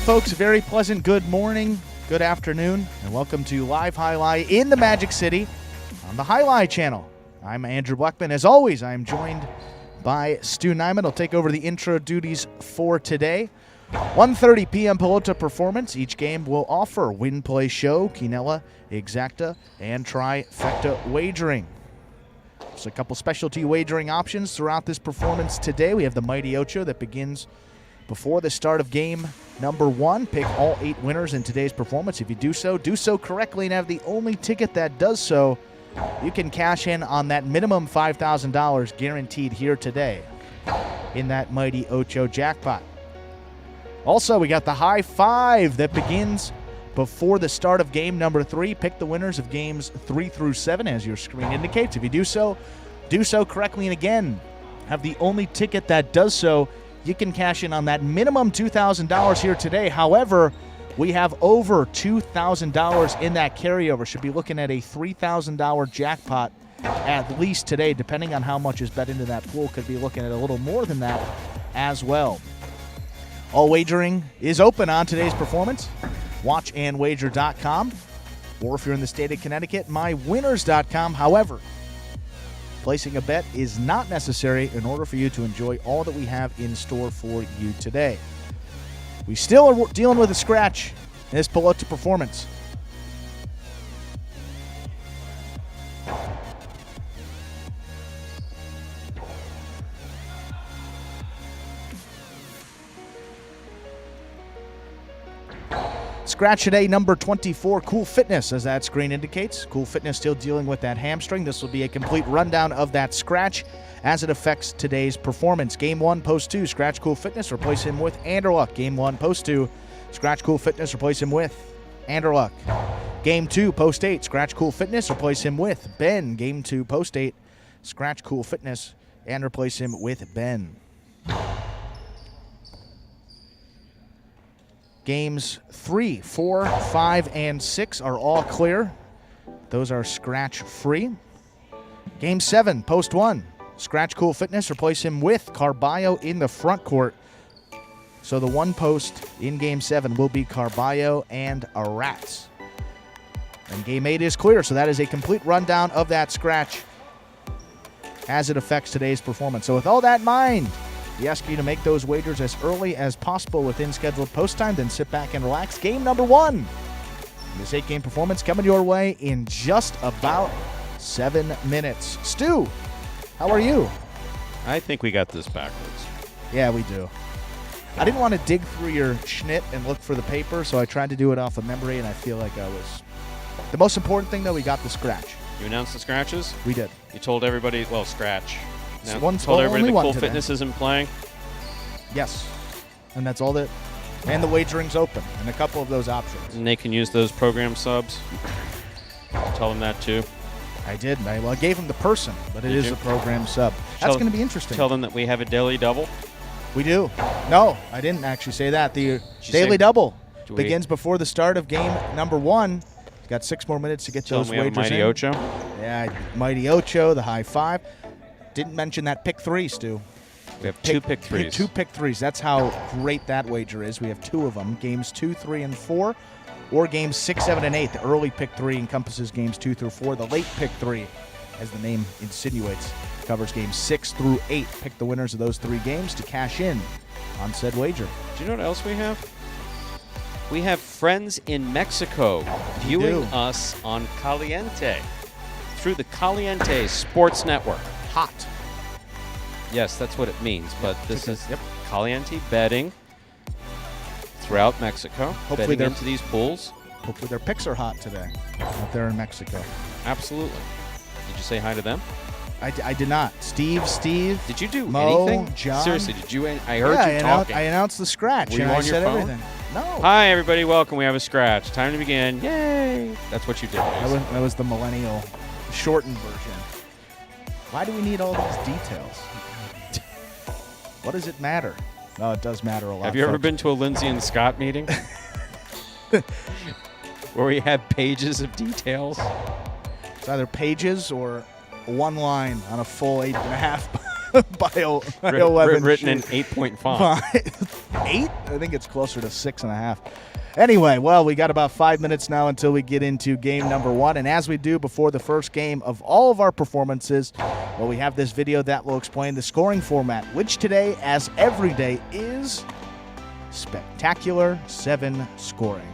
folks. A very pleasant good morning, good afternoon, and welcome to Live Highlight in the Magic City on the Highlight channel. I'm Andrew Blackman. As always, I am joined by Stu Nyman. I'll take over the intro duties for today. 1:30 p.m. Pelota performance. Each game will offer win, play, show, quinella, exacta, and trifecta wagering. There's a couple specialty wagering options throughout this performance today. We have the Mighty Ocho that begins before the start of game number 1. Pick all 8 winners in today's performance. If you do so correctly and have the only ticket that does so, you can cash in on that minimum $5,000 guaranteed here today in that Mighty Ocho jackpot. Also, we got the high 5 that begins before the start of game number 3. Pick the winners of games 3 through 7 as your screen indicates. If you do so correctly and again have the only ticket that does so, you can cash in on that minimum $2,000 here today. However, we have over $2,000 in that carryover. Should be looking at a $3,000 jackpot at least today, depending on how much is bet into that pool. Could be looking at a little more than that as well. All wagering is open on today's performance. Watchandwager.com, or if you're in the state of Connecticut, mywinners.com. However, placing a bet is not necessary in order for you to enjoy all that we have in store for you today. We still are dealing with a scratch in this Pelota performance. Scratch today, number 24, Cool Fitness, as that screen indicates. Cool Fitness still dealing with that hamstring. This will be a complete rundown of that scratch as it affects today's performance. Game 1, post 2, scratch Cool Fitness, replace him with Anderluck. Game 1, post 2, scratch Cool Fitness, replace him with Anderluck. Game 2, post 8, scratch Cool Fitness, replace him with Ben. Game 2, post 8, scratch Cool Fitness, and replace him with Ben. Games 3, 4, 5, and 6 are all clear. Those are scratch-free. Game 7, post 1. Scratch Cool Fitness, replace him with Carballo in the front court. So the one post in Game 7 will be Carballo and Arats. And Game 8 is clear, so that is a complete rundown of that scratch as it affects today's performance. So with all that in mind, we ask you to make those wagers as early as possible within scheduled post time, then sit back and relax. Game number 1. This 8-game performance coming your way in just about 7 minutes. Stu, how are you? I think we got this backwards. Yeah, we do. I didn't want to dig through your schnitt and look for the paper, so I tried to do it off of memory, and I feel like I was... The most important thing, though, we got the scratch. You announced the scratches? We did. You told everybody, well, scratch. Now, One, told everybody the Cool today. Fitness isn't playing? Yes. And that's all that... And the wagering's open, and a couple of those options. And they can use those program subs? Tell them that, too. I did. I gave him the person, but it Did is you? a program sub. That's going to be interesting. Tell them that we have a daily double? We do. No, I didn't actually say that. The Did you daily say- double Do we- begins before the start of game number 1. Got 6 more minutes to get Tell those them we have wagers a Mighty in. Ocho? Yeah, Mighty Ocho, the high 5. Didn't mention that pick 3, Stu. We have two pick threes. 2 pick 3s. That's how great that wager is. We have 2 of them, games 2, 3, and 4, or games 6, 7, and 8. The early pick 3 encompasses games 2 through 4. The late pick 3, as the name insinuates, covers games 6 through 8. Pick the winners of those 3 games to cash in on said wager. Do you know what else we have? We have friends in Mexico viewing us on Caliente through the Caliente Sports Network. Hot. Yes, that's what it means, but this is Yep. Caliente betting throughout Mexico, Hopefully betting they're- into these pools. Hopefully their picks are hot today out there in Mexico. Absolutely. Did you say hi to them? I did not. Steve. Did you do Mo, anything? John. Seriously, did you? I heard Yeah, you talking. I announced the scratch. Were you and I on your said phone? everything. No. Hi, everybody. Welcome. We have a scratch. Time to begin. Yay. That's what you did. That was the millennial shortened version. Why do we need all these details? What does it matter? Oh, it does matter a lot. Have you ever folks. been to a Lindsay and Scott meeting? Where we have pages of details? It's either pages or one line on a full 8.5 by 11 written in sheet. 8-point font. 8? I think it's closer to 6.5. Anyway, well, we got about 5 minutes now until we get into game number 1. And as we do before the first game of all of our performances, well, we have this video that will explain the scoring format, which today, as every day, is Spectacular 7 scoring.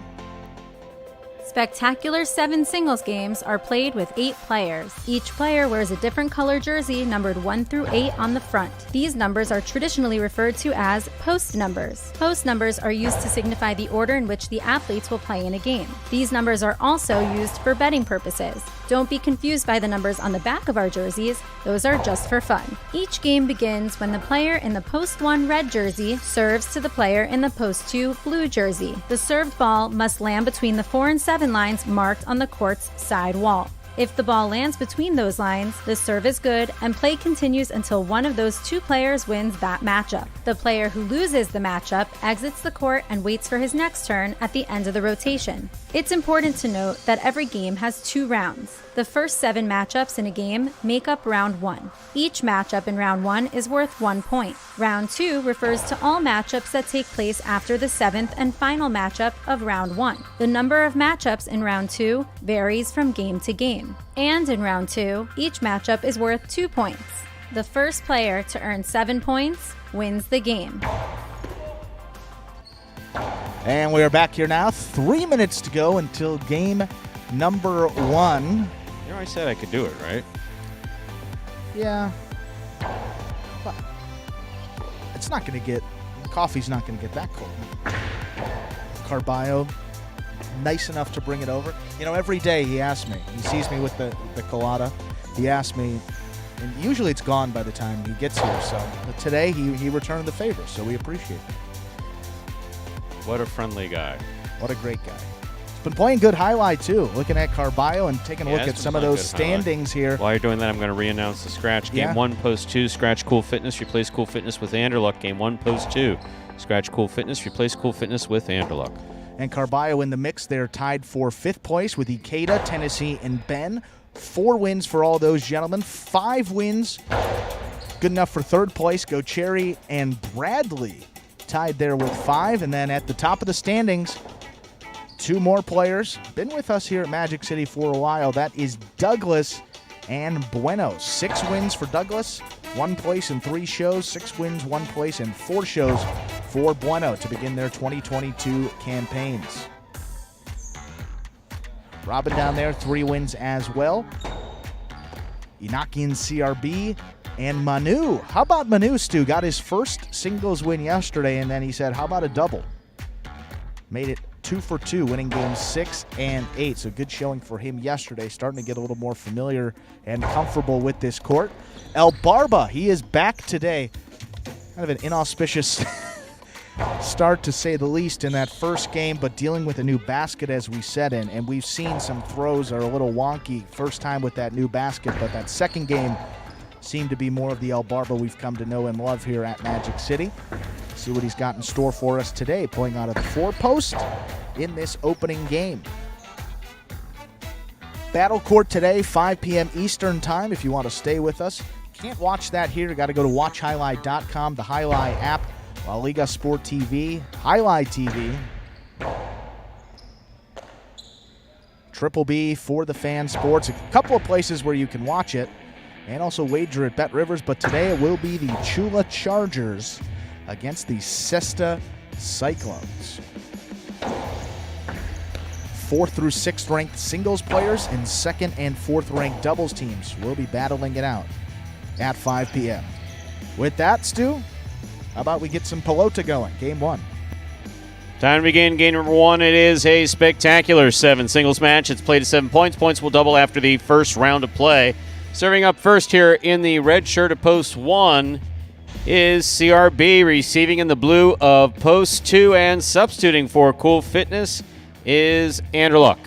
Spectacular 7 singles games are played with 8 players. Each player wears a different color jersey numbered 1 through 8 on the front. These numbers are traditionally referred to as post numbers. Post numbers are used to signify the order in which the athletes will play in a game. These numbers are also used for betting purposes. Don't be confused by the numbers on the back of our jerseys. Those are just for fun. Each game begins when the player in the post 1 red jersey serves to the player in the post 2 blue jersey. The served ball must land between the 4 and 7 lines marked on the court's side wall. If the ball lands between those lines, the serve is good and play continues until one of those 2 players wins that matchup. The player who loses the matchup exits the court and waits for his next turn at the end of the rotation. It's important to note that every game has 2 rounds. The first 7 matchups in a game make up round 1. Each matchup in round 1 is worth 1 point. Round 2 refers to all matchups that take place after the 7th and final matchup of round 1. The number of matchups in round 2 varies from game to game. And in round 2, each matchup is worth 2 points. The first player to earn 7 points wins the game. And we are back here now. 3 minutes to go until game number 1. You know, I said I could do it, right? Yeah. But it's not going to get, coffee's not going to get that cold. Carballo, nice enough to bring it over. You know, every day he asks me, he sees me with the colada, he asks me, and usually it's gone by the time he gets here. So but today he returned the favor, so we appreciate it. What a friendly guy. What a great guy. Been playing good highlight too. Looking at Carballo and taking a look at some of those standings here. While you're doing that, I'm going to re-announce the scratch. Game 1, post 2, scratch Cool Fitness, replace Cool Fitness with Anderluck. Game 1, post 2, scratch Cool Fitness, replace Cool Fitness with Anderluck. And Carballo in the mix. They're tied for 5th place with Ikeda, Tennessee, and Ben. 4 wins for all those gentlemen. 5 wins. Good enough for 3rd place. Go Cherry and Bradley tied there with 5. And then at the top of the standings, 2 more players. Been with us here at Magic City for a while. That is Douglas and Bueno. 6 wins for Douglas. 1 place in 3 shows. 6 wins, 1 place in 4 shows for Bueno to begin their 2022 campaigns. Robin down there, 3 wins as well. Inaki and CRB and Manu. How about Manu, Stu? Got his first singles win yesterday, and then he said, how about a double? Made it 2 for 2, winning games 6 and 8. So good showing for him yesterday, starting to get a little more familiar and comfortable with this court. El Barba, he is back today. Kind of an inauspicious start, to say the least, in that first game, but dealing with a new basket, as we said, and we've seen some throws are a little wonky first time with that new basket, but that second game seemed to be more of the El Barba we've come to know and love here at Magic City. See what he's got in store for us today, pulling out of the 4-post in this opening game. Battle Court today, 5 p.m. Eastern Time, if you want to stay with us. Can't watch that here. You got to go to watchhighlight.com, the Highlight app, La Liga Sport TV, Highlight TV, Triple B for the Fan Sports. A couple of places where you can watch it and also wager at Bet Rivers, but today it will be the Chula Chargers against the Cesta Cyclones. 4th through 6th ranked singles players and 2nd and 4th ranked doubles teams will be battling it out at 5 p.m. With that, Stu, how about we get some Pelota going? Game 1. Time to begin game number 1. It is a spectacular 7 singles match. It's played at 7 points. Points will double after the first round of play. Serving up first here in the red shirt of post 1 is CRB, receiving in the blue of post 2, and substituting for Cool Fitness is Anderluck.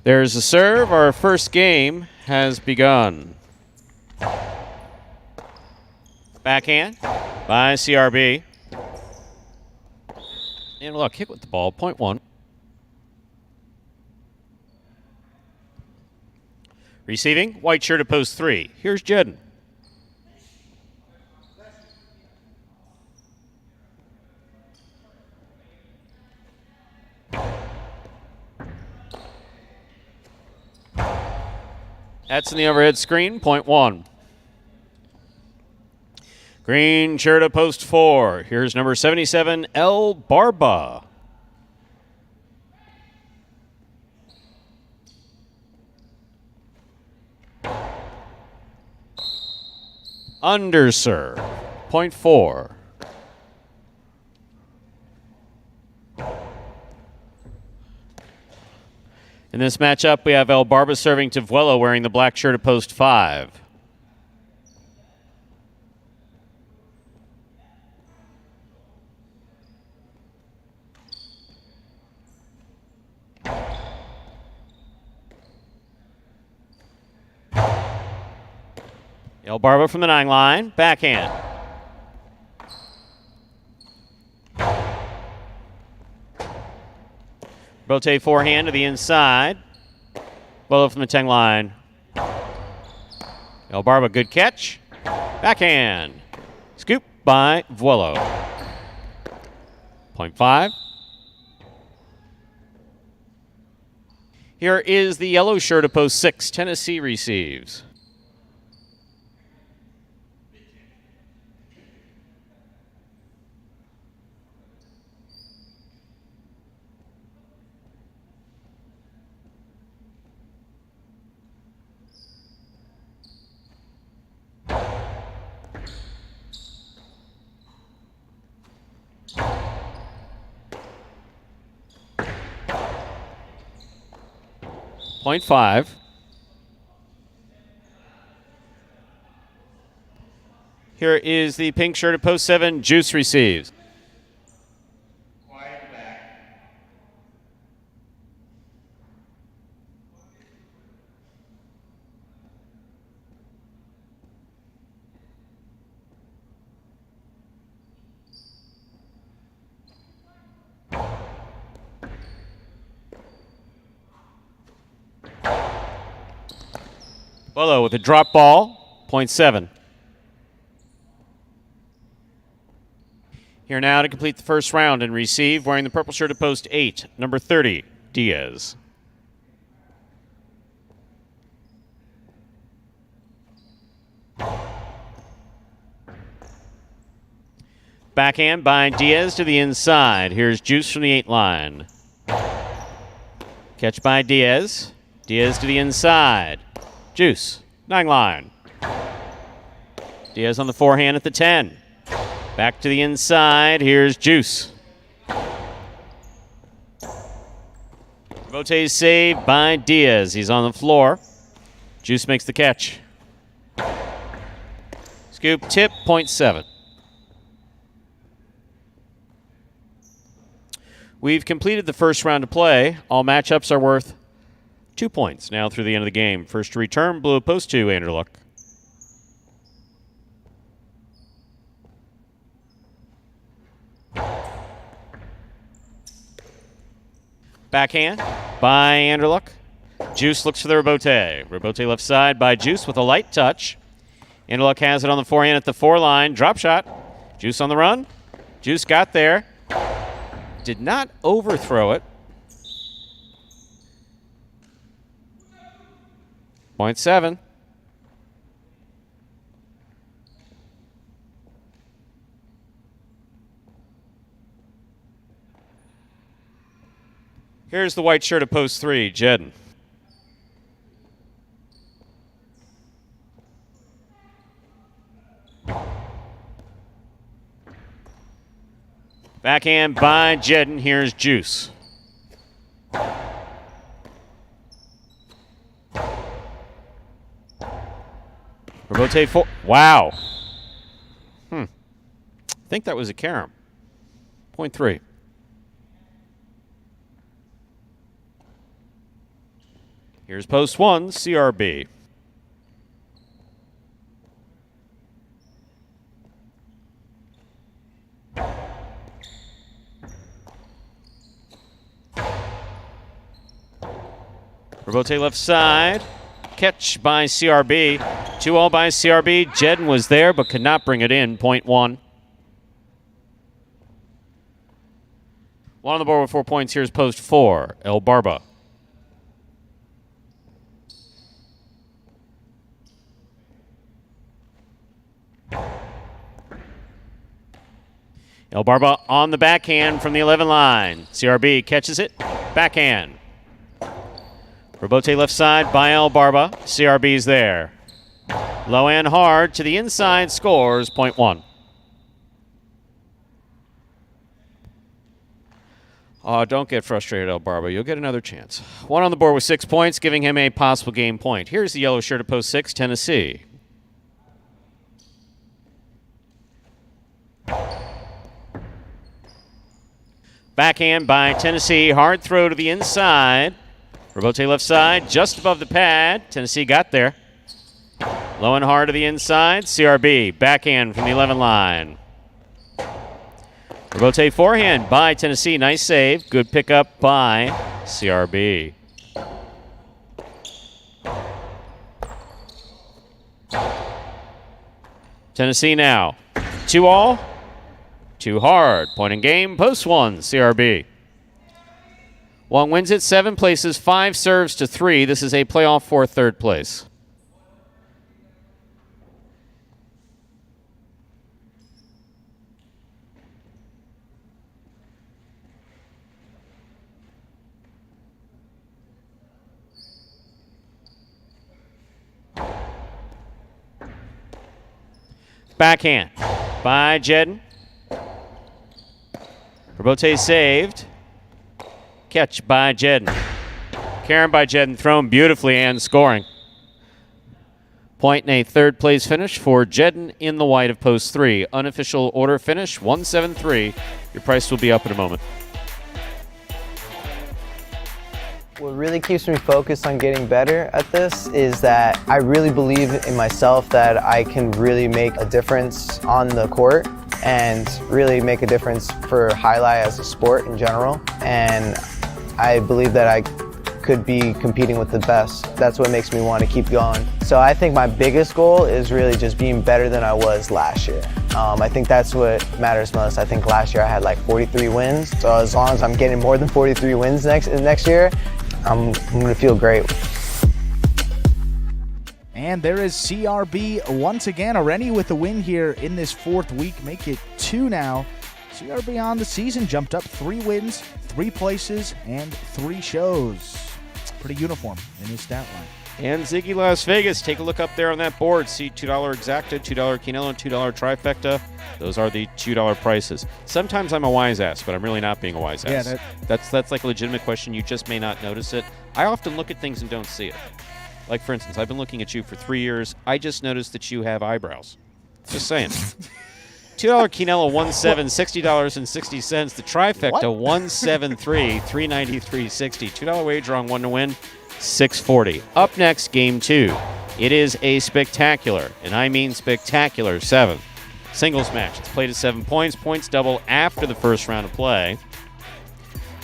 There's a serve. Our first game has begun. Backhand by CRB. And look, hit with the ball, point one. Receiving, white shirt at post 3. Here's Jedden. That's in the overhead screen, point one. Green shirt at post 4. Here's number 77, El Barba. Underserve, point 4. In this matchup, we have El Barba serving to Vuelo wearing the black shirt at post 5. El Barba from the 9 line, backhand. Bote forehand to the inside. Vuelo from the 10 line. El Barba, good catch. Backhand. Scoop by Vuelo. Point 5. Here is the yellow shirt at post 6. Tennessee receives. Point 5. Here is the pink shirt at post 7. Juice receives. Quiet back. Vuelo with a drop ball, point 7. Here now to complete the first round and receive, wearing the purple shirt at post 8, number 30, Diaz. Backhand by Diaz to the inside. Here's Juice from the 8 line. Catch by Diaz. Diaz to the inside. Juice, 9 line. Diaz on the forehand at the 10. Back to the inside. Here's Juice. Bote's saved by Diaz. He's on the floor. Juice makes the catch. Scoop tip, point 7. We've completed the first round of play. All matchups are worth 2 points now through the end of the game. First to return, blue at post 2, Anderluck. Backhand by Anderluck. Juice looks for the Rebote. Rebote left side by Juice with a light touch. Anderluck has it on the forehand at the 4 line. Drop shot. Juice on the run. Juice got there. Did not overthrow it. Point 7. Here's the white shirt at post 3, Jedden. Backhand by Jedden. Here's Juice. Rebote for. Wow. I think that was a carom. Point 3. Here's post 1, CRB. Robote left side. Catch by CRB. 2-all by CRB. Jedden was there but could not bring it in. Point 1. One on the board with 4 points. Here's post 4. El Barba. El Barba on the backhand from the 11 line. CRB catches it. Backhand. Robote left side by El Barba. CRB's there. Low and hard to the inside. Scores. Point 1. Oh, don't get frustrated, El Barba. You'll get another chance. One on the board with 6 points, giving him a possible game point. Here's the yellow shirt at post 6, Tennessee. Backhand by Tennessee. Hard throw to the inside. Robote left side, just above the pad. Tennessee got there. Low and hard to the inside. CRB, backhand from the 11 line. Robote forehand by Tennessee. Nice save. Good pickup by CRB. Tennessee now. 2-all. Too hard. Point in game. Post 1. CRB. Wong wins it 7 places, 5 serves to 3. This is a playoff for 3rd place. Backhand by Jedden. Robote saved. Catch by Jedden. Karen by Jedden, thrown beautifully and scoring. Point and a 3rd place finish for Jedden in the white of post 3. Unofficial order finish, 173. Your price will be up in a moment. What really keeps me focused on getting better at this is that I really believe in myself that I can really make a difference on the court and really make a difference for highlight as a sport in general. And I believe that I could be competing with the best. That's what makes me want to keep going. So I think my biggest goal is really just being better than I was last year. I think that's what matters most. I think last year I had like 43 wins. So as long as I'm getting more than 43 wins next year, I'm going to feel great. And there is CRB once again, already with a win here in this 4th week. Make it 2 now. CRB on the season jumped up 3 wins, 3 places, and 3 shows. Pretty uniform in his stat line. And Ziggy Las Vegas, take a look up there on that board. See $2 Exacta, $2 Quinella, and $2 Trifecta. Those are the $2 prices. Sometimes I'm a wise ass, but I'm really not being a wise ass. Yeah, that's like a legitimate question. You just may not notice it. I often look at things and don't see it. Like, for instance, I've been looking at you for 3 years. I just noticed that you have eyebrows. Just saying. $2 Quinella, $1.7, $60.60. The Trifecta, $1.73, $3.93.60. $2 wager on 1 to win, $6.40. Up next, game 2. It is a spectacular, and I mean spectacular, 7 singles match. It's played at 7 points. Points double after the first round of play.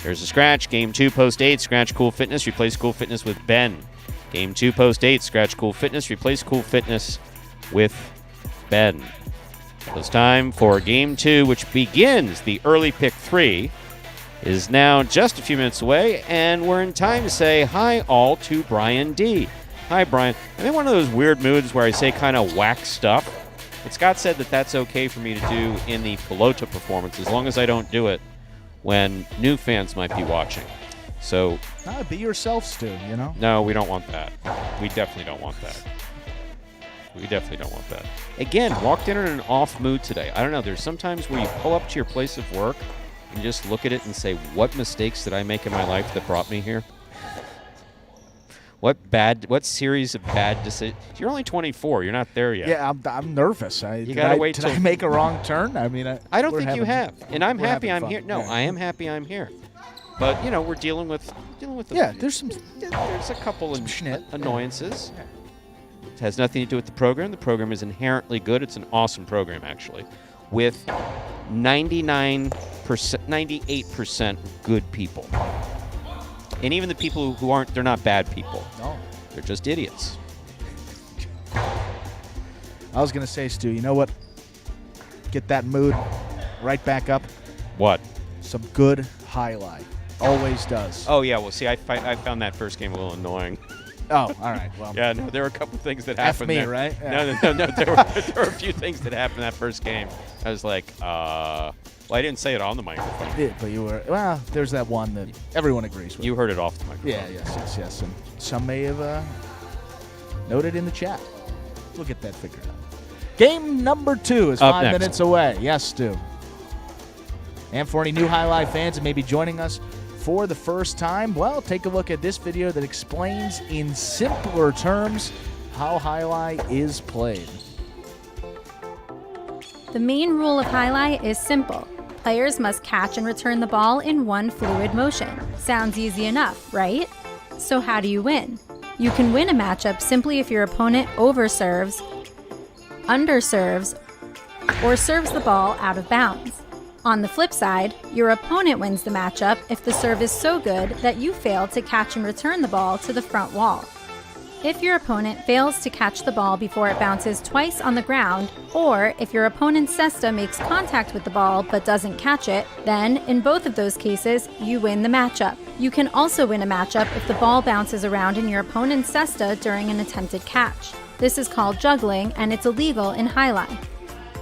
There's a scratch. Game 2, post 8. Scratch Cool Fitness. Replace Cool Fitness with Ben. Game 2, post 8. Scratch Cool Fitness. Replace Cool Fitness with Ben. It's time for Game 2, which begins the early pick 3. Is now just a few minutes away, and we're in time to say hi all to Brian D. Hi, Brian. I'm in one of those weird moods where I say kind of whack stuff. But Scott said that that's okay for me to do in the Pelota performance, as long as I don't do it when new fans might be watching. So, be yourself, Stu, you know? No, we don't want that. We definitely don't want that. We definitely don't want that. Again, walked in an off mood today. I don't know. There's sometimes where you pull up to your place of work and just look at it and say, what mistakes did I make in my life that brought me here? What series of bad decisions? You're only 24. You're not there yet. Yeah, I'm nervous. You gotta wait till. Did I make a wrong turn? I mean, I don't think you have. And I'm happy I'm fun. here. No, yeah. I am happy I'm here. But we're dealing with. There's a couple of annoyances. Yeah. It has nothing to do with the program. The program is inherently good. It's an awesome program, actually, with 98% good people. And even the people who aren't, they're not bad people. No. They're just idiots. I was going to say, Stu, you know what? Get that mood right back up. What? Some good highlight. Always does. Oh, yeah. Well, see, I found that first game a little annoying. Oh, all right. Well, Yeah, no, there were a couple things that F happened me, there. right? Yeah. No. There were a few things that happened that first game. I was like, well, I didn't say it on the microphone. Yeah, but you were, well, there's that one that everyone agrees with. You heard it off the microphone. Yeah, yes. And some may have noted in the chat. We'll get that figured out. Game number 2 is Up 5 next. minutes away. Yes, Stu. And for any new Highlight fans that may be joining us for the first time, well, take a look at this video that explains in simpler terms how Highlight is played. The main rule of highlight is simple. Players must catch and return the ball in one fluid motion. Sounds easy enough, right? So how do you win? You can win a matchup simply if your opponent overserves, underserves, or serves the ball out of bounds. On the flip side, your opponent wins the matchup if the serve is so good that you fail to catch and return the ball to the front wall. If your opponent fails to catch the ball before it bounces twice on the ground, or if your opponent's cesta makes contact with the ball but doesn't catch it, then in both of those cases, you win the matchup. You can also win a matchup if the ball bounces around in your opponent's cesta during an attempted catch. This is called juggling, and it's illegal in highlight.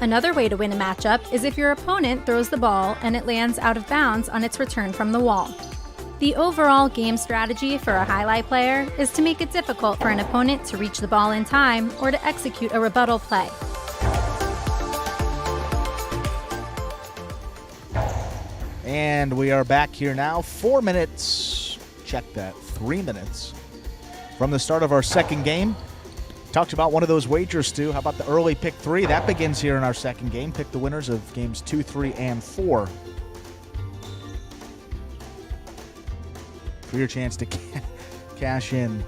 Another way to win a matchup is if your opponent throws the ball and it lands out of bounds on its return from the wall. The overall game strategy for a highlight player is to make it difficult for an opponent to reach the ball in time or to execute a rebuttal play. And we are back here now. 4 minutes. Check that. 3 minutes from the start of our second game. Talked about one of those wagers, Stu. How about the early pick 3? That begins here in our second game. Pick the winners of games 2, 3, and 4 for your chance to cash in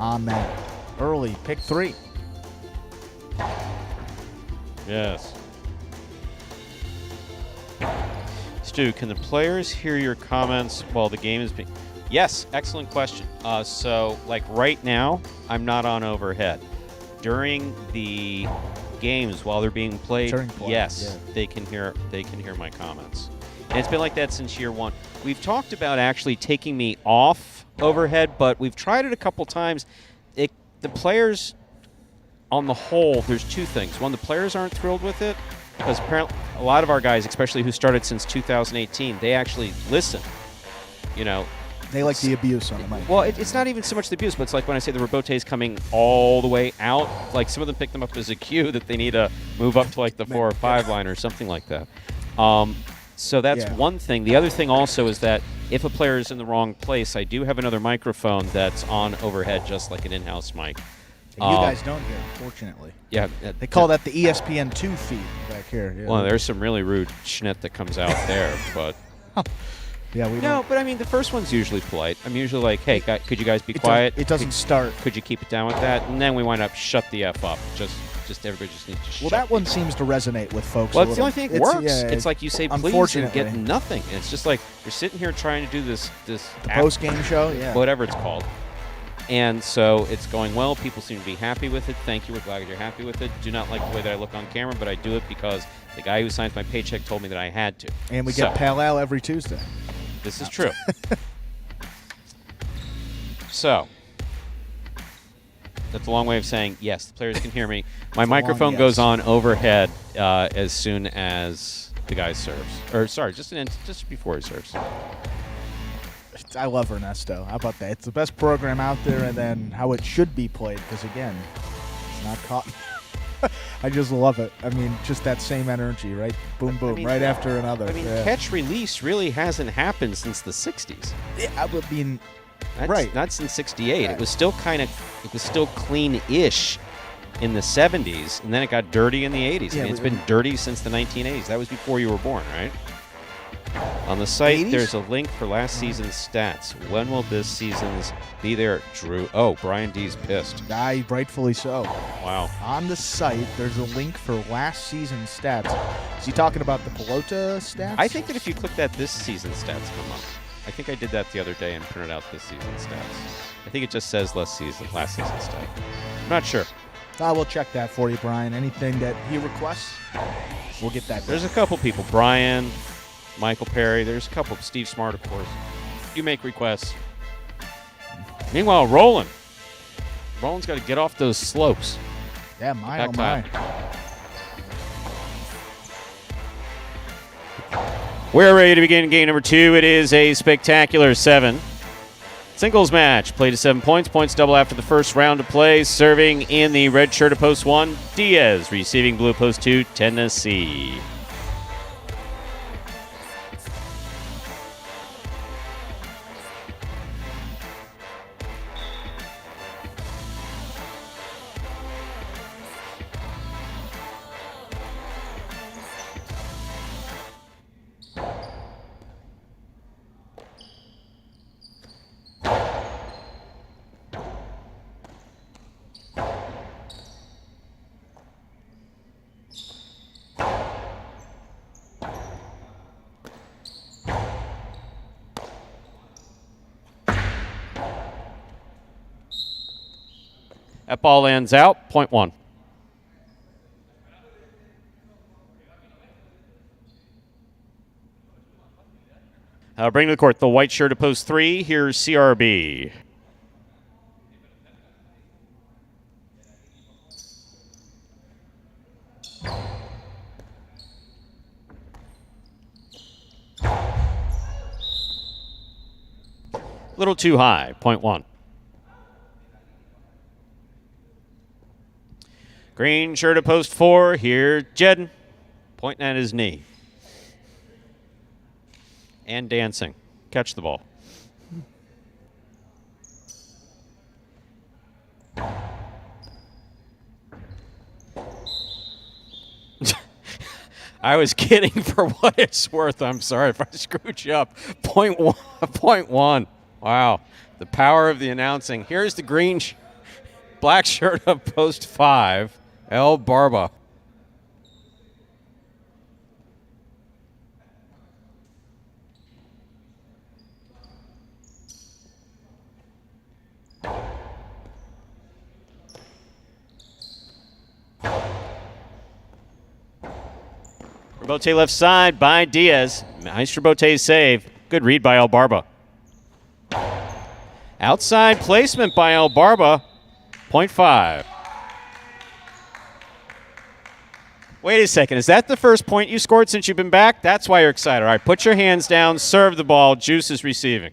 on that early pick 3. Yes. Stu, can the players hear your comments while the game is being... Yes, excellent question. So, like right now, I'm not on overhead. During the games while they're being played, During play, yes, yeah. they can hear my comments. And it's been like that since year 1. We've talked about actually taking me off overhead, but we've tried it a couple times. The players, on the whole, there's two things. One, the players aren't thrilled with it, because apparently a lot of our guys, especially who started since 2018, they actually listen. You know, They like the abuse on the mic. well, it's not even so much the abuse, but it's like when I say the rebote is coming all the way out, like some of them pick them up as a cue that they need to move up to like the 4 or 5 line or something like that. So that's one thing. The other thing also is that if a player is in the wrong place, I do have another microphone that's on overhead, just like an in-house mic. And you guys don't hear, unfortunately. Yeah. They call that the ESPN2 feed back here. Yeah. Well, there's some really rude schnitt that comes out there, but... Yeah, we No, don't. but I mean, the first one's usually polite. I'm usually like, hey, could you guys be It quiet? It doesn't start. Could you keep it down with that? And then we wind up shut the F up. Just everybody just needs to shut Well, that the one F up. seems to resonate with folks. Well, a it's the little. only thing that works. Yeah, It's like you say please and unfortunately. get nothing. And it's just like you're sitting here trying to do this The post-game show, yeah. whatever it's called. And so it's going well. People seem to be happy with it. Thank you. We're glad you're happy with it. Do not like the way that I look on camera, but I do it because the guy who signs my paycheck told me that I had to. And we get Pale Ale every Tuesday. This is true. So, that's a long way of saying, yes, the players can hear me. My microphone goes on overhead as soon as the guy serves. Or, sorry, just before he serves. I love Ernesto. How about that? It's the best program out there, and then how it should be played, because, again, it's not caught. I just love it. I mean, just that same energy, right? Boom, boom, I mean, right after another. I mean, yeah. catch release really hasn't happened since the 60s. Yeah, I would mean, That's, right. Not since 68. Right. It was still clean-ish in the 70s, and then it got dirty in the 80s. Yeah, I mean, it's been dirty since the 1980s. That was before you were born, right? On the site, 80s? there's a link for last season's stats. When will this season's be there, Drew? Oh, Brian D's pissed. Rightfully so. Wow. On the site, there's a link for last season's stats. Is he talking about the Pelota stats? I think that if you click that, this season's stats come up. I think I did that the other day and printed out this season stats. I think it just says last season stat. I'm not sure. I will check that for you, Brian. Anything that he requests, we'll get that. There's a couple people. Brian, Michael Perry. There's a couple. Steve Smart, of course. You make requests. Meanwhile, Roland's got to get off those slopes. Yeah, my oh my. We're ready to begin game number 2. It is a spectacular 7 singles match. Played to 7 points. Points double after the first round of play. Serving in the red shirt of post 1, Diaz. Receiving blue post 2, Tennessee. That ball lands out, point 1. Bring to the court the white shirt of post 3. Here's CRB. A little too high, point 1. Green shirt of post 4. Here, Jedden, pointing at his knee. And dancing. Catch the ball. I was kidding for what it's worth. I'm sorry if I screwed you up. Point 1. Wow. The power of the announcing. Here's the green black shirt of post 5. El Barba. Rebote left side by Diaz. Nice Rebote save. Good read by El Barba. Outside placement by El Barba. Point 5. Wait a second. Is that the first point you scored since you've been back? That's why you're excited. All right, put your hands down. Serve the ball. Juice is receiving.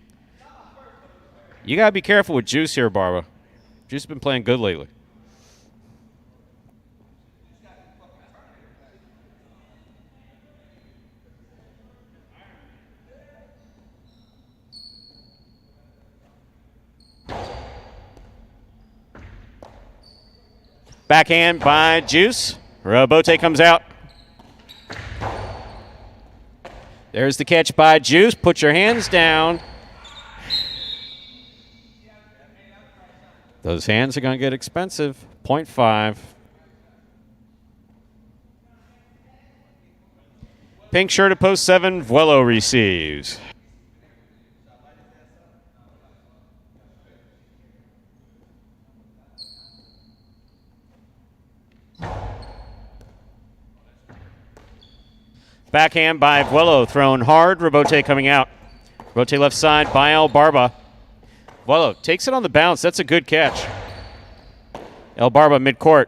You got to be careful with Juice here, Barba. Juice has been playing good lately. Backhand by Juice. Rebote comes out. There's the catch by Juice. Put your hands down. Those hands are going to get expensive. 0.5. Pink shirt at post 7. Vuelo receives. Backhand by Vuelo, thrown hard. Rebote coming out. Rebote left side by El Barba. Vuelo takes it on the bounce. That's a good catch. El Barba midcourt.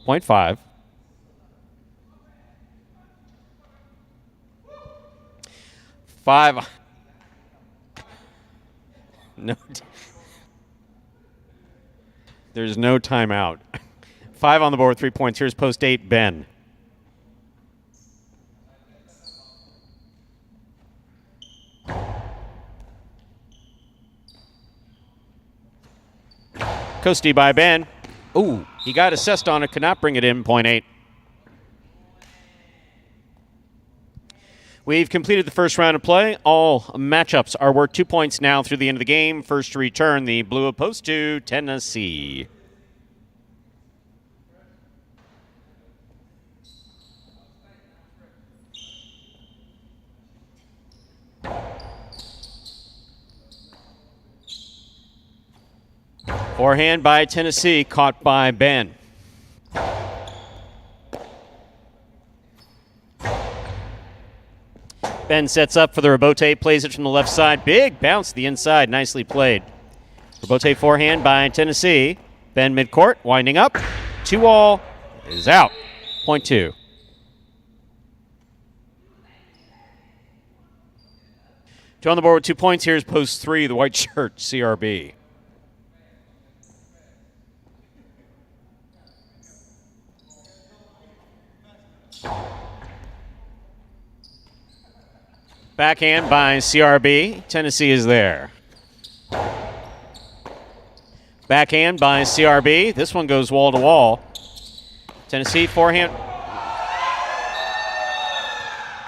Point 5. Five. No. There's no timeout. 5 on the board, 3 points. Here's post 8, Ben. Coasty by Ben. Ooh, he got assessed on it, could not bring it in, 0.8. We've completed the first round of play. All matchups are worth 2 points now through the end of the game. First to return, the blue of post 2, Tennessee. Forehand by Tennessee, caught by Ben. Ben sets up for the rebote, plays it from the left side. Big bounce to the inside, nicely played. Rebote forehand by Tennessee. Ben midcourt, winding up. 2-all is out. Point 2. Two on the board with 2 points. Here's post 3, the white shirt, CRB. Backhand by CRB. Tennessee is there. Backhand by CRB. This one goes wall to wall. Tennessee forehand.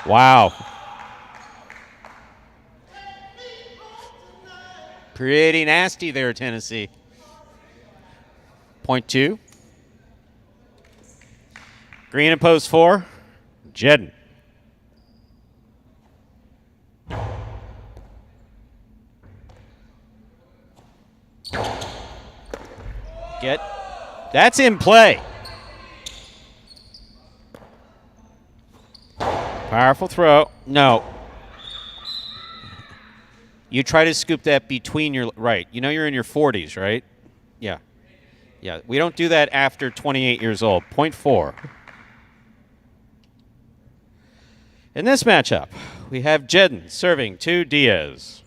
Wow. Pretty nasty there, Tennessee. Point 2. Green and post 4. Jedden. That's in play. Powerful throw. No. You try to scoop that between your right. You know you're in your 40s, right? Yeah. Yeah. We don't do that after 28 years old. Point 4. In this matchup, we have Jedden serving to Diaz.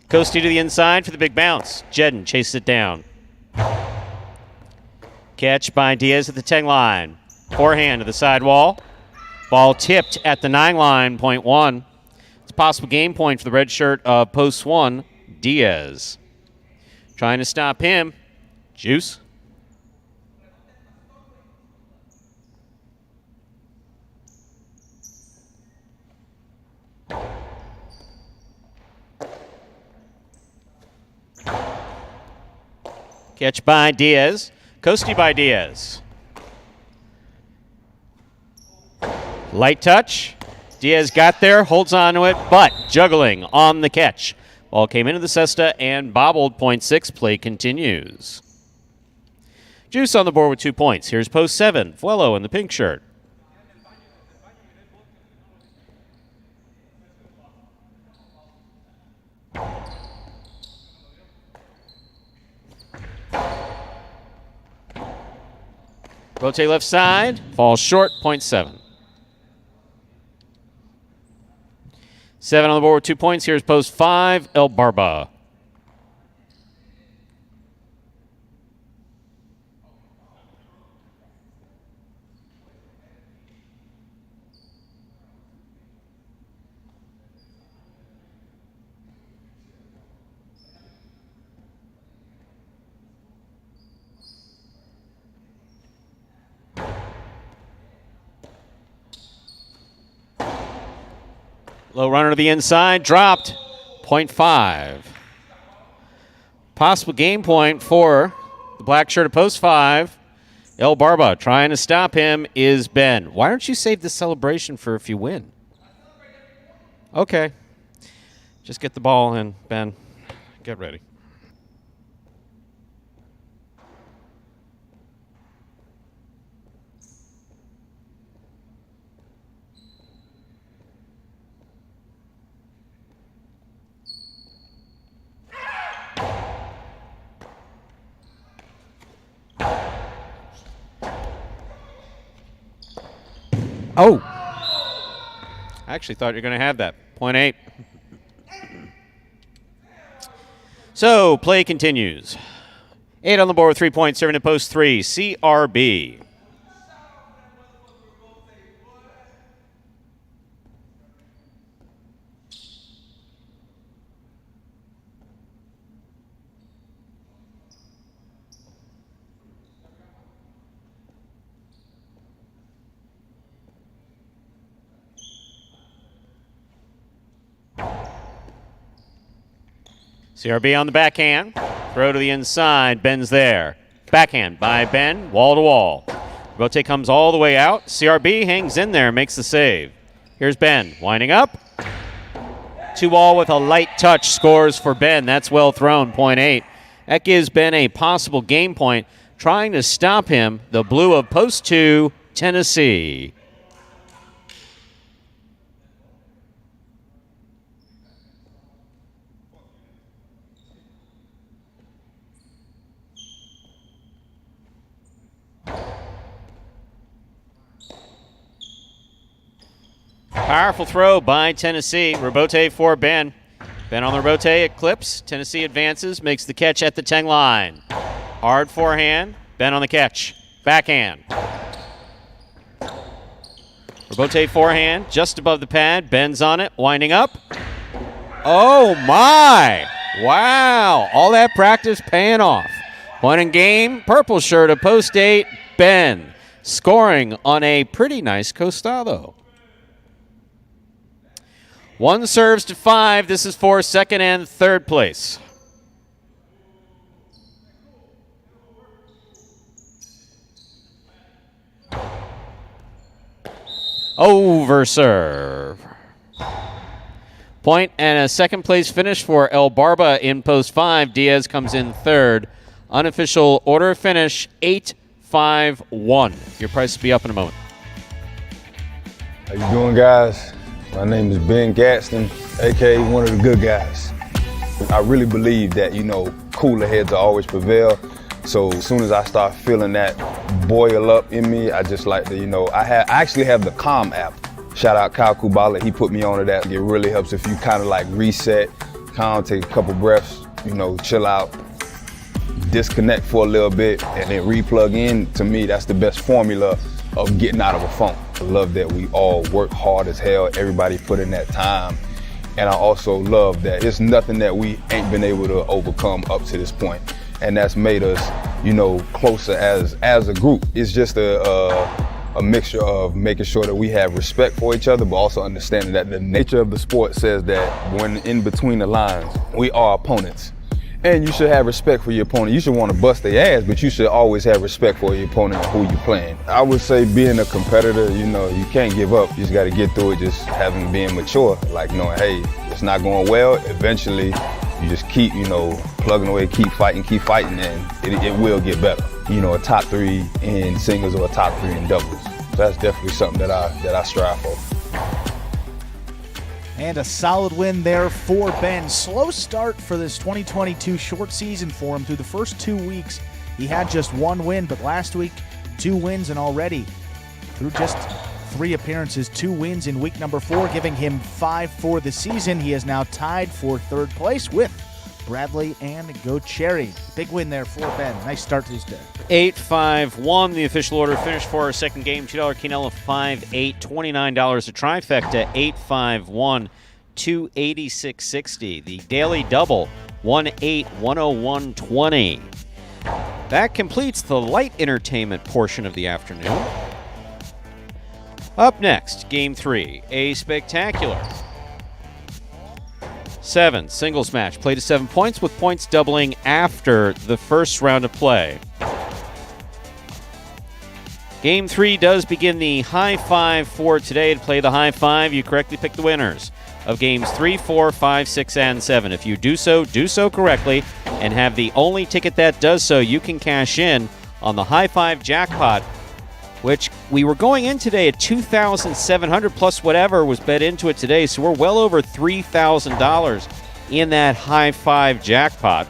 Coasty to the inside for the big bounce. Jedden chases it down. Catch by Diaz at the 10 line. Forehand to the sidewall. Ball tipped at the 9 line, point 1. It's a possible game point for the red shirt of post 1, Diaz. Trying to stop him. Juice. Catch by Diaz. Coasty by Diaz. Light touch. Diaz got there, holds on to it, but juggling on the catch. Ball came into the cesta and bobbled. Point 6. Play continues. Juice on the board with 2 points. Here's post 7. Fuelo in the pink shirt. Rotate left side, falls short, point 7. 7 on the board with 2 points. Here's post 5, El Barba. Low runner to the inside, dropped, point 5. Possible game point for the black shirt of post 5. El Barba trying to stop him is Ben. Why don't you save this celebration for if you win? Okay. Just get the ball in, Ben. Get ready. Oh. I actually thought you were going to have that. Point 8. So, play continues. 8 on the board with 3 points, serving to post 3, CRB. CRB on the backhand. Throw to the inside. Ben's there. Backhand by Ben. Wall to wall. Rote comes all the way out. CRB hangs in there, makes the save. Here's Ben winding up. 2-all with a light touch scores for Ben. That's well thrown, point 8. That gives Ben a possible game point. Trying to stop him, the blue of post 2, Tennessee. Powerful throw by Tennessee. Rebote for Ben. Ben on the rebote, it clips. Tennessee advances, makes the catch at the 10 line. Hard forehand. Ben on the catch. Backhand. Rebote forehand, just above the pad. Ben's on it, winding up. Oh, my. Wow. All that practice paying off. One in game, purple shirt of post 8, Ben. Scoring on a pretty nice costado. 1 serves to 5. This is for second and third place. Over serve. Point and a second place finish for El Barba in post 5. Diaz comes in third. Unofficial order of finish 8-5-1. Your price will be up in a moment. How you doing, guys? My name is Ben Gadsden, aka one of the good guys. I really believe that, cooler heads always prevail. So as soon as I start feeling that boil up in me, I just like to, I actually have the Calm app. Shout out Kyle Kubala, he put me onto that. It really helps if you kind of like reset, calm, take a couple breaths, chill out, disconnect for a little bit, and then re-plug in. To me, that's the best formula of getting out of a funk. I love that we all work hard as hell. Everybody put in that time. And I also love that it's nothing that we ain't been able to overcome up to this point. And that's made us, closer as a group. It's just a mixture of making sure that we have respect for each other, but also understanding that the nature of the sport says that when in between the lines, we are opponents. And you should have respect for your opponent. You should want to bust their ass, but you should always have respect for your opponent and who you're playing. I would say being a competitor, you can't give up. You just got to get through it, just being mature, like knowing, hey, it's not going well. Eventually, you just keep, plugging away, keep fighting, and it will get better. A top 3 in singles or a top 3 in doubles. So that's definitely something that I strive for. And a solid win there for Ben. Slow start for this 2022 short season for him. Through the first 2 weeks, he had just 1 win, but last week, 2 wins, and already through just 3 appearances, 2 wins in week number 4, giving him 5 for the season. He is now tied for third place with Bradley and Gocherry. Big win there for Ben. Nice start to his day. 8-5-1, the official order finish for our second game. $2 Quinella 5-8, $29 a trifecta. 8-5-1, $286.60. The daily double 1-8, 101.20. That completes the light entertainment portion of the afternoon. Up next, Game 3, a spectacular 7 singles match. Played to 7 points, with points doubling after the first round of play. Game 3 does begin the high five for today. To play the high five, you correctly pick the winners of games 3, 4, 5, 6, and 7. If you do so correctly, and have the only ticket that does so, you can cash in on the high five jackpot, which we were going in today at $2,700 plus whatever was bet into it today. So we're well over $3,000 in that high five jackpot.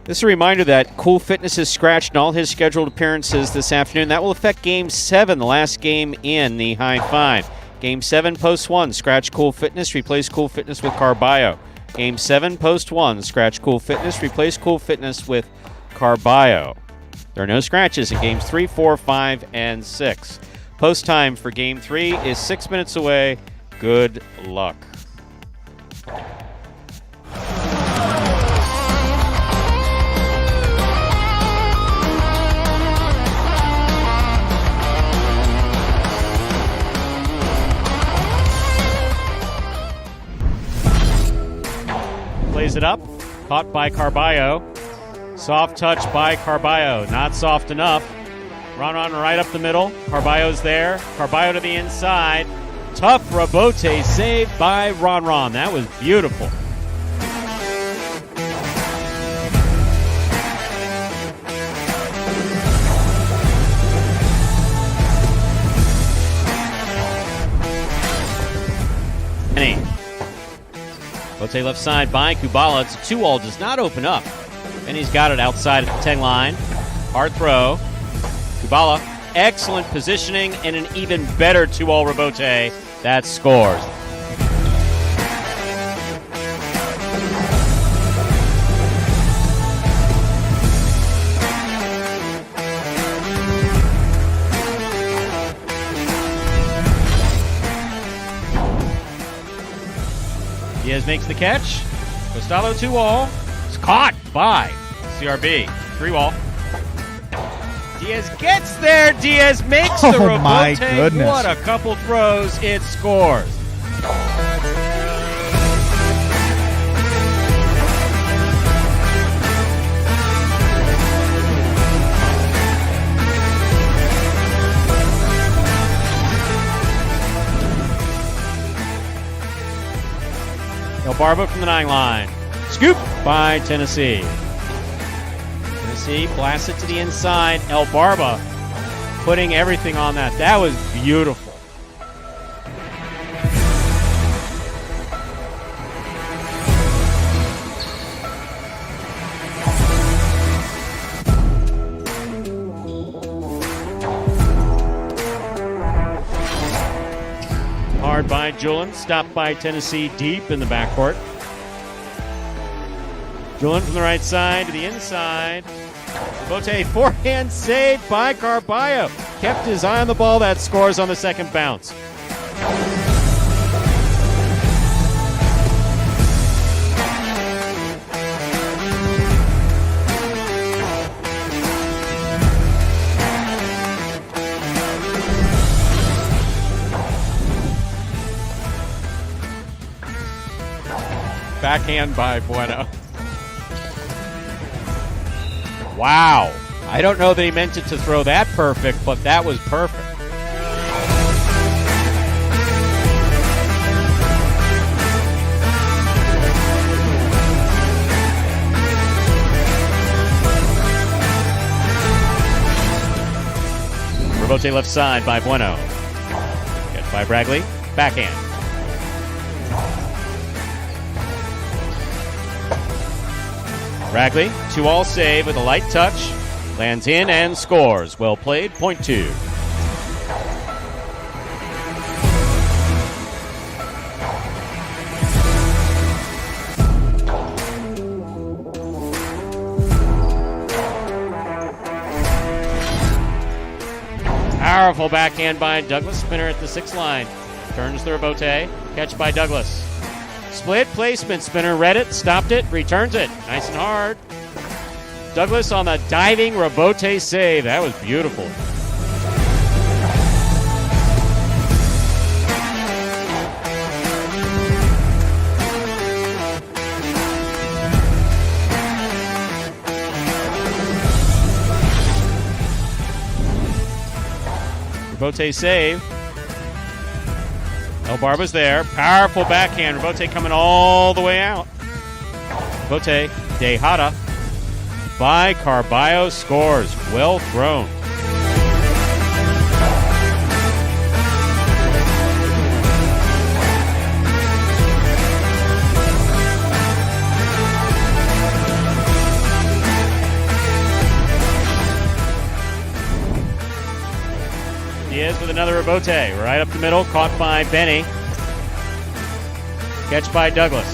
This is a reminder that Cool Fitness is scratched in all his scheduled appearances this afternoon. That will affect Game 7, the last game in the high five. Game 7, post 1, scratch Cool Fitness, replace Cool Fitness with Carballo. Game 7, post 1, scratch Cool Fitness, replace Cool Fitness with Carballo. There are no scratches in games 3, 4, 5, and 6. Post time for game 3 is 6 minutes away. Good luck. Plays it up. Caught by Carballo. Soft touch by Carballo. Not soft enough. Ron right up the middle. Carballo's there. Carballo to the inside. Tough rebote saved by Ron. That was beautiful. Bote left side by Kubala. It's a 2-all, does not open up. And he's got it outside at the 10 line. Hard throw. Kubala, excellent positioning and an even better 2-all rebote. That scores. Diaz makes the catch. Costello 2-all. It's caught by CRB. 3-wall. Diaz gets there. Diaz makes the rebote. My goodness. What a couple throws. It scores. Barba from the 9 line. Scoop by Tennessee. Tennessee blasts it to the inside. El Barba putting everything on that. That was beautiful. Hard by Julin, stopped by Tennessee deep in the backcourt. Julin from the right side to the inside. Bote forehand save by Carballo. Kept his eye on the ball. That scores on the second bounce. Backhand by Bueno. Wow. I don't know that he meant it to throw that perfect, but that was perfect. Rebote left side by Bueno. Catch by Bragley. Backhand. Bragley, 2-all save with a light touch. Lands in and scores. Well played, point 2. Powerful backhand by Douglas. Spinner at the 6 line. Turns the rebote. Catch by Douglas. Split placement. Spinner read it, stopped it, returns it. Nice and hard. Douglas on the diving rebote save. That was beautiful. Rebote save. El Barba's there. Powerful backhand. Rebote coming all the way out. Rebote. Dejada. By Carballo scores. Well thrown. Diaz with another rebote. Right up the middle. Caught by Benny. Catch by Douglas.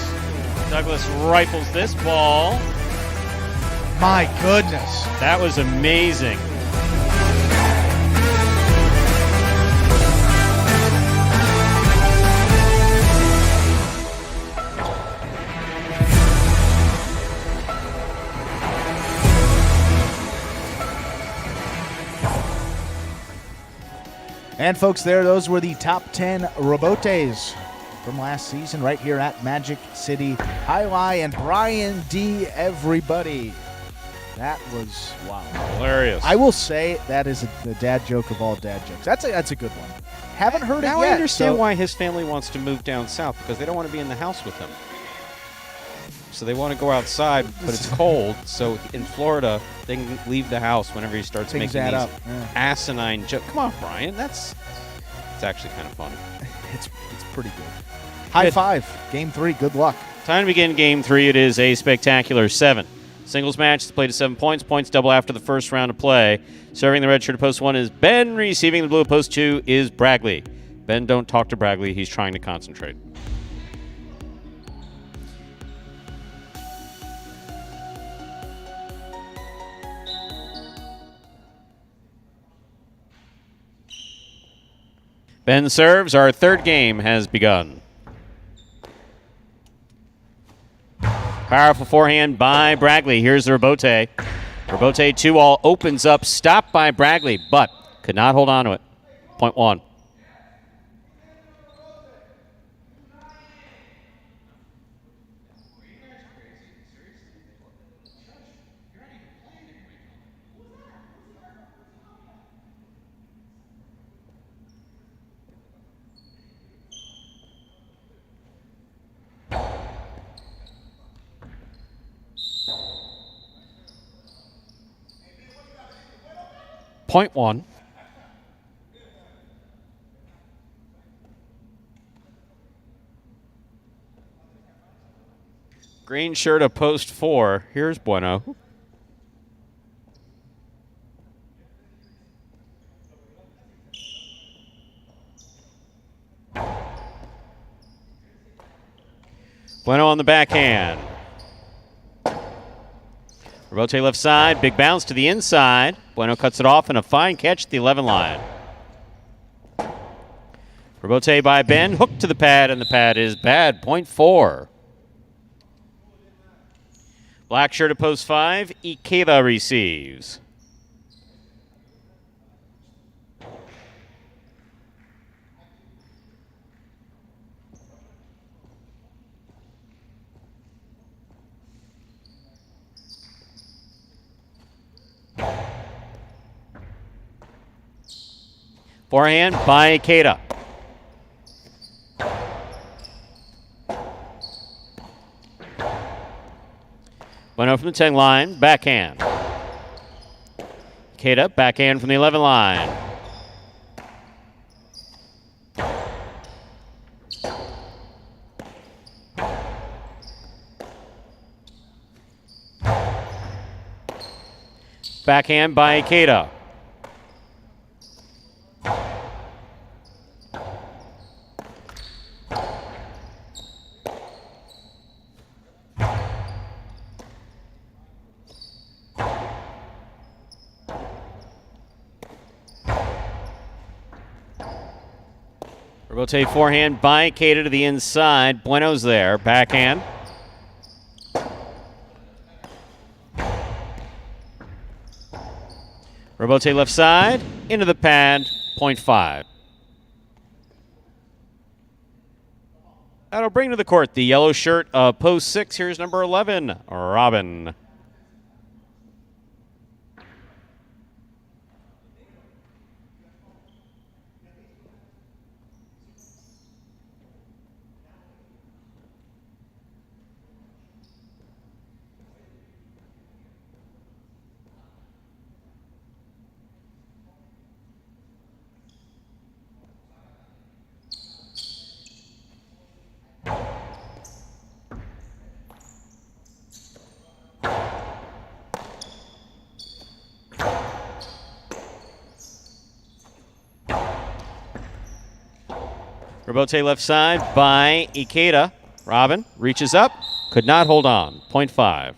Douglas rifles this ball. My goodness. That was amazing. And folks, those were the top 10 rebotes from last season right here at Magic City Pelota. And Brian D., everybody, That was, wow. Hilarious. I will say that is the dad joke of all dad jokes. That's a good one. Haven't heard it now yet. I understand so- why his family wants to move down south, because they don't want to be in the house with him. So they want to go outside, but it's cold. So in Florida, they can leave the house whenever he starts Things making add these up. Yeah. asinine jokes. Come on, Brian. It's actually kind of funny. It's pretty good. High five. Game 3. Good luck. Time to begin Game 3. It is a spectacular 7. Singles match. It's played to 7 points. Points double after the first round of play. Serving the red shirt at post 1 is Ben. Receiving the blue at post 2 is Bragley. Ben, don't talk to Bragley. He's trying to concentrate. Ben serves. Our third game has begun. Powerful forehand by Bragley. Here's the rebote. Rebote 2-all opens up. Stopped by Bragley, but could not hold on to it. Point 1. Point 1. Green shirt of post 4. Here's Bueno. Bueno on the backhand. Rebote left side. Big bounce to the inside. Bueno cuts it off and a fine catch at the 11 line. Rebote by Ben. Hook to the pad, and the pad is bad. Point 4. Black shirt at post 5. Ikeda receives. Forehand by Ikeda. Bueno from the 10 line, backhand. Ikeda, backhand from the 11 line. Backhand by Ikeda. Rebote forehand by Ikeda to the inside. Bueno's there. Backhand. Rebote left side. Into the pad. Point 5. That'll bring to the court the yellow shirt of post 6. Here's number 11, Robin. Rebote left side by Ikeda. Robin reaches up, could not hold on. Point 5.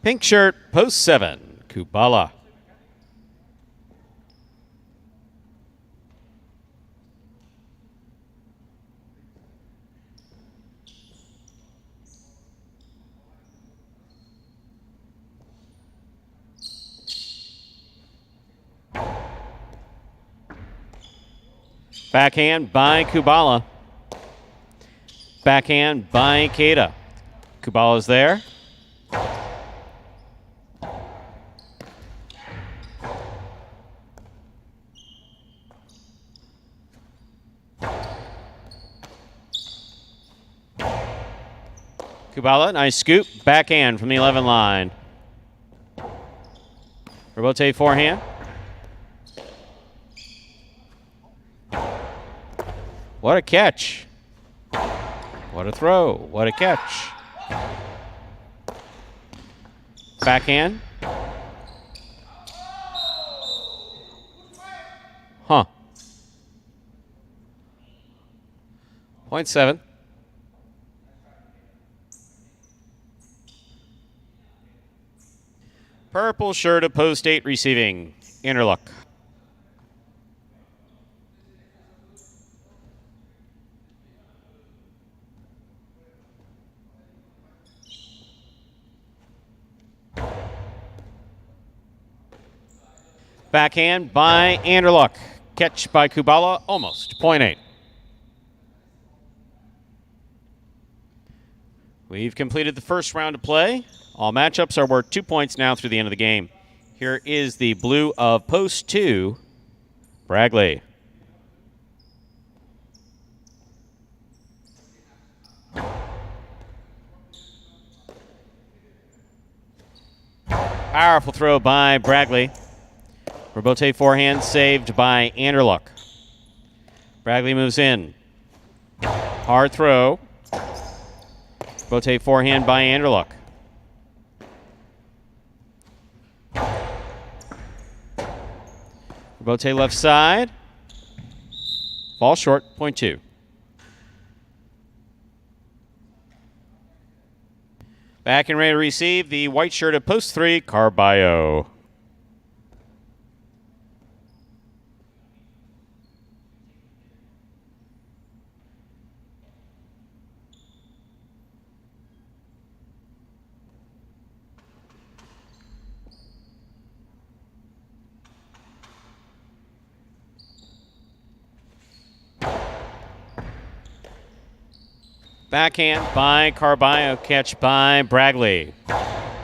Pink shirt, post 7, Kubala. Backhand by Kubala. Backhand by Keita. Kubala's there. Kubala, nice scoop. Backhand from the 11 line. Rebote forehand. What a catch. What a throw. What a catch. Backhand. Huh. 0.7. Purple shirt of post 8 receiving. Interlock. Backhand by Anderluck. Catch by Kubala, almost. 0.8. We've completed the first round of play. All matchups are worth 2 points now through the end of the game. Here is the blue of post 2, Bragley. Powerful throw by Bragley. Rebote forehand saved by Anderluck. Bragley moves in. Hard throw. Rebote forehand by Anderluck. Rebote left side. Ball short, 0.2. Back and ready to receive the white shirt of post 3, Carballo. Backhand by Carballo, catch by Bragley.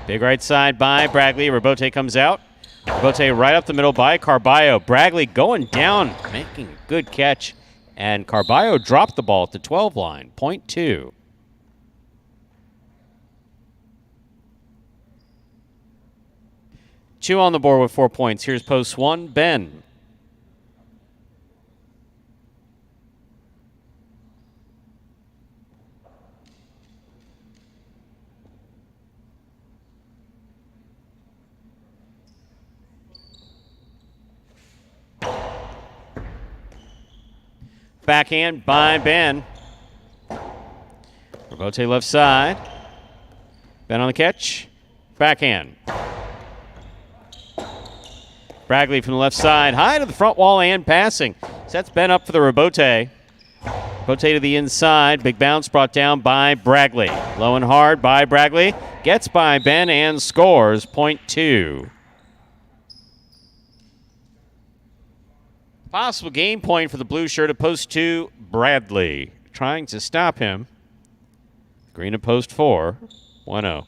Big right side by Bragley. Rebote comes out. Rebote right up the middle by Carballo. Bragley going down, making a good catch. And Carballo dropped the ball at the 12 line, 0.2. Two on the board with 4 points. Here's post 1, Ben. Backhand by Ben. Rebote left side. Ben on the catch. Backhand. Bragley from the left side. High to the front wall and passing. Sets Ben up for the rebote. Rebote to the inside. Big bounce brought down by Bragley. Low and hard by Bragley. Gets by Ben and scores. 0.2. Possible game point for the blue shirt of post 2, Bradley. Trying to stop him. Green of post 4, 1-0.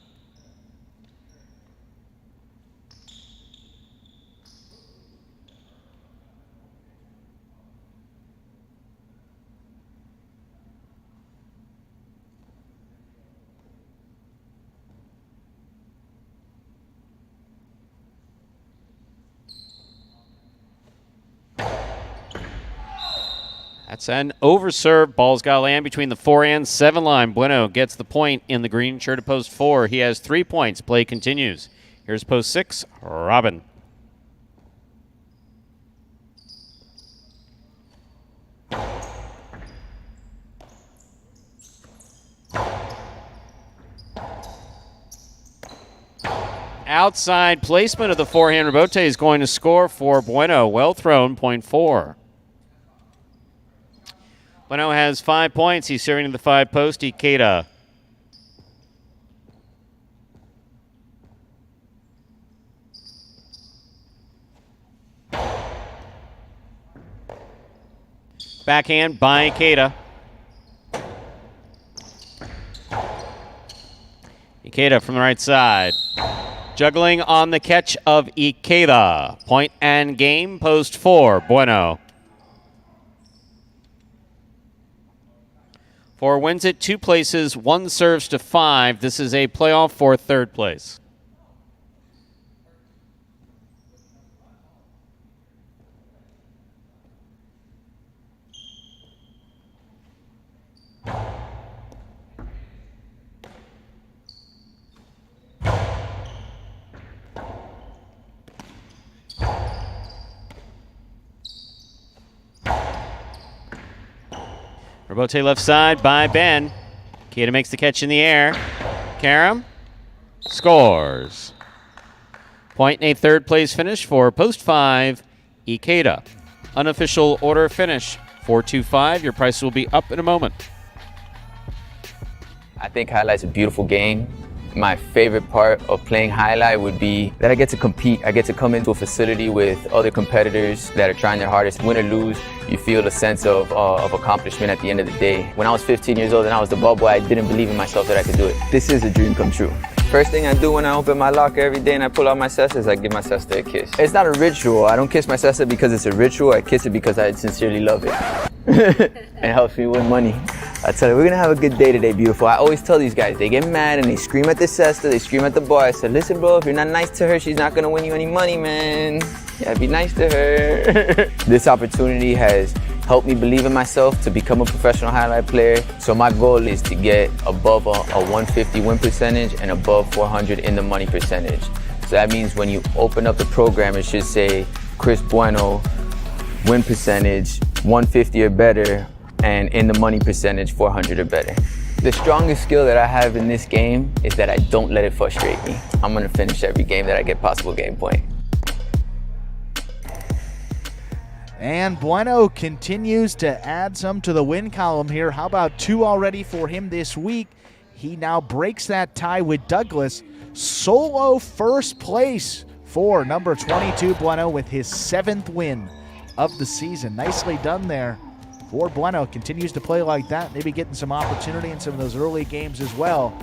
That's an overserve. Ball's got to land between the 4 and 7 line. Bueno gets the point in the green shirt of post 4. He has 3 points. Play continues. Here's post 6, Robin. Outside placement of the forehand. Rebote is going to score for Bueno. Well thrown, 0.4. Bueno has 5 points. He's serving to the 5 post. Ikeda. Backhand by Ikeda. Ikeda from the right side. Juggling on the catch of Ikeda. Point and game, post 4, Bueno. 4 wins it 2 places, 1 serves to 5. This is a playoff for 3rd place. Rebote left side by Ben. Ikeda makes the catch in the air. Karam scores. Point and a 3rd place finish for post 5, Ikeda. Unofficial order finish, 4-2-5. Your price will be up in a moment. I think Highlight's a beautiful game. My favorite part of playing Highlight would be that I get to compete. I get to come into a facility with other competitors that are trying their hardest. Win or lose, you feel a sense of accomplishment at the end of the day. When I was 15 years old and I was the ball boy, I didn't believe in myself that I could do it. This is a dream come true. First thing I do when I open my locker every day and I pull out my cesta is I give my cesta a kiss. It's not a ritual. I don't kiss my cesta because it's a ritual. I kiss it because I sincerely love it. It helps me win money. I tell you, we're gonna have a good day today, beautiful. I always tell these guys, they get mad and they scream at the cesta, they scream at the bar. I said, listen, bro, if you're not nice to her, she's not gonna win you any money, man. You gotta be nice to her. This opportunity has helped me believe in myself to become a professional highlight player. So my goal is to get above a 150 win percentage and above 400 in the money percentage. So that means when you open up the program, it should say Chris Bueno, win percentage 150 or better, and in the money percentage 400 or better. The strongest skill that I have in this game is that I don't let it frustrate me. I'm gonna finish every game that I get possible game point. And Bueno continues to add some to the win column here. How about 2 already for him this week? He now breaks that tie with Douglas. Solo first place for number 22 Bueno with his 7th win of the season. Nicely done there for Bueno. Continues to play like that, maybe getting some opportunity in some of those early games as well.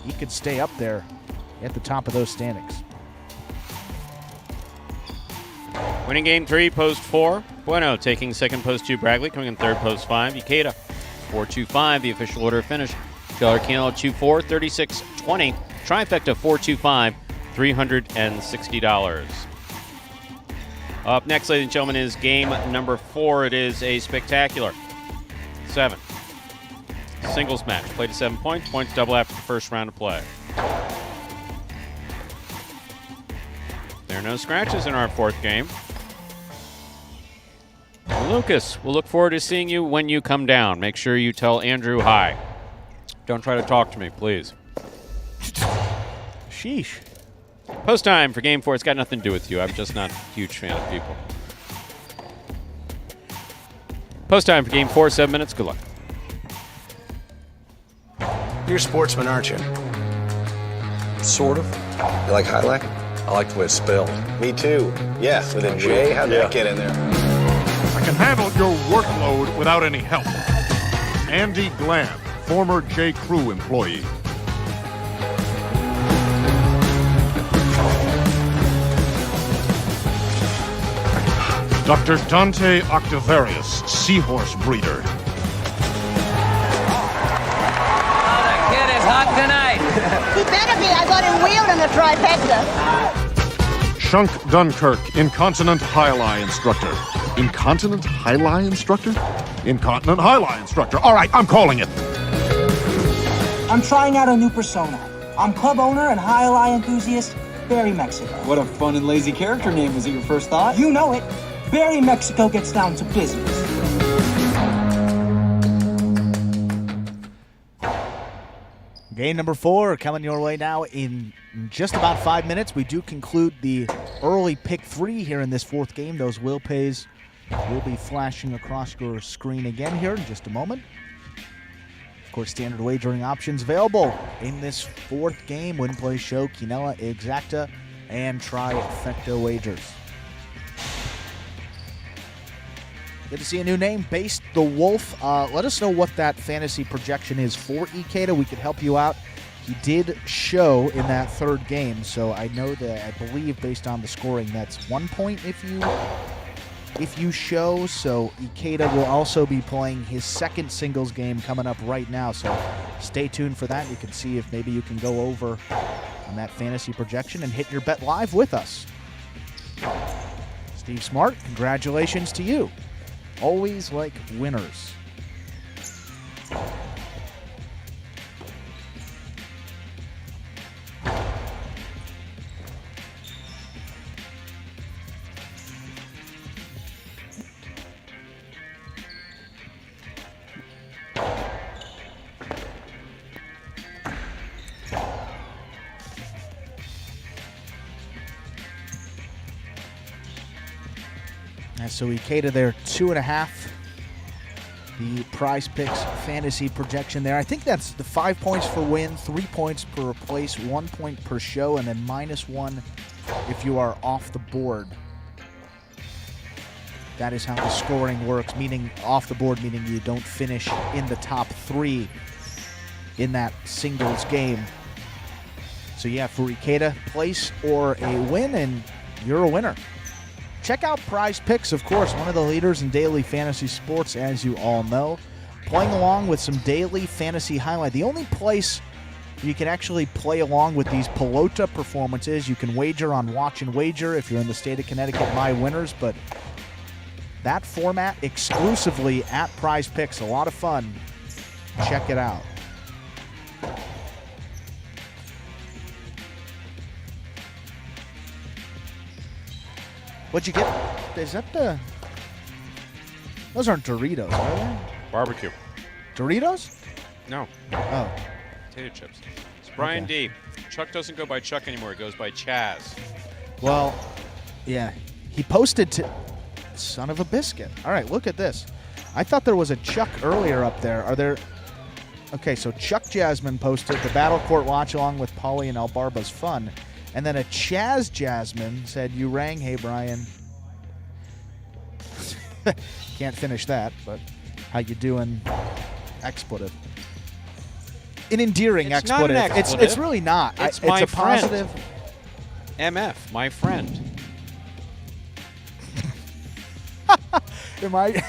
He could stay up there at the top of those standings. Winning game 3, post 4. Bueno taking 2nd, post 2. Bragley coming in 3rd, post 5. Ikeda, 4-2-5, the official order finish. Keller Kino 2-4, 36-20. Trifecta 4-2-5, $360. Up next, ladies and gentlemen, is game number 4. It is a spectacular 7 singles match. Played to 7 points. Points double after the first round of play. There are no scratches in our 4th game. Lucas, we'll look forward to seeing you when you come down. Make sure you tell Andrew hi. Don't try to talk to me, please. Sheesh. Post time for game 4. It's got nothing to do with you. I'm just not a huge fan of people. Post time for game 4, 7 minutes. Good luck. You're a sportsman, aren't you? Sort of. You like highlight? I like the way it's spelled. Me too. Yeah, with a J. How'd that get in there? I can handle your workload without any help. Andy Glam, former J. Crew employee. Dr. Dante Octavarius, seahorse breeder. Oh, the kid is hot tonight. He better be. I got him wheeled in the trifecta. Shunk Dunkirk, incontinent high-lie instructor. Incontinent high-lie instructor? Incontinent high-lie instructor. All right, I'm calling it. I'm trying out a new persona. I'm club owner and high-lie enthusiast, Barry Mexico. What a fun and lazy character name. Was it your first thought? You know it. Barry Mexico gets down to business. Game number 4 coming your way now in just about 5 minutes. We do conclude the early pick 3 here in this 4th game. Those will pays will be flashing across your screen again here in just a moment. Of course, standard wagering options available in this 4th game. Win, play, show, Quinella, Exacta, and Trifecta wagers. Good to see a new name, Based the Wolf. Let us know what that fantasy projection is for Ikeda. We could help you out. He did show in that third game, so I know that I believe based on the scoring, that's 1 point if you show. So Ikeda will also be playing his second singles game coming up right now. So stay tuned for that. You can see if maybe you can go over on that fantasy projection and hit your bet live with us. Steve Smart, congratulations to you. Always like winners. So Ikeda there, 2.5. The Prize Picks fantasy projection there. I think that's the 5 points for win, 3 points per place, 1 point per show, and then -1 if you are off the board. That is how the scoring works, meaning off the board, meaning you don't finish in the top 3 in that singles game. So yeah, for Ikeda, place or a win, and you're a winner. Check out Prize Picks, of course, one of the leaders in daily fantasy sports, as you all know. Playing along with some daily fantasy highlight. The only place you can actually play along with these Pelota performances, you can wager on Watch and Wager if you're in the state of Connecticut, My Winners, but that format exclusively at Prize Picks. A lot of fun. Check it out. What'd you get? Is that the... Those aren't Doritos, are they? Barbecue. Doritos? No. Oh. Potato chips. It's Brian D. Chuck doesn't go by Chuck anymore. He goes by Chaz. Well, yeah. He posted to... Son of a biscuit. All right, look at this. I thought there was a Chuck earlier up there. Are there... Okay, so Chuck Jasmine posted the Battle Court watch along with Paulie and Albarba's fun. And then a Chaz Jasmine said, "You rang, hey Brian." Can't finish that, but how you doing? Expletive. An endearing It's expletive. not an expletive. It's really not. It's a friend. positive. MF, my friend.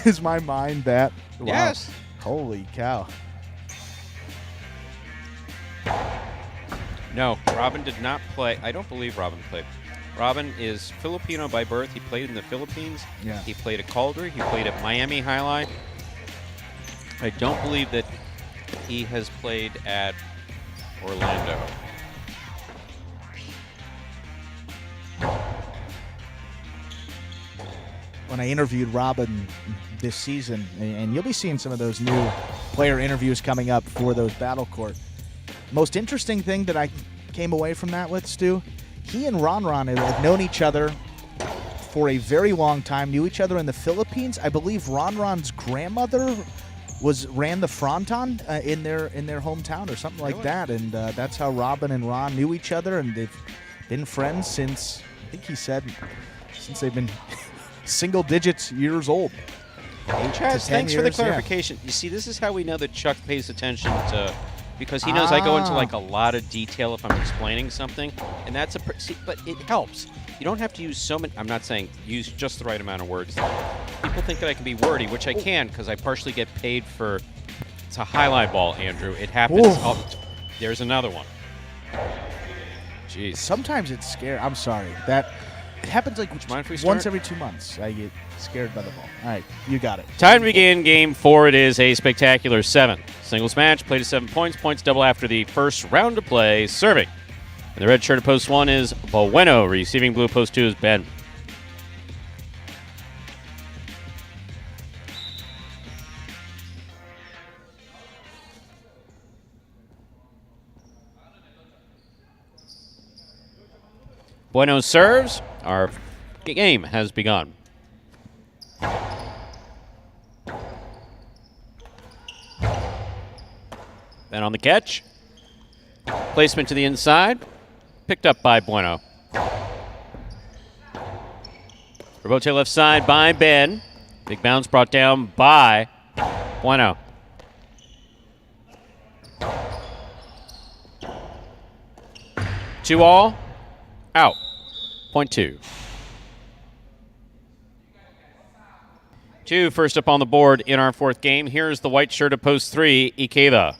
Is my mind that? Wow. Yes. Holy cow. No, Robin did not play. I don't believe Robin played. Robin is Filipino by birth. He played in the Philippines. Yeah. He played at Calder. He played at Miami Highline. I don't believe that he has played at Orlando. When I interviewed Robin this season, and you'll be seeing some of those new player interviews coming up for those Battle Court. Most interesting thing that I came away from that with, Stu, he and Ron have known each other for a very long time, knew each other in the Philippines. I believe Ron's grandmother ran the fronton in their hometown or something like that, and that's how Robin and Ron knew each other, and they've been friends since, I think he said, since they've been single digits years old. Chaz, thanks for the clarification. Yeah. You see, this is how we know that Chuck pays attention to... Because he knows I go into like a lot of detail if I'm explaining something, and that's but it helps. You don't have to use so many. I'm not saying use just the right amount of words. People think that I can be wordy, which I can because I partially get paid for. It's a highlight ball, Andrew. It happens. There's another one. Jeez. Sometimes it's scary. I'm sorry. That it happens like once every 2 months. I get scared by the ball. All right, you got it. Time to begin Game 4. It is a spectacular 7. Singles match, played to 7 points. Points double after the first round of play. Serving. And the red shirt at post 1 is Bueno. Receiving blue post 2 is Ben. Bueno serves. Our game has begun. Then on the catch. Placement to the inside. Picked up by Bueno. Rebote left side by Ben. Big bounce brought down by Bueno. Two all, out. Point two. Two first up on the board in our fourth game. Here's the white shirt of post three, Ikeda.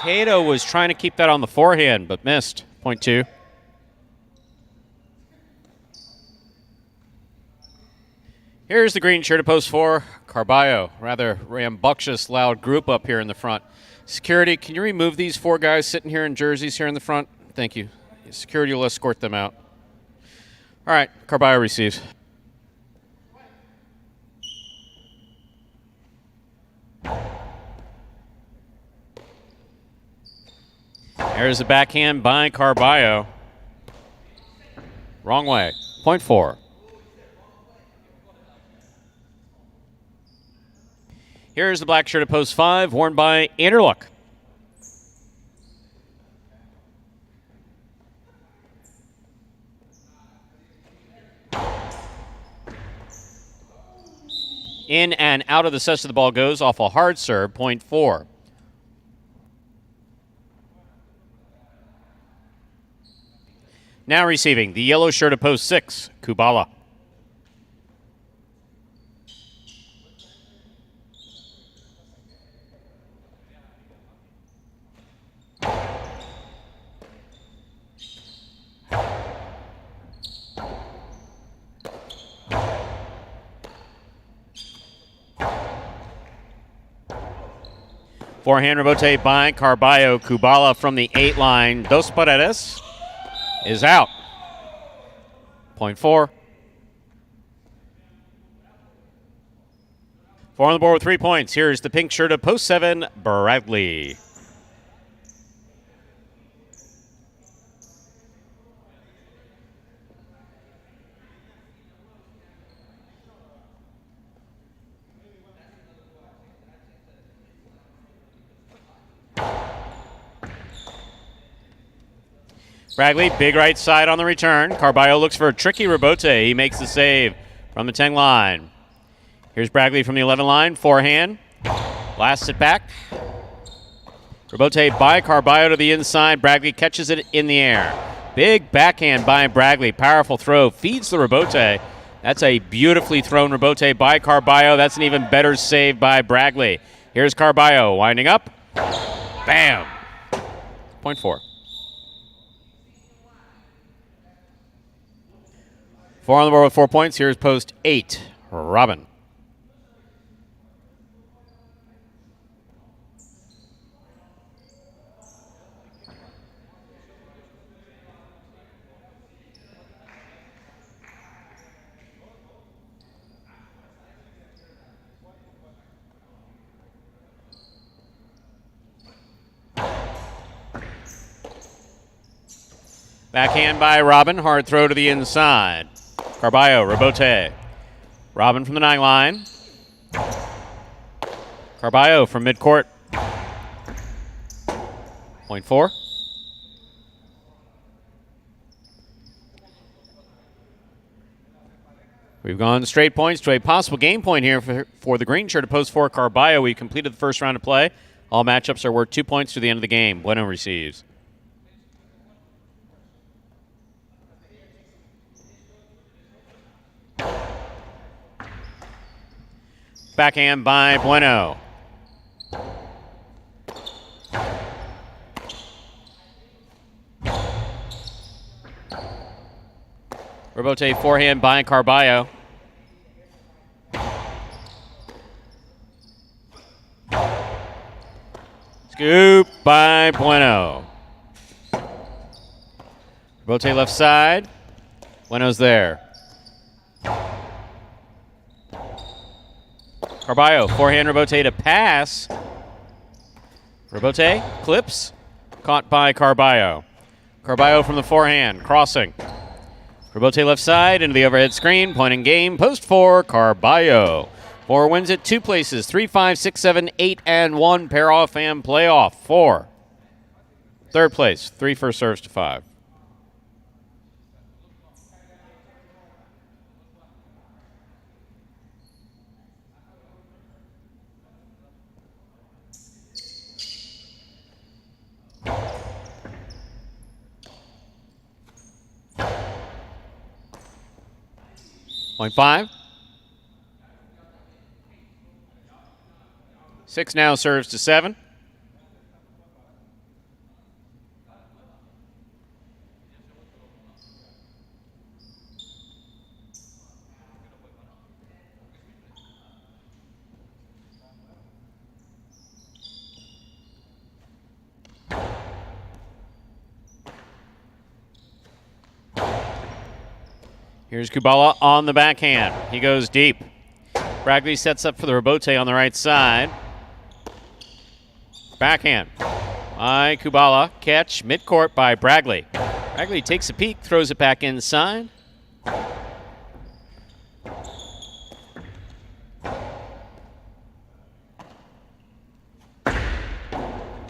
Kato was trying to keep that on the forehand, but missed. Point two. Here's the green shirt of post four, Carballo. Rather rambunctious, loud group up here in the front. Security, can you remove these four guys sitting here in jerseys here in the front? Thank you. Security will escort them out. All right, Carballo receives. There's the backhand by Carballo. Wrong way. Point four. Here's the black shirt of post five, worn by Anderluck. In and out of the cess of the ball goes off a hard serve, point four. Now receiving the yellow shirt of post six, Kubala. Forehand rebote by Carballo. Kubala from the 8 line. Dos Paredes is out. Point four. Four on the board with 3 points. Here's the pink shirt of post 7, Bradley. Bradley, big right side on the return. Carballo looks for a tricky rebote. He makes the save from the 10 line. Here's Bradley from the 11 line. Forehand. Blasts it back. Rebote by Carballo to the inside. Bradley catches it in the air. Big backhand by Bradley. Powerful throw. Feeds the rebote. That's a beautifully thrown rebote by Carballo. That's an even better save by Bradley. Here's Carballo winding up. Bam. Point four. 4 on the board with 4 points. Here's post 8, Robin. Backhand by Robin. Hard throw to the inside. Carballo, rebote. Robin from the 9 line. Carballo from midcourt. Point four. We've gone straight points to a possible game point here for the green shirt of post 4, Carballo. We completed the first round of play. All matchups are worth 2 points to the end of the game. Bueno receives. Backhand by Bueno. Rebote forehand by Carballo. Scoop by Bueno. Rebote left side. Bueno's there. Carballo, forehand rebote to pass. Rebote, clips, caught by Carballo. Carballo from the forehand, crossing. Rebote left side into the overhead screen, point and game, post 4, Carballo. 4 wins at 2 places, 3, 5, 6, 7, 8, and 1 pair off and playoff. 4. Third place, 3 first serves to 5. Point 5. 6 now serves to 7. Here's Kubala on the backhand. He goes deep. Bragley sets up for the rebote on the right side. Backhand by Kubala. Catch midcourt by Bragley. Bragley takes a peek, throws it back inside.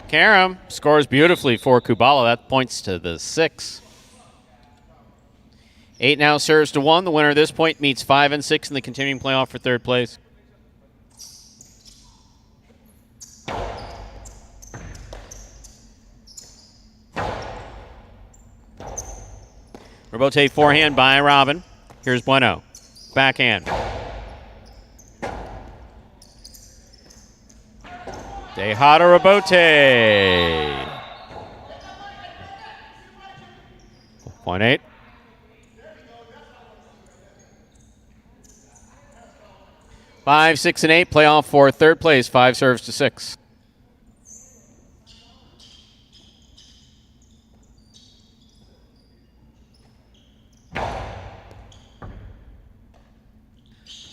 Karam scores beautifully for Kubala. That points to the 6. 8 now serves to 1. The winner of this point meets 5 and 6 in the continuing playoff for third place. Rebote forehand by Robin. Here's Bueno. Backhand. Tejada Rebote. Point 8. Five, 6, and 8 playoff for third place. 5 serves to 6.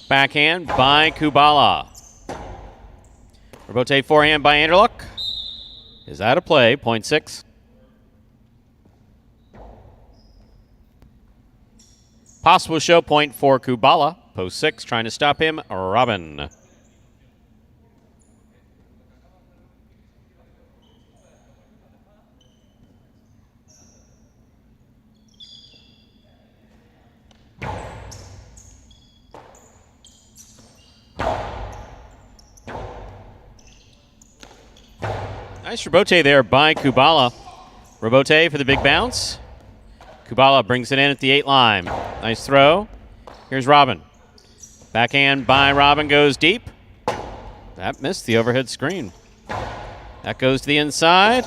Backhand by Kubala. Rebote forehand by Anderluck. Is out of play. Point 6. Possible show point for Kubala. Post 6, trying to stop him, Robin. Nice rebote there by Kubala. Rebote for the big bounce. Kubala brings it in at the 8 line. Nice throw. Here's Robin. Backhand by Robin goes deep. That missed the overhead screen. That goes to the inside.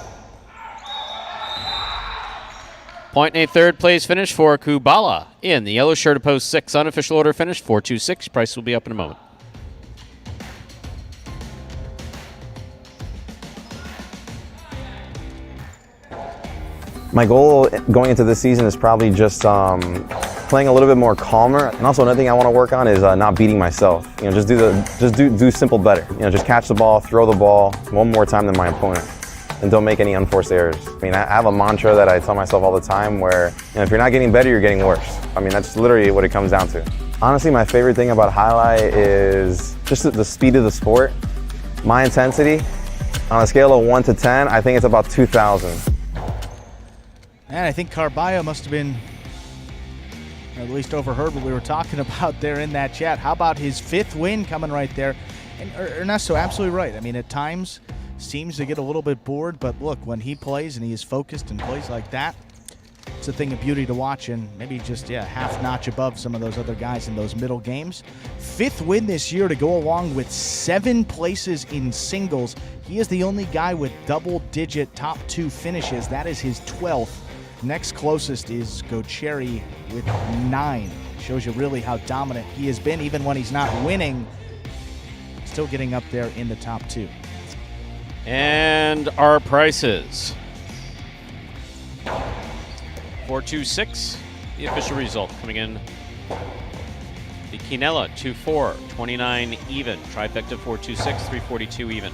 Point and a third place finish for Kubala in the yellow shirt of post 6. Unofficial order finish 4-2-6. Price will be up in a moment. My goal going into this season is probably just playing a little bit more calmer, and also another thing I want to work on is not beating myself. You know, just do simple better. You know, just catch the ball, throw the ball one more time than my opponent, and don't make any unforced errors. I mean, I have a mantra that I tell myself all the time where, you know, if you're not getting better, you're getting worse. I mean, that's literally what it comes down to. Honestly, my favorite thing about highlight is just the speed of the sport. My intensity, on a scale of 1 to 10, I think it's about 2,000. And I think Carballo must have been, or at least overheard what we were talking about there in that chat. How about his 5th win coming right there? And Ernesto, absolutely right. I mean, at times seems to get a little bit bored, but look, when he plays and he is focused and plays like that, it's a thing of beauty to watch, and maybe just, half notch above some of those other guys in those middle games. 5th win this year to go along with 7 places in singles. He is the only guy with double-digit top 2 finishes. That is his 12th. Next closest is Gocheri with 9. Shows you really how dominant he has been, even when he's not winning. Still getting up there in the top 2. And our prices. 4-2-6, the official result coming in. The Quinella 2-4, 29 even. Trifecta 4-2-6, 342 even.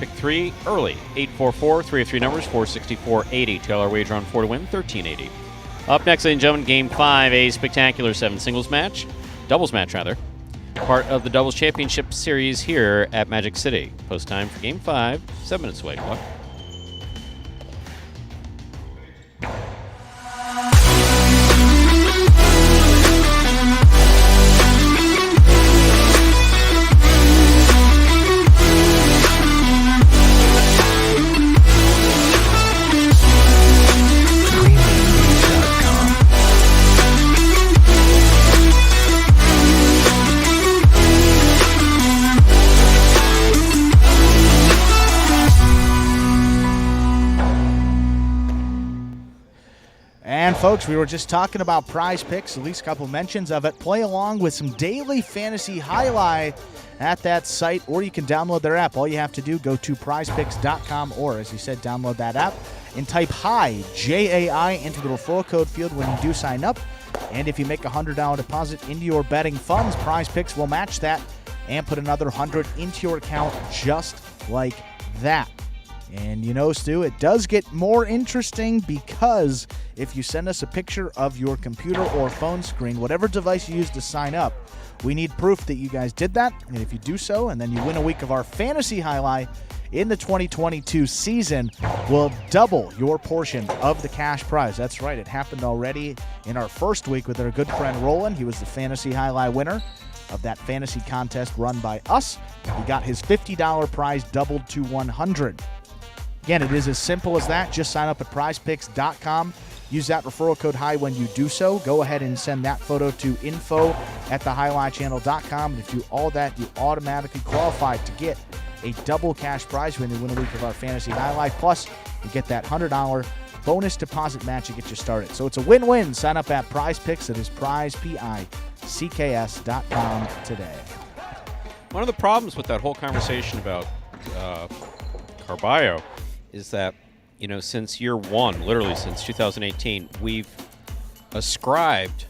Pick 3 early, 8-4-4, 3 of 3 numbers, 464.80. $2 wager on 4 to win, $13.80. Up next, ladies and gentlemen, Game 5, a spectacular 7 singles match, doubles match rather. part of the Doubles Championship Series here at Magic City. Post time for Game 5, 7 minutes away. Clock. And folks, we were just talking about Prize Picks, at least a couple mentions of it. Play along with some daily fantasy highlight at that site, or you can download their app. All you have to do, go to prizepicks.com, or as you said, download that app and type HI, J-A-I, into the referral code field when you do sign up. And if you make a $100 deposit into your betting funds, Prize Picks will match that and put another $100 into your account just like that. And you know, Stu, it does get more interesting because if you send us a picture of your computer or phone screen, whatever device you use to sign up, we need proof that you guys did that. And if you do so, and then you win a week of our fantasy highlight in the 2022 season, we'll double your portion of the cash prize. That's right, it happened already in our first week with our good friend Roland. He was the fantasy highlight winner of that fantasy contest run by us. He got his $50 prize doubled to $100. Again, it is as simple as that. Just sign up at prizepicks.com. Use that referral code HI when you do so. Go ahead and send that photo to info@thehighlightchannel.com. And if you do all that, you automatically qualify to get a double cash prize when you win a week of our fantasy highlight. Plus, you get that $100 bonus deposit match to get you started. So it's a win-win. Sign up at PrizePicks. It is prizepicks.com today. One of the problems with that whole conversation about Carballo is that, you know, since year one, literally since 2018, we've ascribed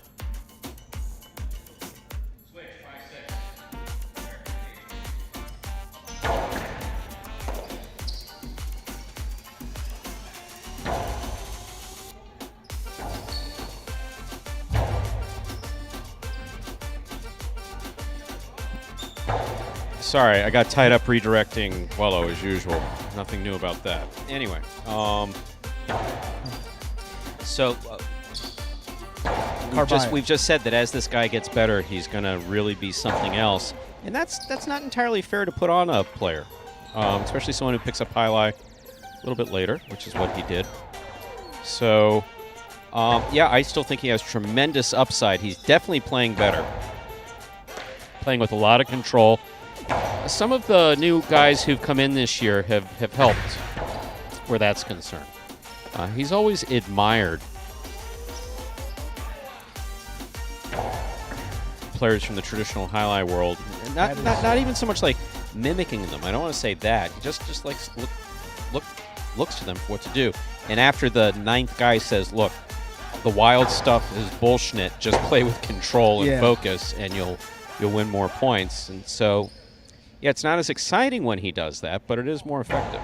Sorry, I got tied up redirecting Wello as usual. Nothing new about that. Anyway, we've just said that as this guy gets better, he's going to really be something else, and that's not entirely fair to put on a player, especially someone who picks up highlight a little bit later, which is what he did. So, yeah, I still think he has tremendous upside. He's definitely playing better, playing with a lot of control. Some of the new guys who've come in this year have helped where that's concerned. He's always admired players from the traditional highlight world. Not even so much like mimicking them. I don't want to say that. He just likes looks to them for what to do. And after the ninth guy says, look, the wild stuff is bullshit. Just play with control and focus, and you'll win more points. And so, yeah, it's not as exciting when he does that, but it is more effective.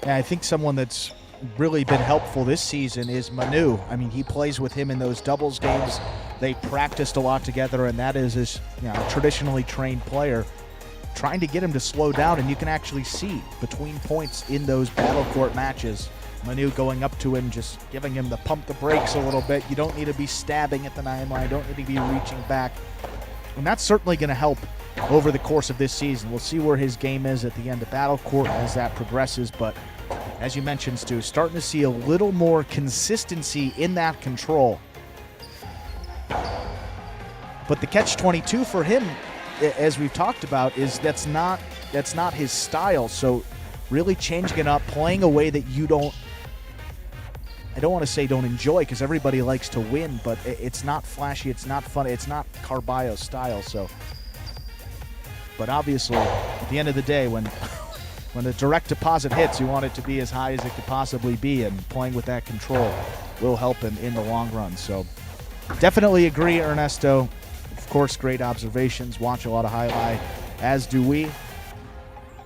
Yeah, I think someone that's really been helpful this season is Manu. I mean, he plays with him in those doubles games. They practiced a lot together, and that is his traditionally trained player. Trying to get him to slow down, and you can actually see between points in those battle court matches, Manu going up to him, just giving him the pump the brakes a little bit. You don't need to be stabbing at the 9 line. Don't need to be reaching back. And that's certainly going to help over the course of this season. We'll see where his game is at the end of battle court as that progresses, but as you mentioned, Stu, starting to see a little more consistency in that control. But the catch-22 for him, as we've talked about, is that's not his style. So really changing it up, playing a way that you don't, I don't want to say don't enjoy, because everybody likes to win, but it's not flashy, it's not fun, it's not Carballo's style. So, but obviously, at the end of the day, when the direct deposit hits, you want it to be as high as it could possibly be, and playing with that control will help him in the long run. So definitely agree, Ernesto. Of course, great observations. Watch a lot of highlight, as do we.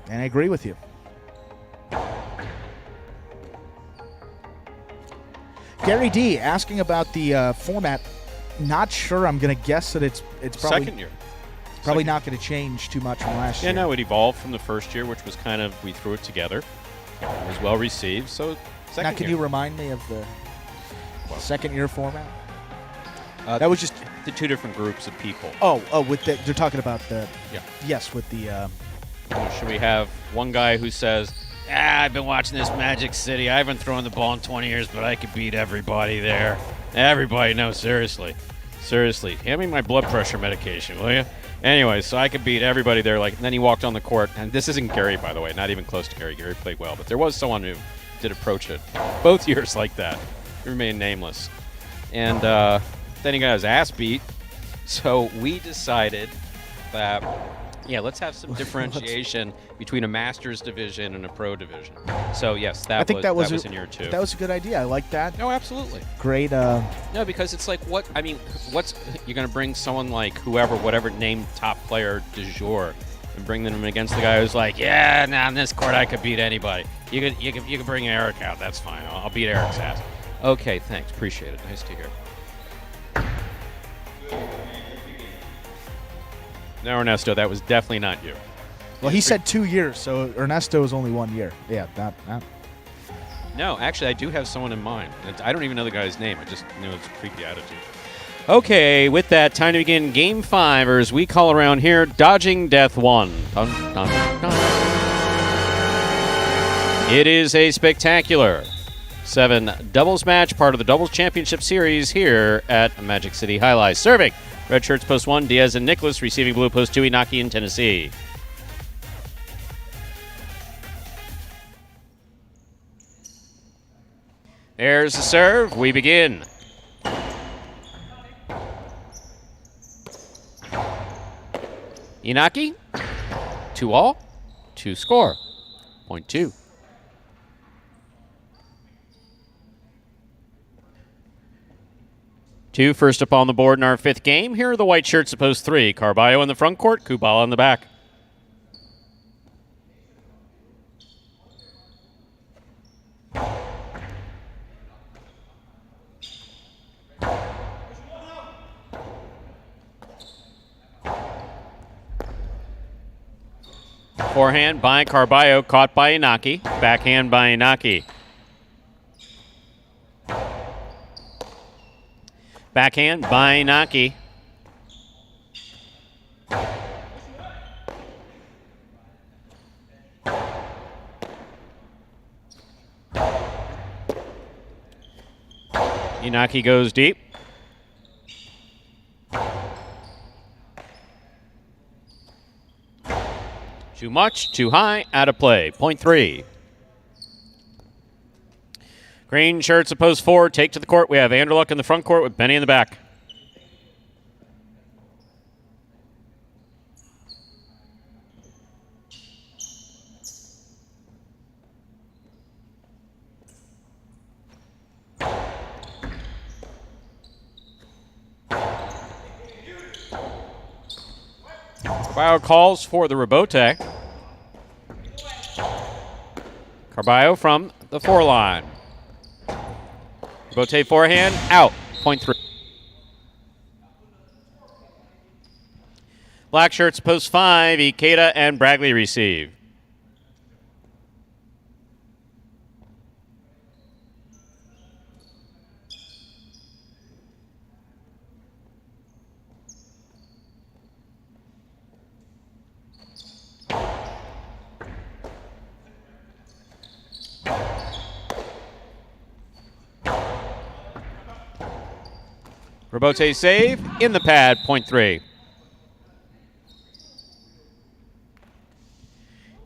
And I agree with you. Gary D asking about the format. Not sure. I'm going to guess that it's probably second year. Probably not going to change too much from last year. Yeah, no, it evolved from the first year, which was kind of, we threw it together. It was well received. So, second now, can year. you remind me of the second year format? That was just the two different groups of people. With the, they're talking about the yes, with the. Should we have one guy who says, I've been watching this Magic City. I haven't thrown the ball in 20 years, but I could beat everybody there. Everybody, no, seriously. Seriously. Hand me my blood pressure medication, will you? Anyway, so I could beat everybody there. And then he walked on the court. And this isn't Gary, by the way. Not even close to Gary. Gary played well. But there was someone who did approach it both years like that. He remained nameless. And then he got his ass beat. So we decided that, let's have some differentiation between a Masters division and a Pro division. So, yes, that was in year 2. That was a good idea. I like that. No, absolutely. Great. No, because it's like, what's you're going to bring someone like whatever named top player du jour, and bring them against the guy who's like, on this court I could beat anybody. You could bring Eric out. That's fine. I'll beat Eric's ass. Okay, thanks. Appreciate it. Nice to hear. No, Ernesto, that was definitely not you. Well, he said 2 years, so Ernesto is only 1 year. Yeah, that. No, actually, I do have someone in mind. I don't even know the guy's name. I just know it's a creepy attitude. Okay, with that, time to begin Game 5, or as we call around here, Dodging Death 1. Dun, dun, dun. It is a spectacular 7 doubles match, part of the Doubles Championship Series here at Magic City Highlight. Serving red shirts post 1, Diaz and Nicholas. Receiving blue post 2, Inaki in Tennessee. There's the serve. We begin. Inaki, 2-all, 2 score, point 2. Two first up on the board in our 5th game. Here are the white shirts of post 3. Carballo in the front court, Kubala in the back. Forehand by Carballo, caught by Inaki. Backhand by Inaki. Backhand by Inaki. Inaki goes deep. Too much, too high, out of play. Point 3. Green shirts of post 4. Take to the court. We have Anderluck in the front court with Benny in the back. Carballo calls for the rebote. Carballo from the 4 line. Rebote forehand, out. Point 3. Black shirts post 5. Ikeda and Bragley receive. Rebote save in the pad, point 3.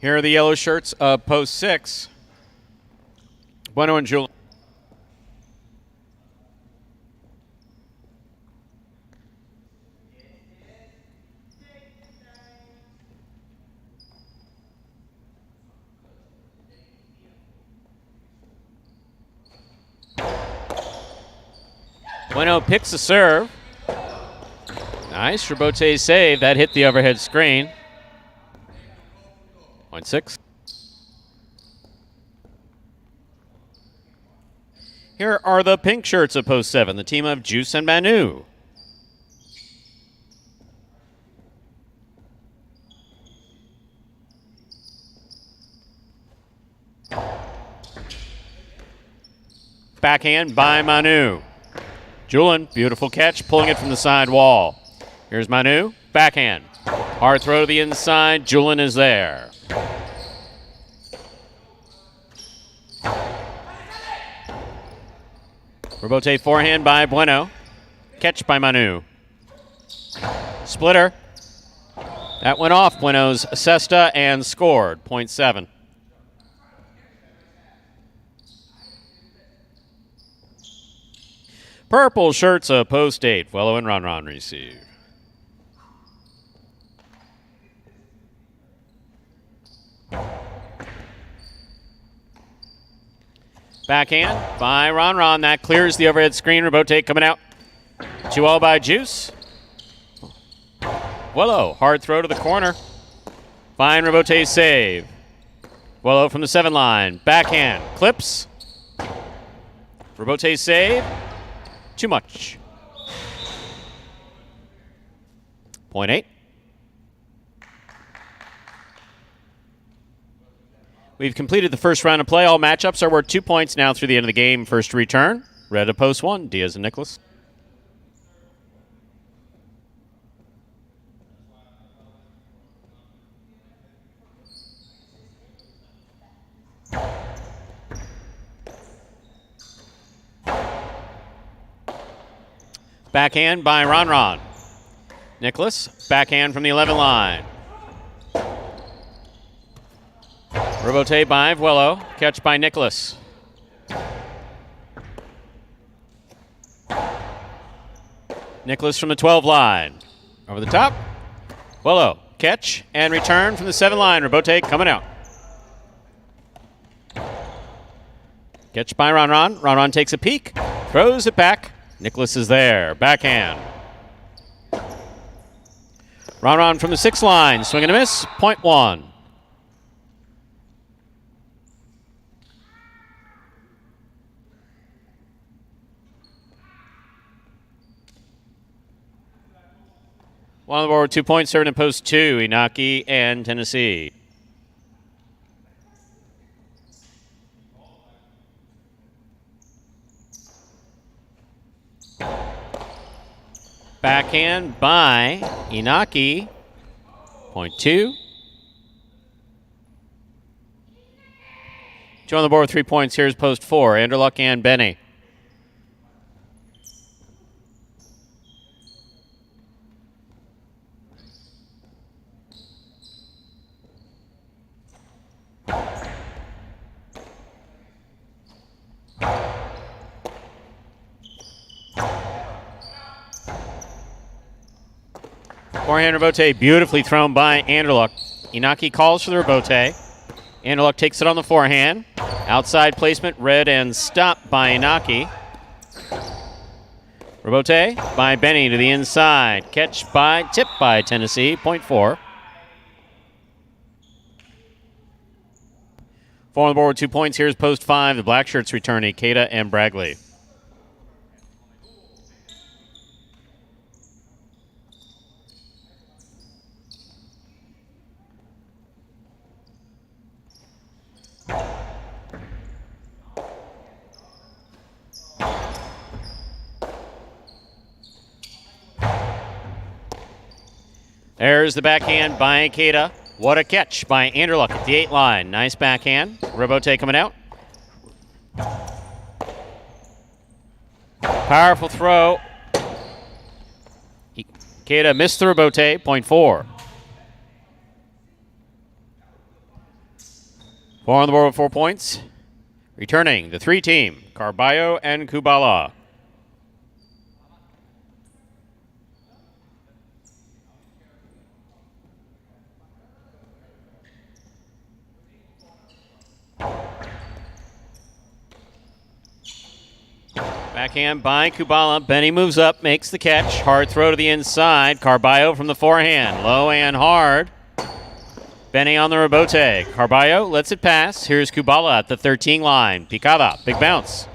Here are the yellow shirts of post 6. Bueno and Julian. Bueno picks the serve. Nice rebote save. That hit the overhead screen. Point 6. Here are the pink shirts of post 7, the team of Juice and Manu. backhand by Manu. Julin, beautiful catch, pulling it from the side wall. Here's Manu, backhand. Hard throw to the inside, Julin is there. Rebote forehand by Bueno. Catch by Manu. Splitter. That went off Bueno's cesta and scored, 0.7. Purple shirts a post 8. Vuelo and Ron receive. Backhand by Ron. That clears the overhead screen. Rebote coming out. 2-0 by Juice. Vuelo, hard throw to the corner. Fine Rebote save. Vuelo from the 7 line. Backhand. Clips. Rebote save. Too much. 0.8. We've completed the first round of play. All matchups are worth 2 points now through the end of the game. First to return, red to post 1, Diaz and Nicholas. Backhand by Ron. Nicholas, backhand from the 11 line. Rebote by Vuelo, catch by Nicholas. Nicholas from the 12 line. Over the top. Vuelo, catch and return from the 7 line. Rebote coming out. Catch by Ron. Ron takes a peek, throws it back. Nicholas is there. Backhand. Ron from the 6 line. Swing and a miss. 0.1. One on the board with 2 points, serving in post 2, Inaki and Tennessee. Backhand by Inaki, 0.2. 2 on the board with 3 points. Here's post 4, Anderluck and Benny. Forehand rebote beautifully thrown by Anderluck. Inaki calls for the rebote. Anderluck takes it on the forehand. Outside placement, read and stopped by Inaki. Rebote by Benny to the inside. Catch by, tip by Tennessee, 0.4. 4 on the board with 2 points. Here's post 5. The Black Shirts return Ikeda and Bragley. There's the backhand by Ikeda. What a catch by Anderluck at the 8 line. Nice backhand. Rebote coming out. Powerful throw. Ikeda missed the rebote, 0.4. 4 on the board with 4 points. Returning the 3 team, Carballo and Kubala. Backhand by Kubala. Benny moves up, makes the catch. Hard throw to the inside. Carballo from the forehand. Low and hard. Benny on the rebote. Carballo lets it pass. Here's Kubala at the 13 line. Picada, big bounce.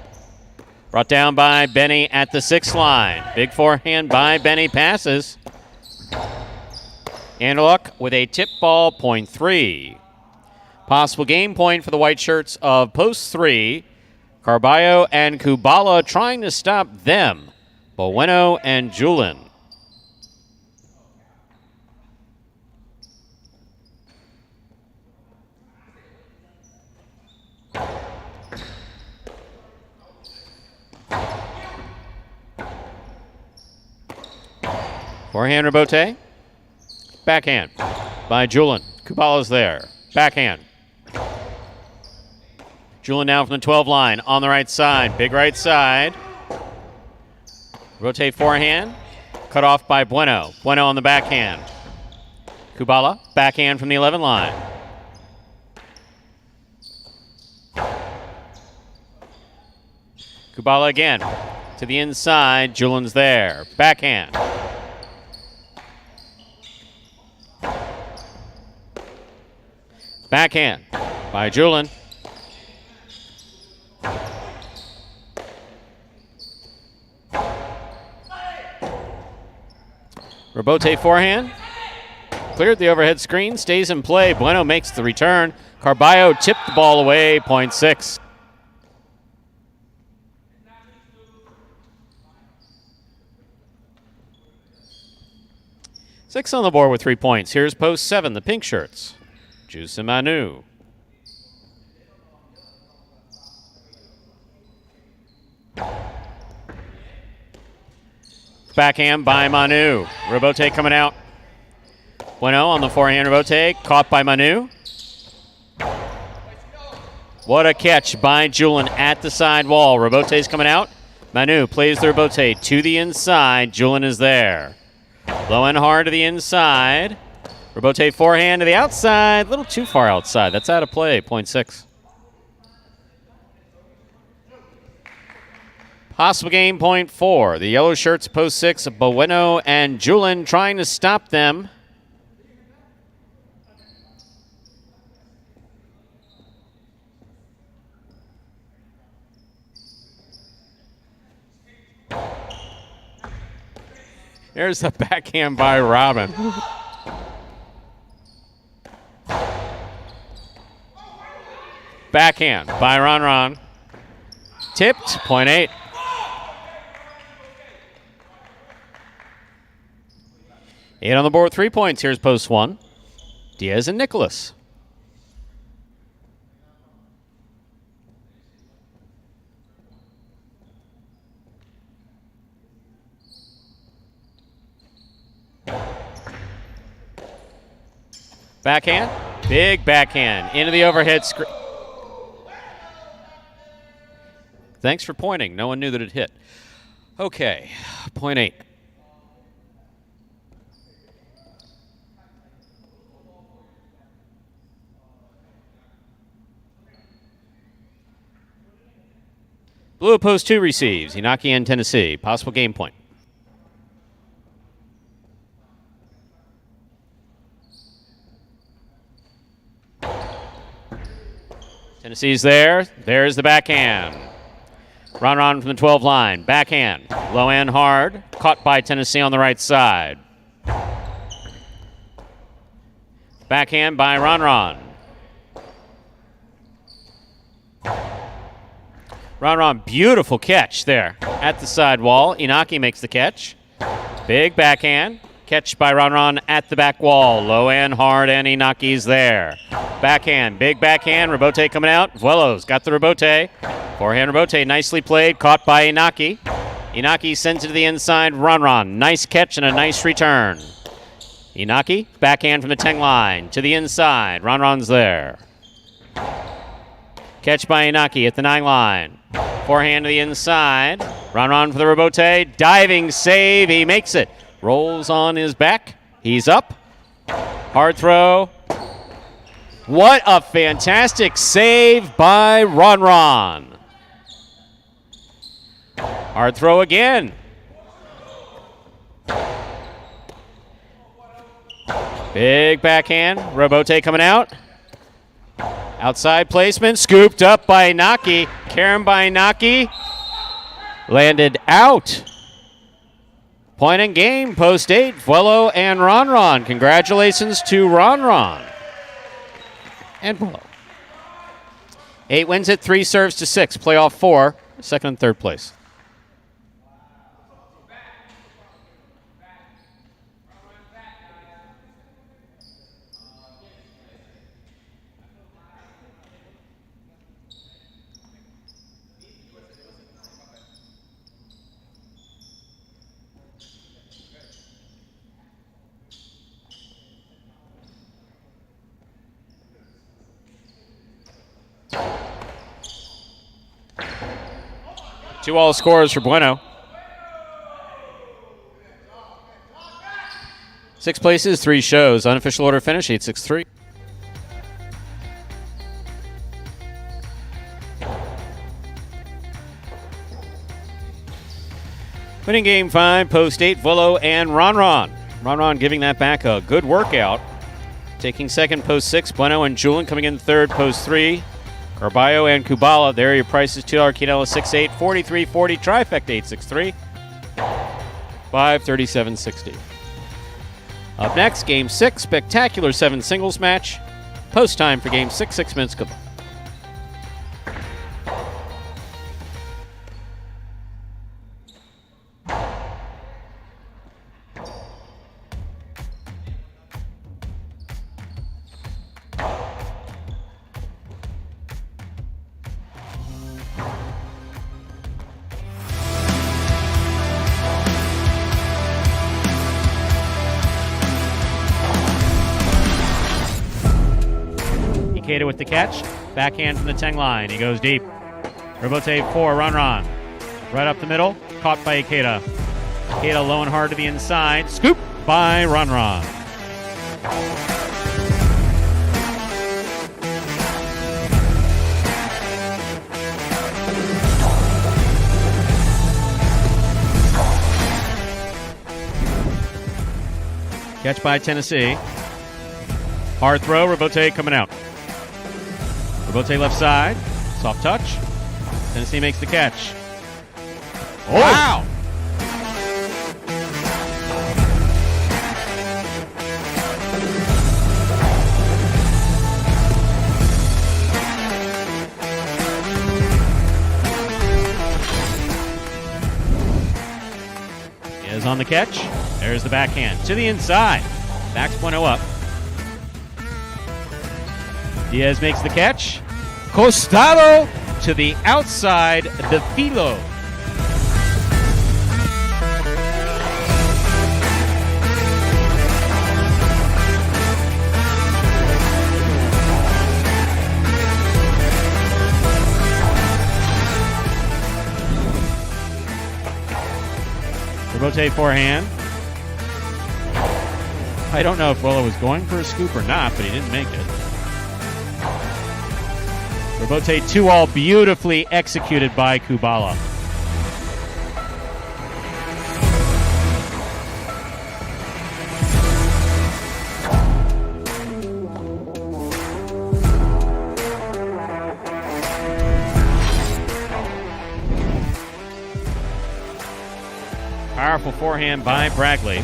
Brought down by Benny at the 6 line. Big forehand by Benny, passes. Anderluck with a tip ball, 0.3. Possible game point for the white shirts of post 3. Carballo and Kubala trying to stop them. Bueno and Julin. Forehand rebote. Backhand by Julin. Kubala's there. Backhand. Julin now from the 12 line on the right side. Big right side. Rotate forehand. Cut off by Bueno. Bueno on the backhand. Kubala. Backhand from the 11 line. Kubala again. To the inside. Julin's there. Backhand. Backhand by Julin. Rebote forehand. Cleared the overhead screen. Stays in play. Bueno makes the return. Carballo tipped the ball away. Point 6. Six on the board with 3 points. Here's post 7, the pink shirts. Juice and Manu. Backhand by Manu. Rebote coming out. Bueno on the forehand rebote. Caught by Manu. What a catch by Julin at the side wall. Rebote's coming out. Manu plays the rebote to the inside. Julin is there. Low and hard to the inside. Rebote forehand to the outside. A little too far outside. That's out of play. Point 6. Possible game, point 4. The yellow shirts, post 6. Bueno and Julin trying to stop them. There's the backhand by Robin. Backhand by Ron. Tipped, point 8. Eight on the board, 3 points. Here's post 1. Diaz and Nicholas. Backhand, big backhand into the overhead screen. Thanks for pointing. No one knew that it hit. Okay, point 8. Blue post 2 receives. Inaki and Tennessee. Possible game point. Tennessee's there. There's the backhand. Ron from the 12 line. Backhand. Low and hard. Caught by Tennessee on the right side. Backhand by Ron. Ron, beautiful catch there at the side wall. Inaki makes the catch. Big backhand. Catch by Ron at the back wall. Low and hard, and Inaki's there. Backhand, big backhand. Rebote coming out. Vuelos got the rebote. Forehand rebote, nicely played. Caught by Inaki. Inaki sends it to the inside. Ron. Nice catch and a nice return. Inaki, backhand from the 10 line to the inside. Ron's there. Catch by Inaki at the 9 line. Forehand to the inside. Ron for the rebote. Diving save. He makes it. Rolls on his back. He's up. Hard throw. What a fantastic save by Ron. Hard throw again. Big backhand. Rebote coming out. Outside placement, scooped up by Inaki. Karen by Inaki. Landed out. Point in game, post 8, Vuelo and Ron. Congratulations to Ron and Vuelo. 8 wins it, 3 serves to 6. Playoff 4, second and third place. Two all scores for Bueno. 6 places, 3 shows. Unofficial order finish, 8-6-3. Winning game 5, post 8, Volo and Ron. Ron giving that back a good workout. Taking second, post 6, Bueno and Julin coming in third, post 3. Carballo and Kubala, there are your prices. $2 Quinella 6-8, 43-40, trifecta 8-6-3, 537.60. Up next, game 6, spectacular 7 singles match. Post time for game 6, 6 minutes. Goodbye. Ikeda with the catch. Backhand from the 10 line. He goes deep. Robote 4, Ron. Right up the middle. Caught by Ikeda. Ikeda low and hard to the inside. Scoop by Ron. Catch by Tennessee. Hard throw, Robote coming out. Robote left side. Soft touch. Tennessee makes the catch. Oh! Wow! Is on the catch. There's the backhand to the inside. Backs Bueno up. Diaz makes the catch. Costado to the outside, the filo. Robote forehand. I don't know if Willow was going for a scoop or not, but he didn't make it. Robote 2-all beautifully executed by Kubala. Powerful forehand by Bragley.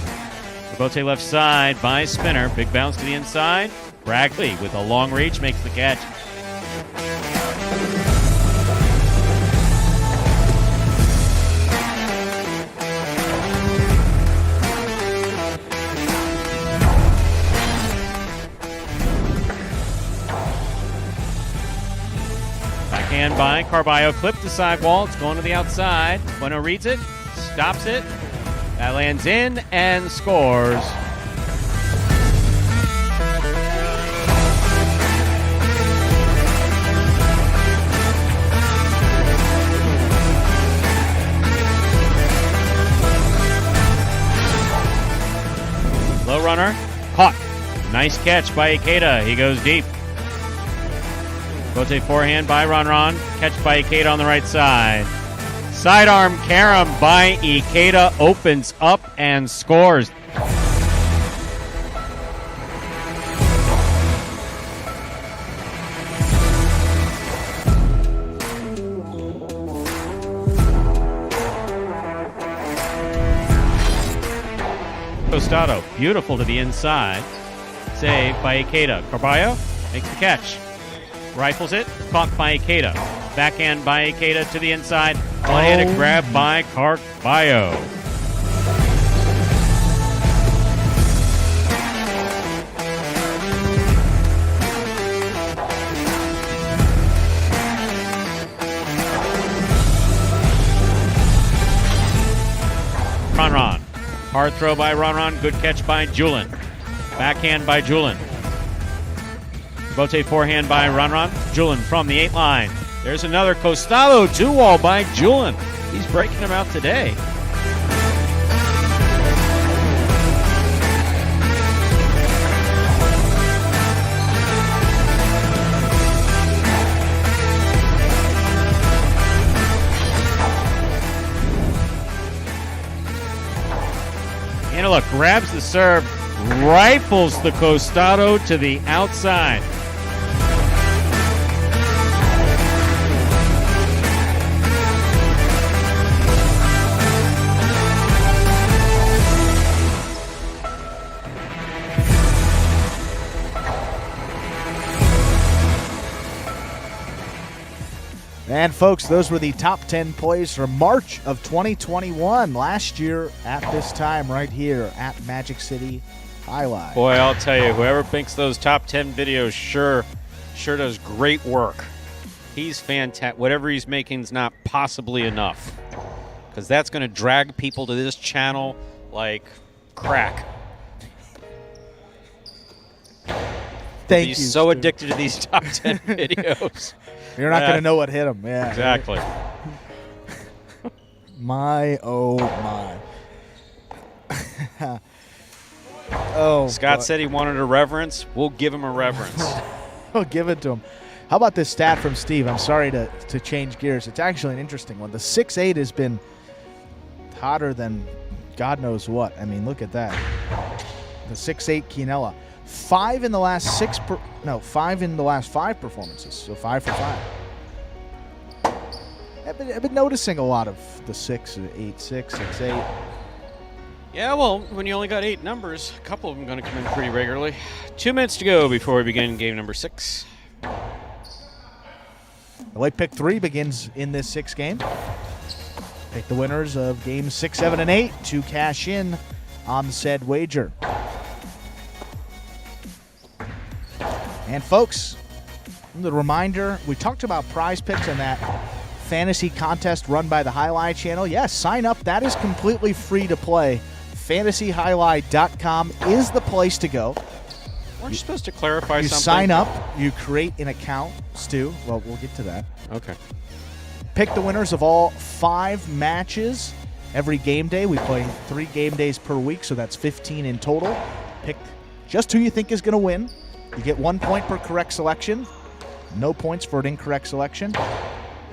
Robote left side by Spinner. Big bounce to the inside. Bragley with a long reach makes the catch. Backhand by Carballo. Clipped the sidewall. It's going to the outside. Bueno reads it. Stops it. That lands in and scores. Low runner. Caught. Nice catch by Ikeda. He goes deep. Bote forehand by Ron. Catch by Ikeda on the right side. Sidearm carom by Ikeda opens up and scores. Costado, beautiful to the inside. Save by Ikeda. Carballo makes the catch. Rifles it. Caught by Ikeda. Backhand by Ikeda to the inside. One-handed grab by Carballo. Ron. Hard throw by Ron. Good catch by Julin. Backhand by Julin. Bote forehand by Ron. Julin from the 8 line. There's another Costado 2-wall by Julin. He's breaking them out today. Antelope grabs the serve, rifles the Costado to the outside. And folks, those were the top 10 plays for March of 2021. Last year at this time right here at Magic City Highlight. Boy, I'll tell you, whoever thinks those top 10 videos sure does great work. He's fantastic. Whatever he's making is not possibly enough, because that's going to drag people to this channel like crack. Thank you. He's so addicted to these top 10 videos. You're not going to know what hit him. Yeah, exactly. My, oh my. Oh, Scott said he wanted a reverence. We'll give him a reverence. We'll give it to him. How about this stat from Steve? I'm sorry to change gears. It's actually an interesting one. The 6'8" has been hotter than God knows what. I mean, look at that. The 6'8" Quinella. 5 in the last 5 performances. So 5 for 5. I've been noticing a lot of the 6'8", 6'8". Yeah, well, when you only got 8 numbers, a couple of them going to come in pretty regularly. 2 minutes to go before we begin game number 6. The late pick 3 begins in this 6th game. Pick the winners of games 6, 7, and 8 to cash in on said wager. And folks, the reminder, we talked about prize picks and that fantasy contest run by the Highlight channel. Yes, sign up. That is completely free to play. FantasyHighlight.com is the place to go. Weren't you supposed to clarify something? You sign up, you create an account, Stu. Well, we'll get to that. Okay. Pick the winners of all 5 matches every game day. We play 3 game days per week, so that's 15 in total. Pick just who you think is going to win. You get 1 point per correct selection, no points for an incorrect selection.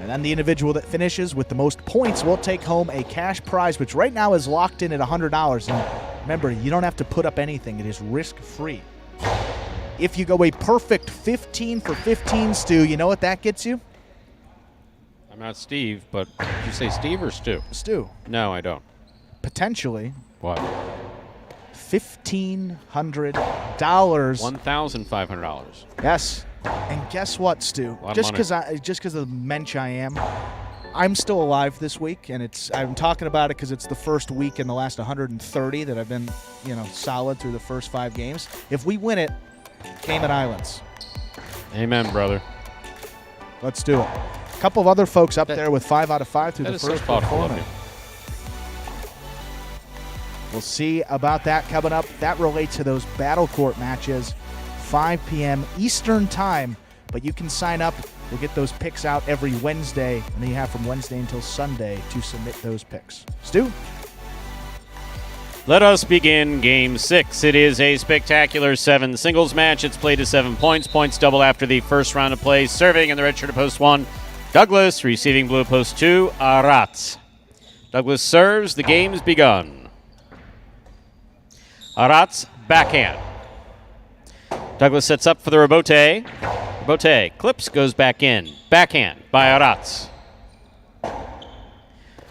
And then the individual that finishes with the most points will take home a cash prize, which right now is locked in at $100. And remember, you don't have to put up anything. It is risk-free. If you go a perfect 15 for 15, Stu, you know what that gets you? I'm not Steve, but did you say Steve or Stu? Stu. No, I don't. Potentially. What? $1,500. $1,500. Yes. And guess what, Stu? Just because of the mensch I am, I'm still alive this week, and I'm talking about it because it's the first week in the last 130 that I've been, solid through the first 5 games. If we win it, Cayman Islands. Amen, brother. Let's do it. A couple of other folks up there with 5 out of 5 through the first performance. We'll see about that coming up. That relates to those Battle Court matches, 5 p.m. Eastern Time. But you can sign up. We'll get those picks out every Wednesday, and then you have from Wednesday until Sunday to submit those picks. Stu? Let us begin Game 6. It is a spectacular 7 singles match. It's played to 7 points. Points double after the first round of play. Serving in the red shirt of post 1, Douglas. Receiving blue post 2, Arat. Douglas serves. The game's begun. Arat's backhand. Douglas sets up for the rebote. Rebote clips, goes back in. Backhand by Arat.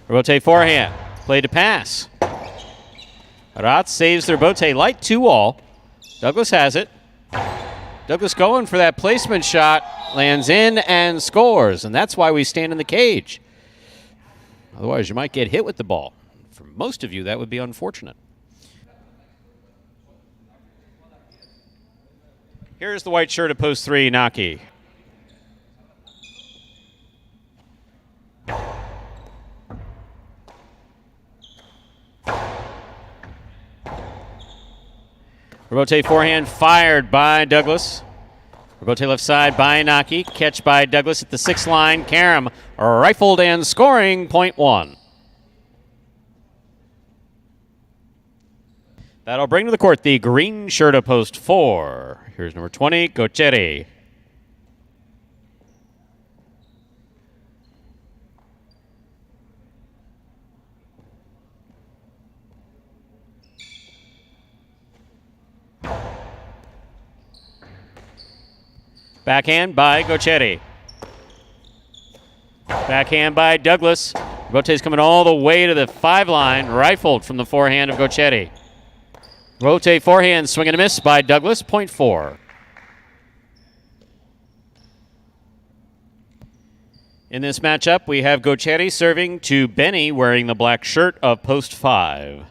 Rebote forehand. Play to pass. Arat saves the rebote light 2-all. Douglas has it. Douglas going for that placement shot. lands in and scores, and that's why we stand in the cage. Otherwise, you might get hit with the ball. For most of you, that would be unfortunate. Here's the white shirt at post 3, Naki. Rebote forehand fired by Douglas. Rebote left side by Naki. Catch by Douglas at the 6th line. Karam rifled and scoring, point 1. That'll bring to the court the green shirt of post 4. Here's number 20, Gocheri. Backhand by Gocheri. Backhand by Douglas. Rebote's coming all the way to the 5 line, rifled from the forehand of Gocheri. Rebote forehand, swing and a miss by Douglas, point 4. In this matchup, we have Gocheri serving to Benny wearing the black shirt of post 5.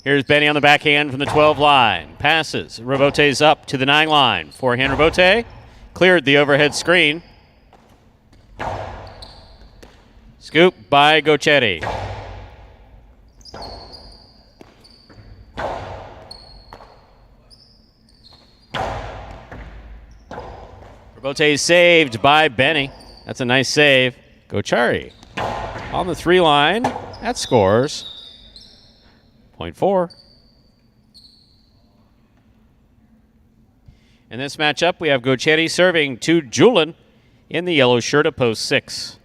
Here's Benny on the backhand from the 12 line. Passes. Rebote's up to the 9 line. Forehand Rebote. Cleared the overhead screen. Scoop by Gocheri. Rebote saved by Benny. That's a nice save. Gocheri on the 3 line. That scores. Point 4. In this matchup, we have Gocheri serving to Julin in the yellow shirt of post 6.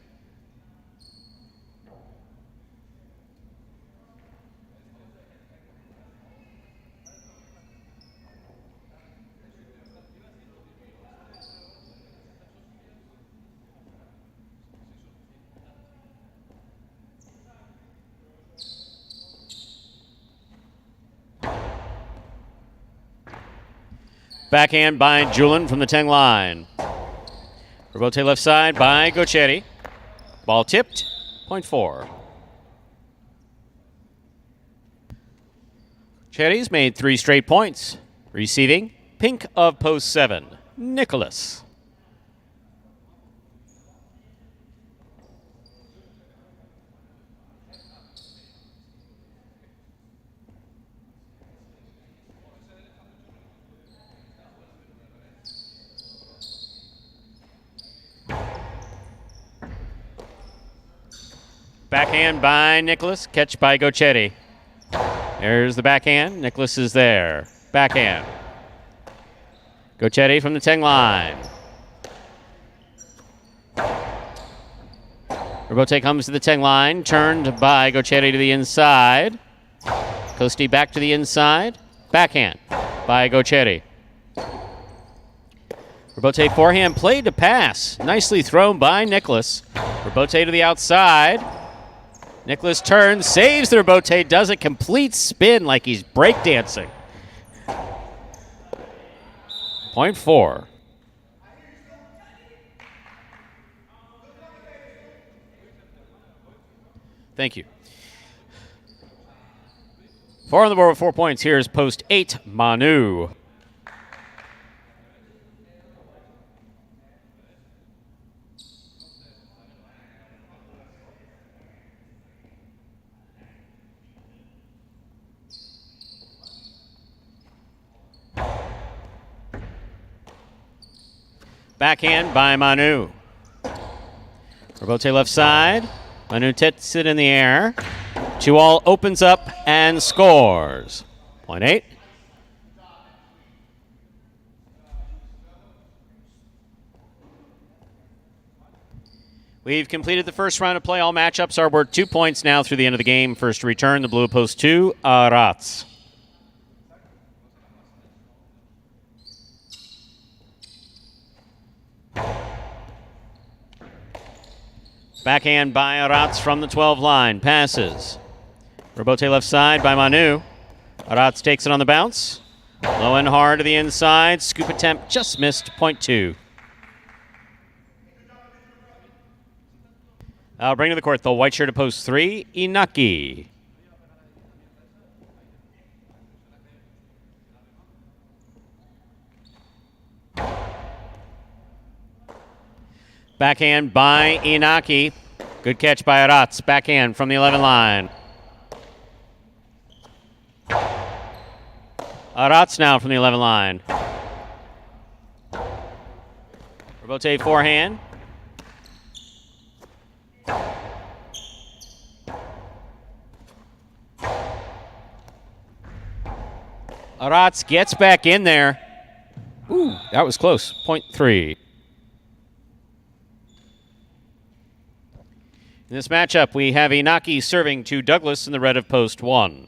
Backhand by Julin from the 10 line. Rebote left side by Gocheri. Ball tipped, point 4. Gocheri's made 3 straight points. Receiving, pink of post 7, Nicholas. Backhand by Nicholas. Catch by Gocheri. There's the backhand. Nicholas is there. Backhand. Gocheri from the 10 line. Rebote comes to the 10 line. Turned by Gocheri to the inside. Costi back to the inside. Backhand by Gocheri. Rebote forehand played to pass. Nicely thrown by Nicholas. Rebote to the outside. Nicholas turns, saves the Rebote, does a complete spin like he's breakdancing. Point 4. Thank you. 4 on the board with 4 points. Here's post 8, Manu. Backhand by Manu. Rebote left side. Manu tits it in the air. 2-all opens up and scores. Point 8. We've completed the first round of play. All matchups are worth 2 points now through the end of the game. First to return, the blue post 2, Arats. Backhand by Arats from the 12 line. Passes. Robote left side by Manu. Arats takes it on the bounce. Low and hard to the inside. Scoop attempt just missed. Point 2. I'll bring to the court the white shirt at post 3, Inaki. Backhand by Inaki. Good catch by Arats. Backhand from the 11 line. Arats now from the 11 line. Robote forehand. Arats gets back in there. Ooh, that was close. Point 3. In this matchup, we have Inaki serving to Douglas in the red of post 1.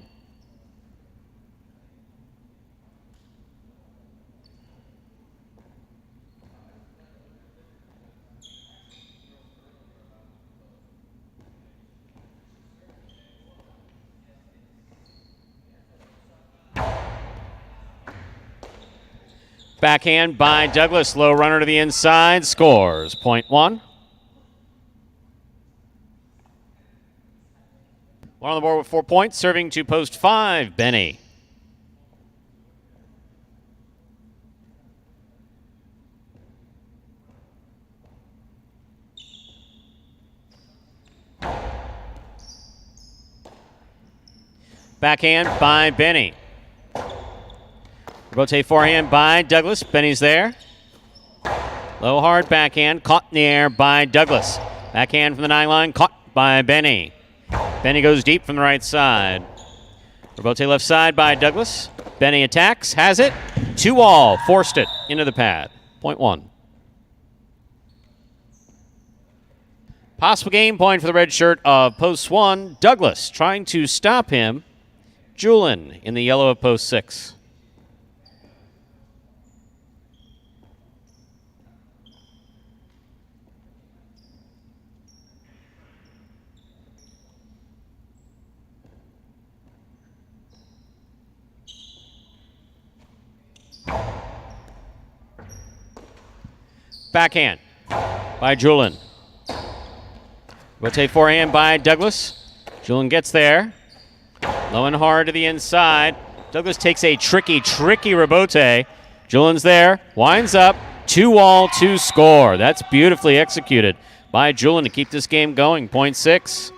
Backhand by Douglas. Low runner to the inside. Scores. Point 1. One on the board with 4 points. Serving to post 5, Benny. Backhand by Benny. Rotate forehand by Douglas. Benny's there. Low hard backhand. Caught in the air by Douglas. Backhand from the 9 line. Caught by Benny. Benny goes deep from the right side. Robote left side by Douglas. Benny attacks. Has it. 2-all. Forced it into the pad. Point 1. Possible game point for the red shirt of post 1. Douglas trying to stop him. Julin in the yellow of post 6. Backhand by Julin. Rotate forehand by Douglas. Julin gets there. Low and hard to the inside. Douglas takes a tricky Robote. Julin's there. Winds up. 2-all to score. That's beautifully executed by Julin to keep this game going. Point 6.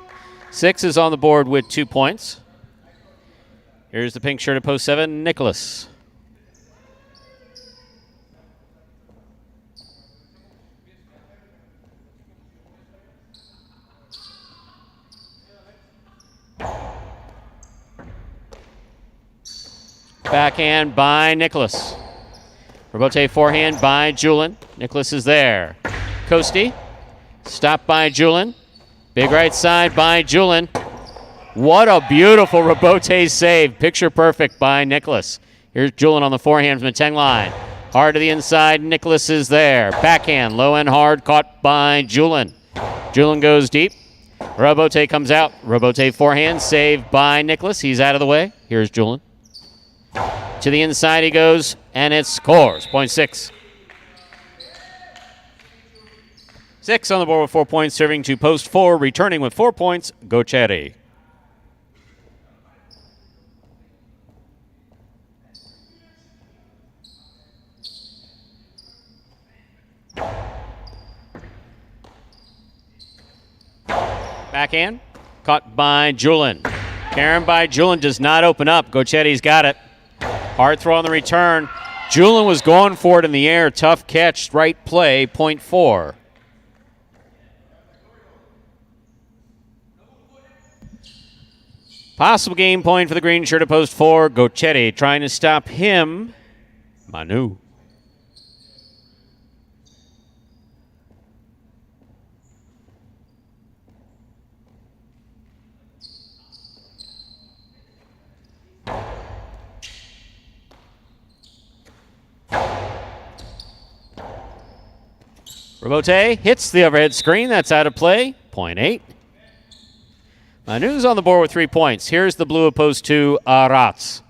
6 is on the board with 2 points. Here's the pink shirt at post 7, Nicholas. Backhand by Nicholas. Robote forehand by Julin. Nicholas is there. Costi. Stopped by Julin. Big right side by Julin. What a beautiful Robote save. Picture perfect by Nicholas. Here's Julin on the forehand from the 10 line. Hard to the inside. Nicholas is there. Backhand. Low and hard. Caught by Julin. Julin goes deep. Robote comes out. Robote forehand. Saved by Nicholas. He's out of the way. Here's Julin. To the inside he goes, and it scores. Point 6. 6 on the board with 4 points, serving to post 4, returning with 4 points, Gocheri. Backhand, caught by Julin. Karen by Julin does not open up. Gocheri's got it. Hard throw on the return. Julin was going for it in the air. Tough catch, right play, point 4. Possible game point for the green shirt at post 4. Gocheri trying to stop him. Manu. Robote hits the overhead screen. That's out of play. 0.8. Manu's on the board with 3 points. Here's the blue opposed to Arats.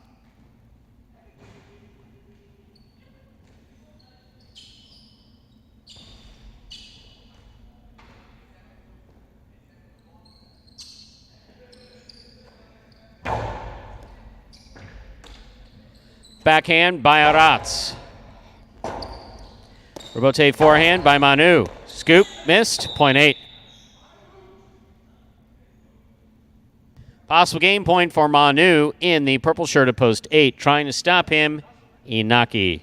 Backhand by Arats. Rebote forehand by Manu. Scoop, missed, 0.8. Possible game point for Manu in the purple shirt at post 8. Trying to stop him, Inaki.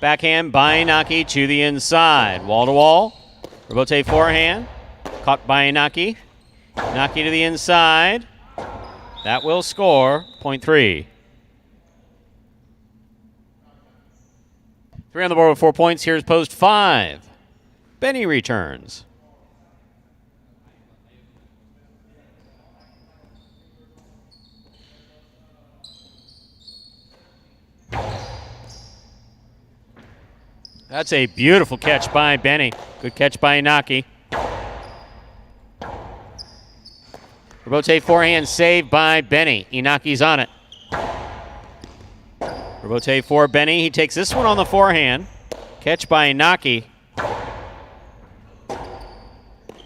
Backhand by Inaki to the inside. Wall to wall. Rebote forehand. Caught by Inaki. Inaki to the inside. That will score 0.3. 3 on the board with 4 points. Here's post 5. Benny returns. That's a beautiful catch by Benny. Good catch by Inaki. Rebote forehand saved by Benny. Inaki's on it. Rebote for Benny. He takes this one on the forehand. Catch by Inaki.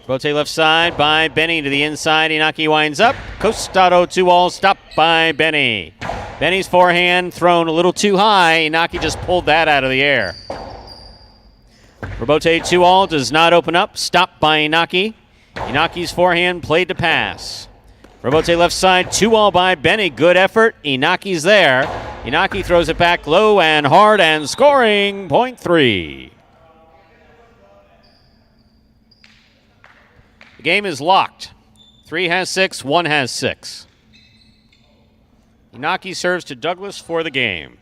Rebote left side by Benny to the inside. Inaki winds up. Costado 2-all stopped by Benny. Benny's forehand thrown a little too high. Inaki just pulled that out of the air. Rebote 2-all does not open up. Stopped by Inaki. Inaki's forehand played to pass. Rebote left side, 2-all by Benny. Good effort. Inaki's there. Inaki throws it back low and hard and scoring 0.3. The game is locked. 3 has 6, 1 has 6. Inaki serves to Douglas for the game.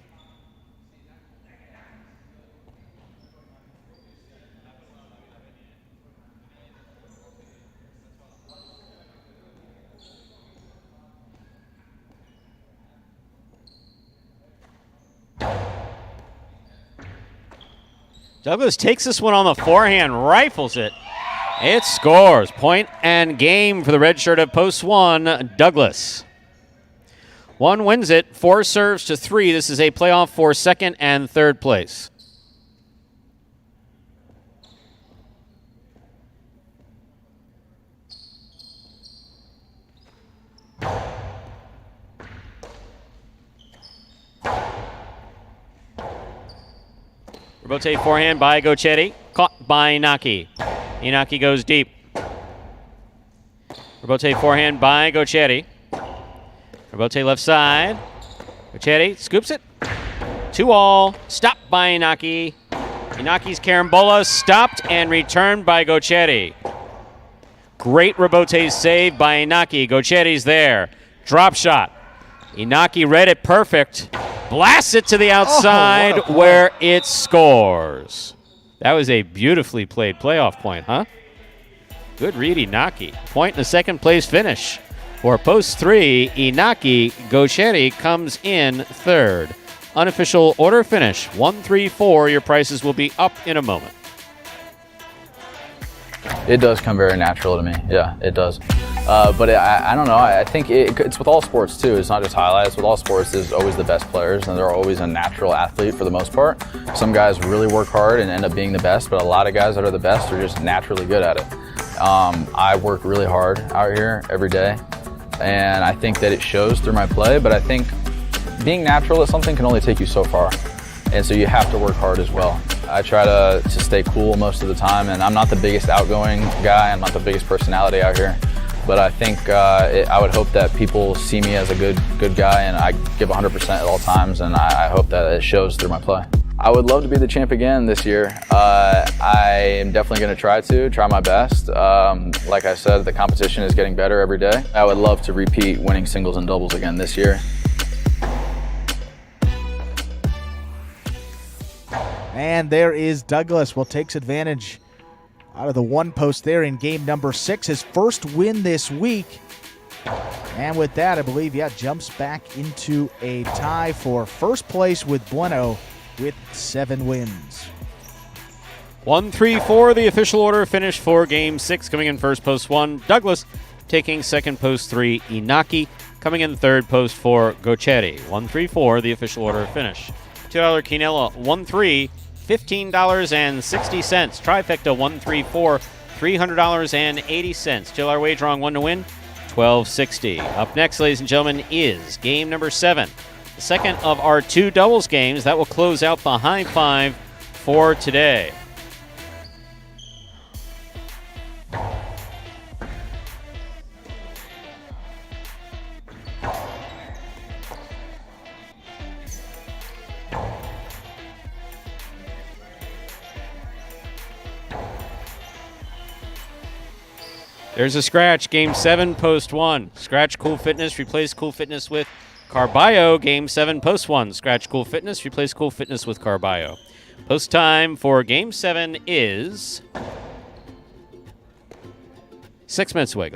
Douglas takes this one on the forehand, rifles it. It scores. Point and game for the red shirt of post 1, Douglas. 1 wins it, 4 serves to 3. This is a playoff for second and third place. Rebote forehand by Gochetti. Caught by Inaki. Inaki goes deep. Rebote forehand by Gochetti. Rebote left side. Gochetti scoops it. 2-all. Stopped by Inaki. Inaki's carambola stopped and returned by Gochetti. Great Rebote save by Inaki. Gochetti's there. Drop shot. Inaki read it perfect. Blasts it to the outside where it scores. That was a beautifully played playoff point, huh? Good read, Inaki. Point in the second place finish. For post 3, Inaki. Gochetti comes in third. Unofficial order finish, 1-3-4. Your prices will be up in a moment. It does come very natural to me. Yeah, it does. But I don't know. I think it's with all sports too. It's not just highlights. With all sports, there's always the best players, and they're always a natural athlete for the most part. Some guys really work hard and end up being the best, but a lot of guys that are the best are just naturally good at it. I work really hard out here every day, and I think that it shows through my play, but I think being natural at something can only take you so far, and so you have to work hard as well. I try to stay cool most of the time, and I'm not the biggest outgoing guy. I'm not the biggest personality out here. But I think I would hope that people see me as a good guy, and I give 100% at all times, and I hope that it shows through my play. I would love to be the champ again this year. I am definitely going to try my best. Like I said, the competition is getting better every day. I would love to repeat winning singles and doubles again this year. And there is Douglas. Well, takes advantage out of the one post there in game number 6. His first win this week And with that, I believe, jumps back into a tie for first place with Bueno with 7 wins. 1-3-4, the official order finish for Game 6. Coming in first, post 1, Douglas. Taking second, post 3, Inaki. Coming in third, post 4, Gochetti. 1-3-4, the official order finish. $2 Quinella, 1-3, $15.60. Trifecta, 1-3-4, $300.80. $2 wager on 1 to win, $12.60. Up next, ladies and gentlemen, is game number 7. The second of our 2 doubles games. That will close out the high five for today. There's a scratch. Game 7, post 1. Scratch Cool Fitness. Replace Cool Fitness with Carballo. Game 7, post 1. Scratch Cool Fitness. Replace Cool Fitness with Carballo. Post time for Game 7 is 6 minutes away.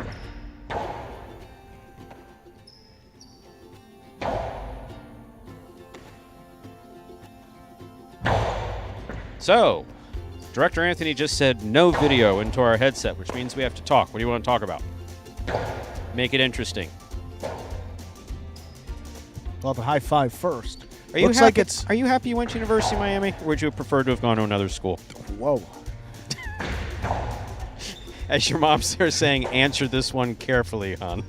So, Director Anthony just said no video into our headset, which means we have to talk. What do you want to talk about? Make it interesting. Well, the high five first. Are you happy? Are you happy you went to University of Miami, or would you have preferred to have gone to another school? Whoa. As your mom's there saying, answer this one carefully, hon.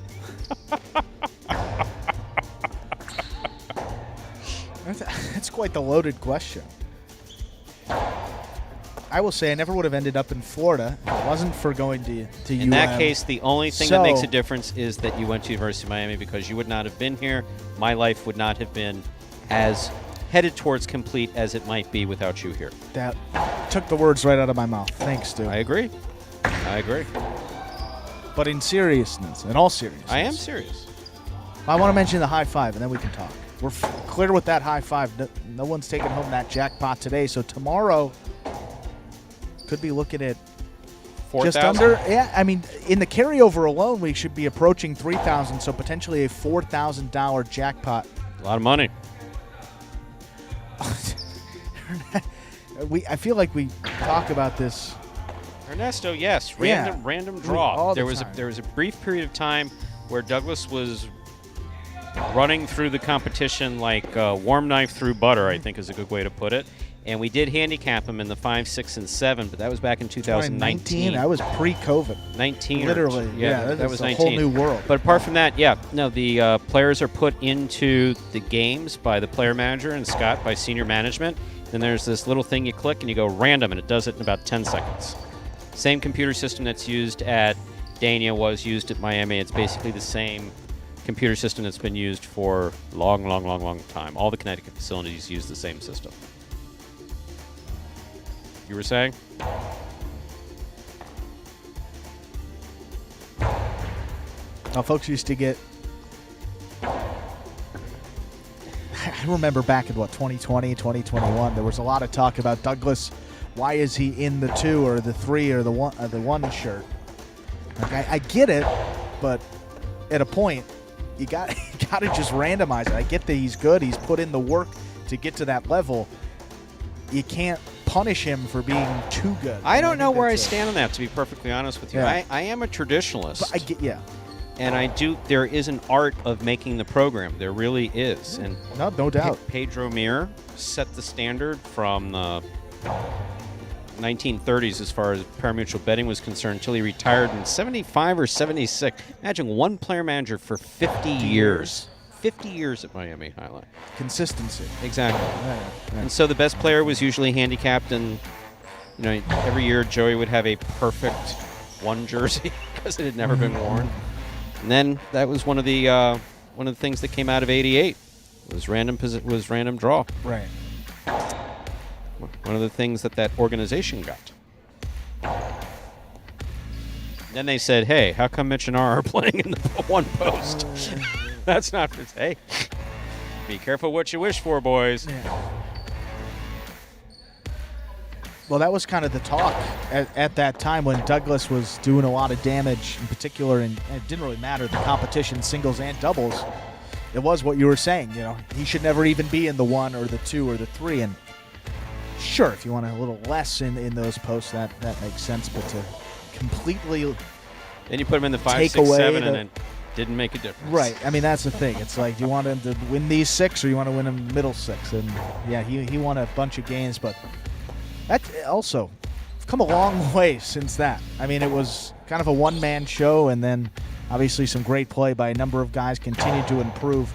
That's quite the loaded question. I will say I never would have ended up in Florida if it wasn't for going to UM. In that case, the only thing that makes a difference is that you went to University of Miami, because you would not have been here. My life would not have been as headed towards complete as it might be without you here. That took the words right out of my mouth. Thanks, Stu. I agree. But in seriousness, in all seriousness. I am serious. I want to mention the high five, and then we can talk. We're clear with that high five. No one's taking home that jackpot today, so tomorrow could be looking at 4,000? just under. Yeah, I mean, in the carryover alone, we should be approaching 3,000, so potentially a $4,000 jackpot. A lot of money. I feel like we talk about this. Ernesto, yes, random draw. There was a brief period of time where Douglas was running through the competition like warm knife through butter, I think is a good way to put it. And we did handicap him in the 5, 6, and 7, but that was back in 2019. That was pre-COVID. 19. Literally. That was 19. a whole new world. But apart from that, the players are put into the games by the player manager and Scott by senior management. Then there's this little thing you click and you go random, and it does it in about 10 seconds. Same computer system that's used at Dania was used at Miami. It's basically the same computer system that's been used for a long time. All the Connecticut facilities use the same system. You were saying? Now, folks used to get. I remember back in 2020, 2021, there was a lot of talk about Douglas. Why is he in the 2 or the 3 or the 1 shirt? Like, I get it, but at a point, you got to just randomize it. I get that he's good. He's put in the work to get to that level. You can't punish him for being too good. I don't know where I stand on that, to be perfectly honest with you. Yeah. I am a traditionalist. But I get, And there is an art of making the program. There really is. And no doubt. Pedro Mir set the standard from the 1930s as far as parimutuel betting was concerned until he retired in 75 or 76. Imagine one player manager for 50 years. 50 years at Miami Highlight. Consistency. Exactly. Yeah. And so the best player was usually handicapped, and every year Joey would have a perfect 1 jersey because it had never been worn. And then that was one of the things that came out of '88 was random draw. Right. One of the things that organization got. Then they said, "Hey, how come Mitch and R are playing in the 1 post?" That's not. Hey, be careful what you wish for, boys. Yeah. Well, that was kind of the talk at that time when Douglas was doing a lot of damage in particular, and it didn't really matter the competition, singles and doubles. It was what you were saying, you know, he should never even be in the 1 or the 2 or the 3. And sure, if you want a little less in those posts, that makes sense. But to completely then you put him in the 5, take 6, away 7, and it didn't make a difference. Right. I mean, that's the thing. It's like, do you want him to win these 6 or you want to win him middle 6? And yeah, he won a bunch of games, but that also come a long way since that. I mean, it was kind of a one-man show, and then obviously some great play by a number of guys continued to improve.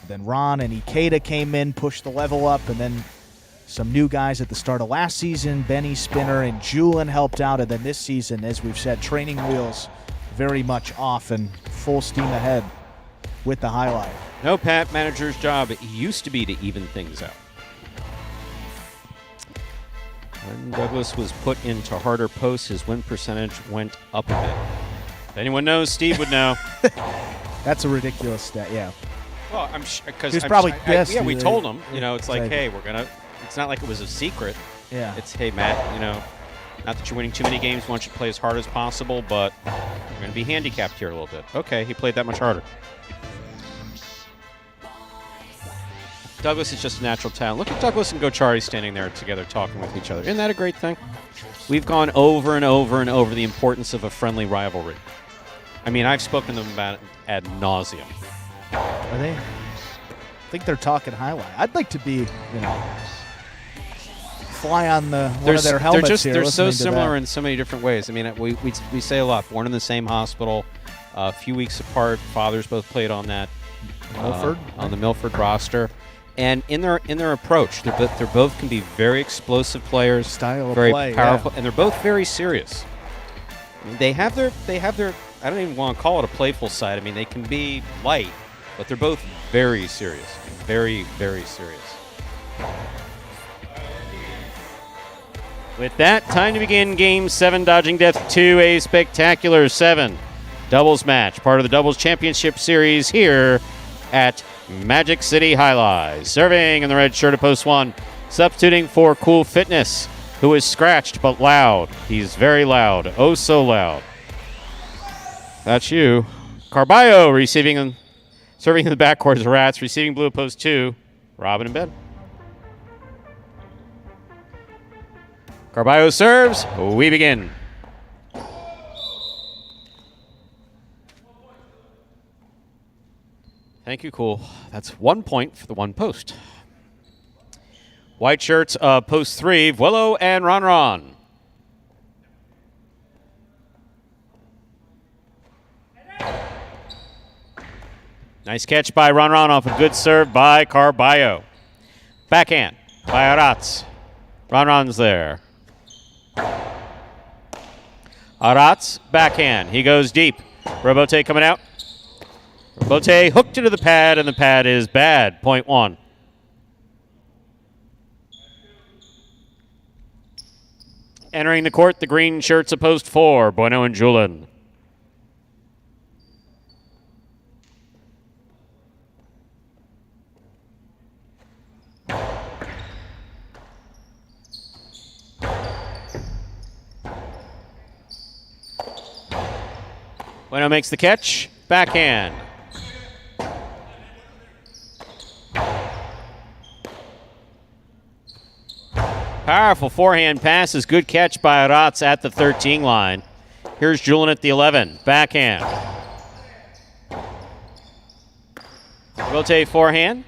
Then Ron and Ikeda came in, pushed the level up, and then some new guys at the start of last season, Benny Spinner and Julian helped out, and then this season, as we've said, training wheels very much off and full steam ahead with the highlight. No, Pat, manager's job used to be to even things out. When Douglas was put into harder posts, his win percentage went up a bit. If anyone knows, Steve would know. That's a ridiculous stat, yeah. Well, I'm sure because we told him. You know, it's like, hey, we're gonna. It's not like it was a secret. Yeah. It's, hey, Matt. You know, not that you're winning too many games. Why don't you play as hard as possible? But you're gonna be handicapped here a little bit. Okay, he played that much harder. Douglas is just a natural talent. Look at Douglas and Gocciari standing there together talking with each other. Isn't that a great thing? We've gone over and over and over the importance of a friendly rivalry. I mean, I've spoken to them about it ad nauseum. Are they? I think they're talking highlight. I'd like to be, you know, fly on one of their helmets here. They're so similar in so many different ways. I mean, we say a lot. Born in the same hospital, a few weeks apart. Fathers both played on that on the Milford roster. And in their approach, they both can be very explosive players, very powerful, and they're both very serious. I mean, they have their I don't even want to call it a playful side. I mean, they can be light, but they're both very serious, very, very serious. With that, time to begin Game 7, Dodging Death 2, a spectacular 7 doubles match, part of the Doubles Championship Series here at Magic City Highlight. Serving in the red shirt of post 1, substituting for Cool Fitness, who is scratched but loud. He's very loud, oh so loud. That's you. Carballo serving in the backcourt is Rats, receiving blue post 2, Robin and Ben. Carballo serves, we begin. Thank you, Cool. That's 1 point for the one post. White shirts, post 3, Vuelo and Ron. Nice catch by Ron off a good serve by Carballo. Backhand by Arats. Ron's there. Arats, backhand. He goes deep. Robote coming out. Robote hooked into the pad, and the pad is bad. Point 1. Entering the court, the green shirts of post 4, Bueno and Julian. Bueno makes the catch. Backhand. Powerful forehand passes. Good catch by Arats at the 13 line. Here's Julian at the 11. Backhand. Rotate forehand.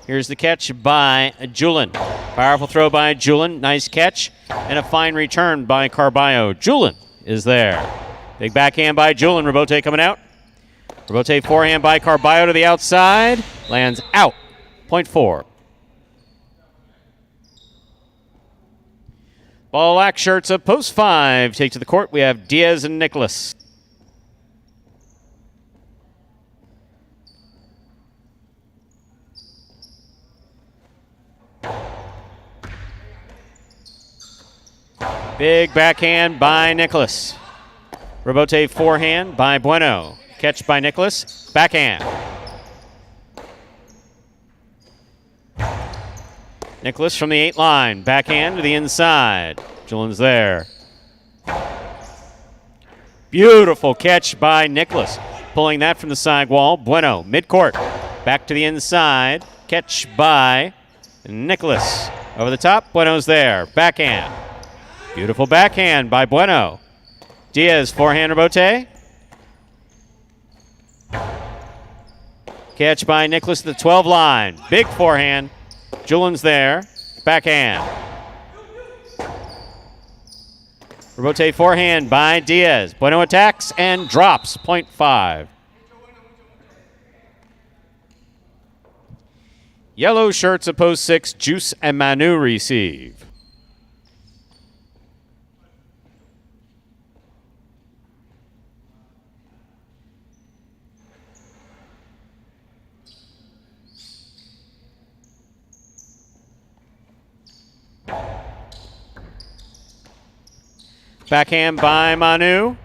Here's the catch by Julian. Powerful throw by Julian. Nice catch. And a fine return by Carballo. Julian is there. Big backhand by Julian. Robote coming out. Robote forehand by Carballo to the outside. Lands out. Point 4. Black shirts of post 5. Take to the court. We have Diaz and Nicholas. Big backhand by Nicholas. Robote forehand by Bueno. Catch by Nicholas. Backhand. Nicholas from the 8 line. Backhand to the inside. Julian's there. Beautiful catch by Nicholas. Pulling that from the side wall. Bueno, midcourt. Back to the inside. Catch by Nicholas. Over the top. Bueno's there. Backhand. Beautiful backhand by Bueno. Diaz, forehand rebote. Catch by Nicholas at the 12 line. Big forehand. Julian's there. Backhand. Rebote forehand by Diaz. Bueno attacks and drops. 0.5. Yellow shirts at post 6. Juice and Manu receive. Backhand by Manu.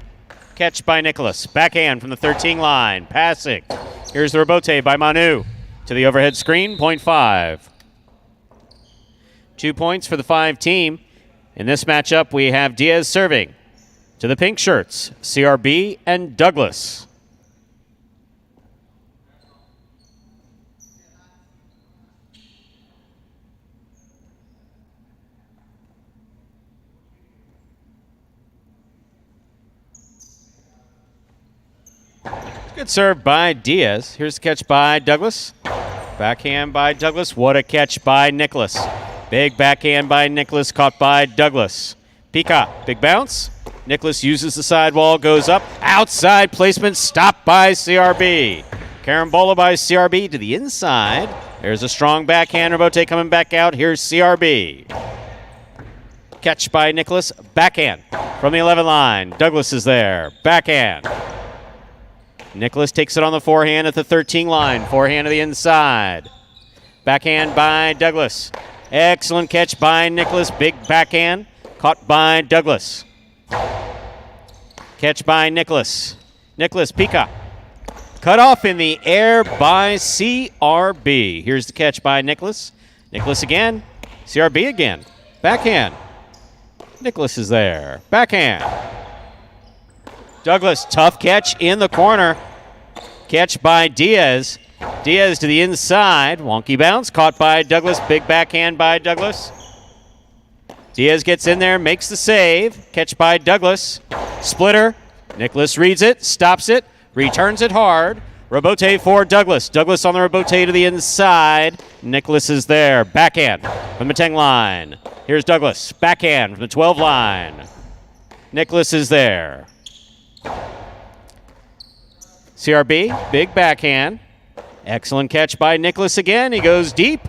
Catch by Nicholas. Backhand from the 13 line. Passing. Here's the rebote by Manu. To the overhead screen, 0.5. 2 points for the 5 team. In this matchup, we have Diaz serving. To the pink shirts, CRB and Douglas. Good serve by Diaz. Here's the catch by Douglas. Backhand by Douglas. What a catch by Nicholas. Big backhand by Nicholas, caught by Douglas. Peacock, big bounce. Nicholas uses the sidewall, goes up. Outside placement, stopped by CRB. Carambola by CRB to the inside. There's a strong backhand. Rebote coming back out. Here's CRB. Catch by Nicholas. Backhand from the 11 line. Douglas is there. Backhand. Nicholas takes it on the forehand at the 13 line. Forehand to the inside. Backhand by Douglas. Excellent catch by Nicholas. Big backhand. Caught by Douglas. Catch by Nicholas. Nicholas, Peacock. Cut off in the air by CRB. Here's the catch by Nicholas. Nicholas again. CRB again. Backhand. Nicholas is there. Backhand. Douglas, tough catch in the corner. Catch by Diaz. Diaz to the inside. Wonky bounce. Caught by Douglas. Big backhand by Douglas. Diaz gets in there, makes the save. Catch by Douglas. Splitter. Nicholas reads it, stops it, returns it hard. Rebote for Douglas. Douglas on the rebote to the inside. Nicholas is there. Backhand from the 10 line. Here's Douglas. Backhand from the 12 line. Nicholas is there. CRB, big backhand. Excellent catch by Nicholas again. He goes deep.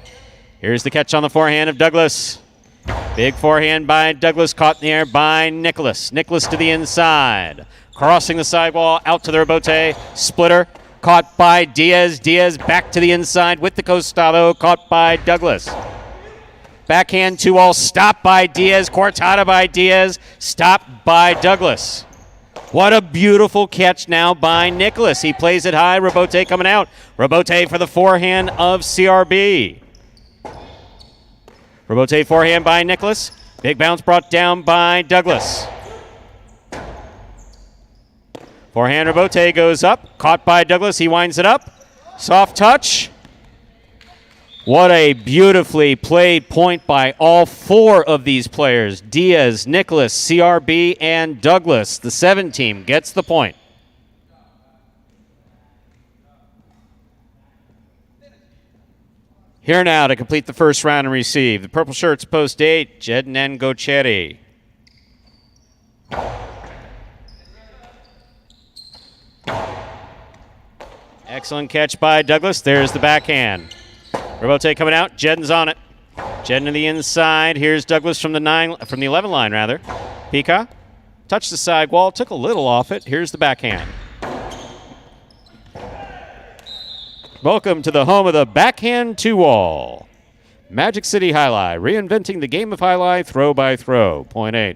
Here's the catch on the forehand of Douglas. Big forehand by Douglas, caught in the air by Nicholas. Nicholas to the inside. Crossing the sidewall, out to the rebote. Splitter, caught by Diaz. Diaz back to the inside with the costado, caught by Douglas. Backhand 2-all, stopped by Diaz. Cortada by Diaz, stopped by Douglas. What a beautiful catch now by Nicholas. He plays it high. Rebote coming out. Rebote for the forehand of CRB. Rebote forehand by Nicholas. Big bounce brought down by Douglas. Forehand rebote goes up. Caught by Douglas. He winds it up. Soft touch. What a beautifully played point by all 4 of these players. Diaz, Nicholas, CRB, and Douglas. The 7 team gets the point. Here now to complete the first round and receive. The purple shirts post 8, Jednan Gocheri. Excellent catch by Douglas. There's the backhand. Rebote coming out. Jedden's on it. Jedden to the inside. Here's Douglas from the 11 line rather. Pika touched the side wall. Took a little off it. Here's the backhand. Welcome to the home of the backhand 2-wall. Magic City Highlight, reinventing the game of highlight throw by throw. 0.8.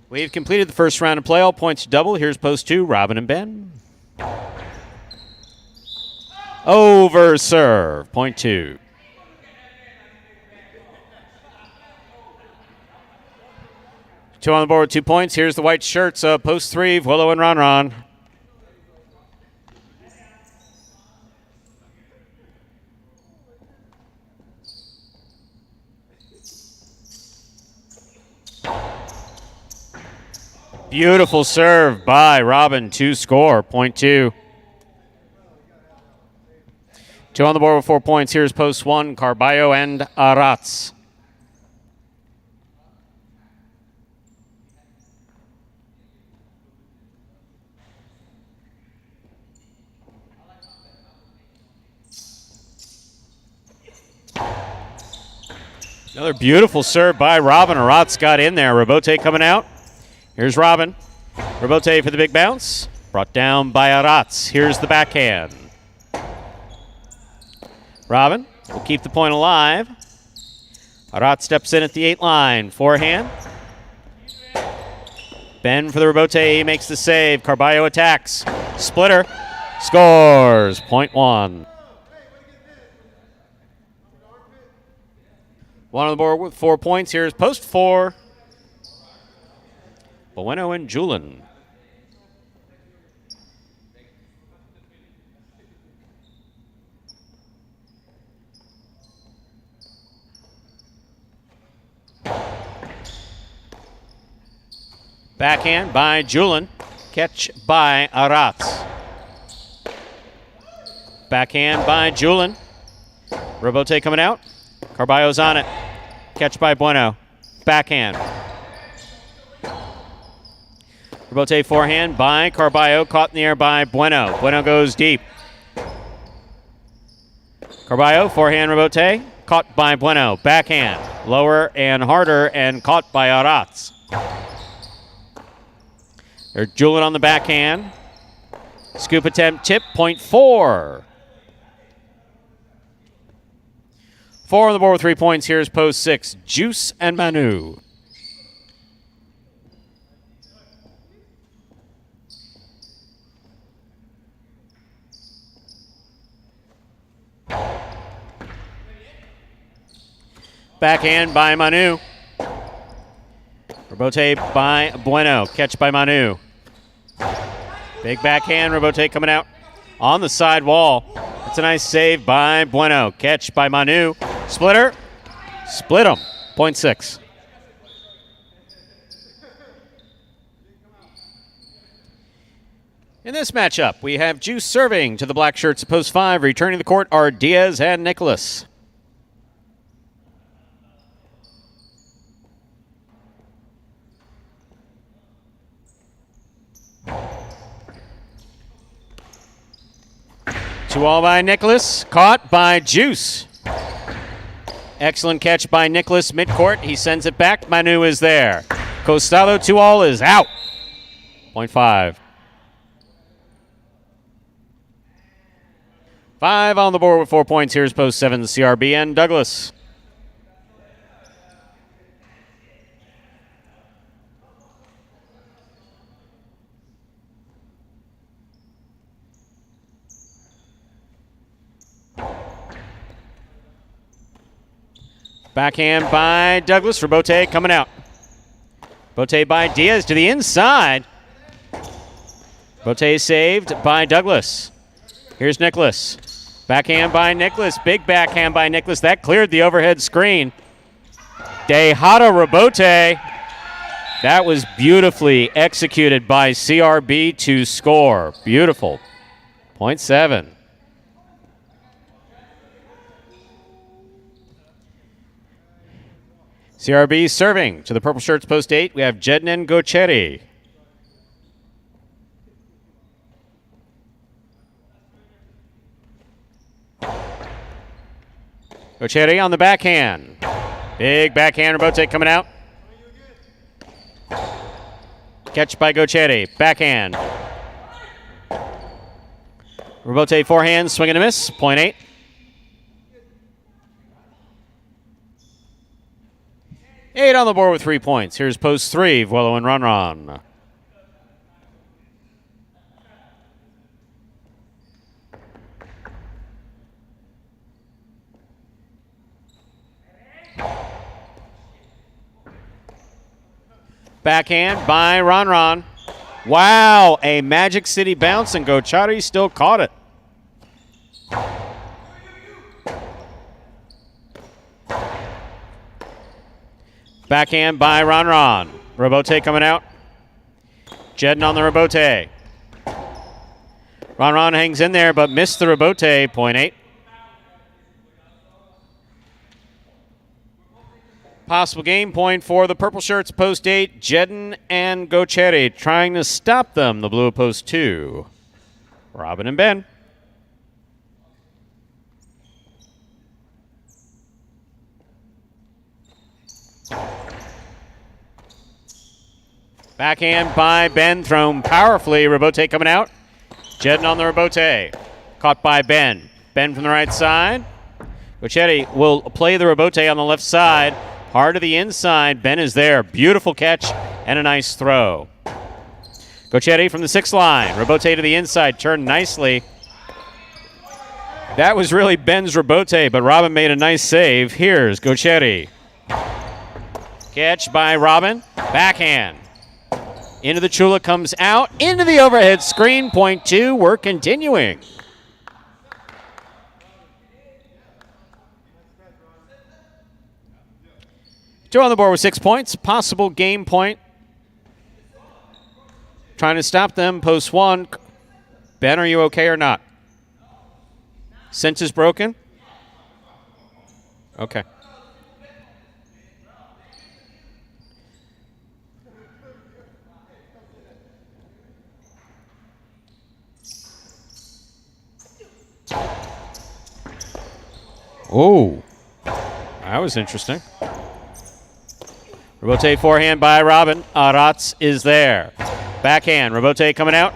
We've completed the first round of play. All points double. Here's post 2, Robin and Ben. Over serve. Point 2. Two on the board with 2 points. Here's the white shirts of post 3, Vuelo and Ron. Beautiful serve by Robin to score. Point 2. 2 on the board with 4 points. Here's post 1, Carballo and Aratz. Another beautiful serve by Robin. Aratz got in there. Robote coming out. Here's Robin. Robote for the big bounce. Brought down by Aratz. Here's the backhand. Robin will keep the point alive. Aratz steps in at the 8 line. Forehand. Ben for the Robote. He makes the save. Carballo attacks. Splitter. Scores. Point 1. 1 on the board with 4 points. Here's post 4. Bueno and Julin. Backhand by Julin. Catch by Aratz. Backhand by Julin. Robote coming out. Carballo's on it. Catch by Bueno. Backhand. Robote forehand by Carballo. Caught in the air by Bueno. Bueno goes deep. Carballo, forehand Robote. Caught by Bueno. Backhand. Lower and harder and caught by Aratz. There's Julin on the backhand. Scoop attempt, tip, point 4. 4 on the board with 3 points. Here's post 6, Juice and Manu. Backhand by Manu. Robote by Bueno. Catch by Manu. Big backhand. Robote coming out on the side wall. It's a nice save by Bueno. Catch by Manu. Splitter. Split him. Point 6. In this matchup, we have Juice serving to the black shirts at post 5. Returning to the court are Diaz and Nicholas. Two all by Nicholas. Caught by Juice. Excellent catch by Nicholas midcourt. He sends it back. Manu is there. Costado 2 all is out. Point 5. 5 on the board with 4 points. Here's post 7, the CRB and Douglas. Backhand by Douglas. Robote coming out. Robote by Diaz to the inside. Robote saved by Douglas. Here's Nicholas. Backhand by Nicholas. Big backhand by Nicholas. That cleared the overhead screen. Dejada Robote. That was beautifully executed by CRB to score. Beautiful. Point 7. CRB serving to the purple shirts post 8. We have Jednan Gocheri. Gocheri on the backhand. Big backhand. Robote coming out. Catch by Gocheri. Backhand. Robote forehand. Swing and a miss. Point 8. 8 on the board with 3 points. Here's post 3, Vuelo and Ron. Backhand by Ron. Wow, a Magic City bounce, and Gochari still caught it. Backhand by Ron. Rebote coming out. Jedden on the rebote. Ron hangs in there, but missed the rebote. Point 8. Possible game point for the purple shirts, post 8. Jedden and Gocheri trying to stop them. The blue post 2. Robin and Ben. Backhand by Ben, thrown powerfully. Rebote coming out. Jedden on the rebote. Caught by Ben. Ben from the right side. Gochetti will play the rebote on the left side. Hard to the inside. Ben is there. Beautiful catch and a nice throw. Gochetti from the 6th line. Rebote to the inside. Turned nicely. That was really Ben's rebote, but Robin made a nice save. Here's Gochetti. Catch by Robin. Backhand. Into the Chula, comes out. Into the overhead screen. Point 2. We're continuing. Two on the board with 6 points. Possible game point. Trying to stop them. Post 1. Ben, are you okay or not? Sense is broken? Okay. Oh, that was interesting. Rebote forehand by Robin. Aratz is there. Backhand. Rebote coming out.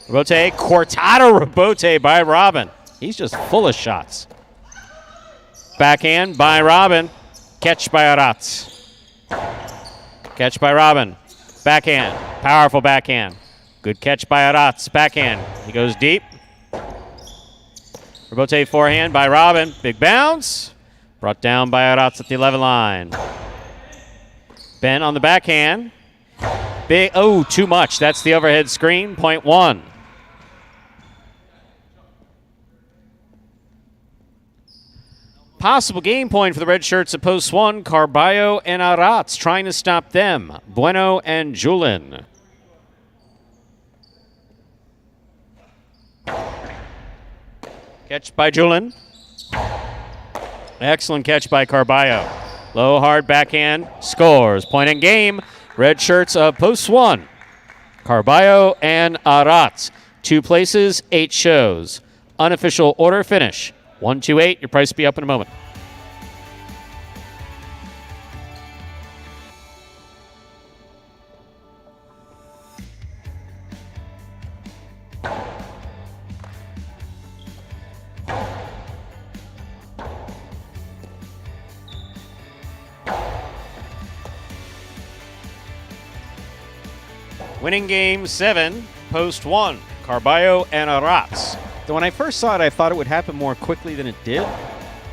Rebote. Cortado rebote by Robin. He's just full of shots. Backhand by Robin. Catch by Aratz. Catch by Robin. Backhand. Powerful backhand. Good catch by Aratz. Backhand. He goes deep. Rebote forehand by Robin. Big bounce. Brought down by Aratz at the 11 line. Ben on the backhand. Big, oh, too much. That's the overhead screen. Point 1. Possible game point for the red shirts at post 1. Carballo and Aratz trying to stop them. Bueno and Julin. Catch by Julin. Excellent catch by Carballo. Low, hard backhand. Scores. Point in game. Red shirts of post 1. Carballo and Aratz. 2 places, 8 shows. Unofficial order finish. 128. Your price will be up in a moment. Winning game 7, post 1, Carballo and Aratz. When I first saw it, I thought it would happen more quickly than it did.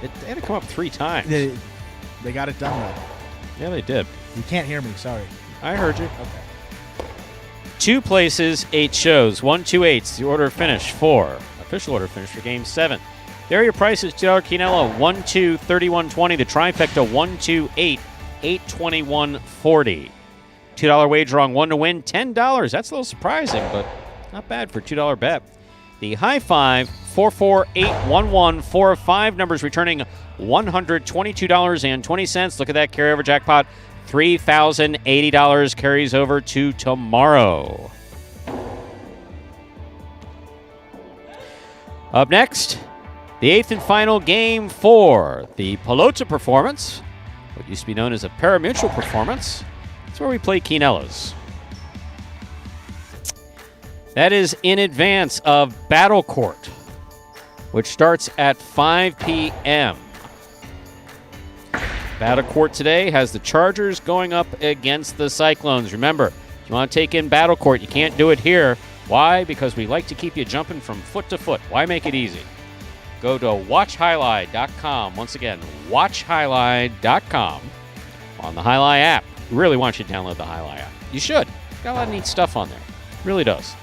It had to come up 3 times. They got it done, though. Yeah, they did. You can't hear me, sorry. I heard you. Okay. 2 places, 8 shows. 128's the order finish for, official order finish for game 7. There are your prices. $2 Quinella, 1-2, 31.20. The trifecta, 1-2, 821.40. $2 wager on 1 to win, $10. That's a little surprising, but not bad for a $2 bet. The high five, 44811, 4 of 5 numbers returning $122.20. Look at that carryover jackpot. $3,080 carries over to tomorrow. Up next, the 8th and final game for the Pelota performance, what used to be known as a Parimutuel performance. That's where we play Quinellas. That is in advance of Battle Court, which starts at 5 p.m. Battle Court today has the Chargers going up against the Cyclones. Remember, if you want to take in Battle Court, you can't do it here. Why? Because we like to keep you jumping from foot to foot. Why make it easy? Go to watchhighlight.com. Once again, watchhighlight.com on the Highlight app. We really want you to download the Highlight app. You should. Got a lot of neat stuff on there. Really does.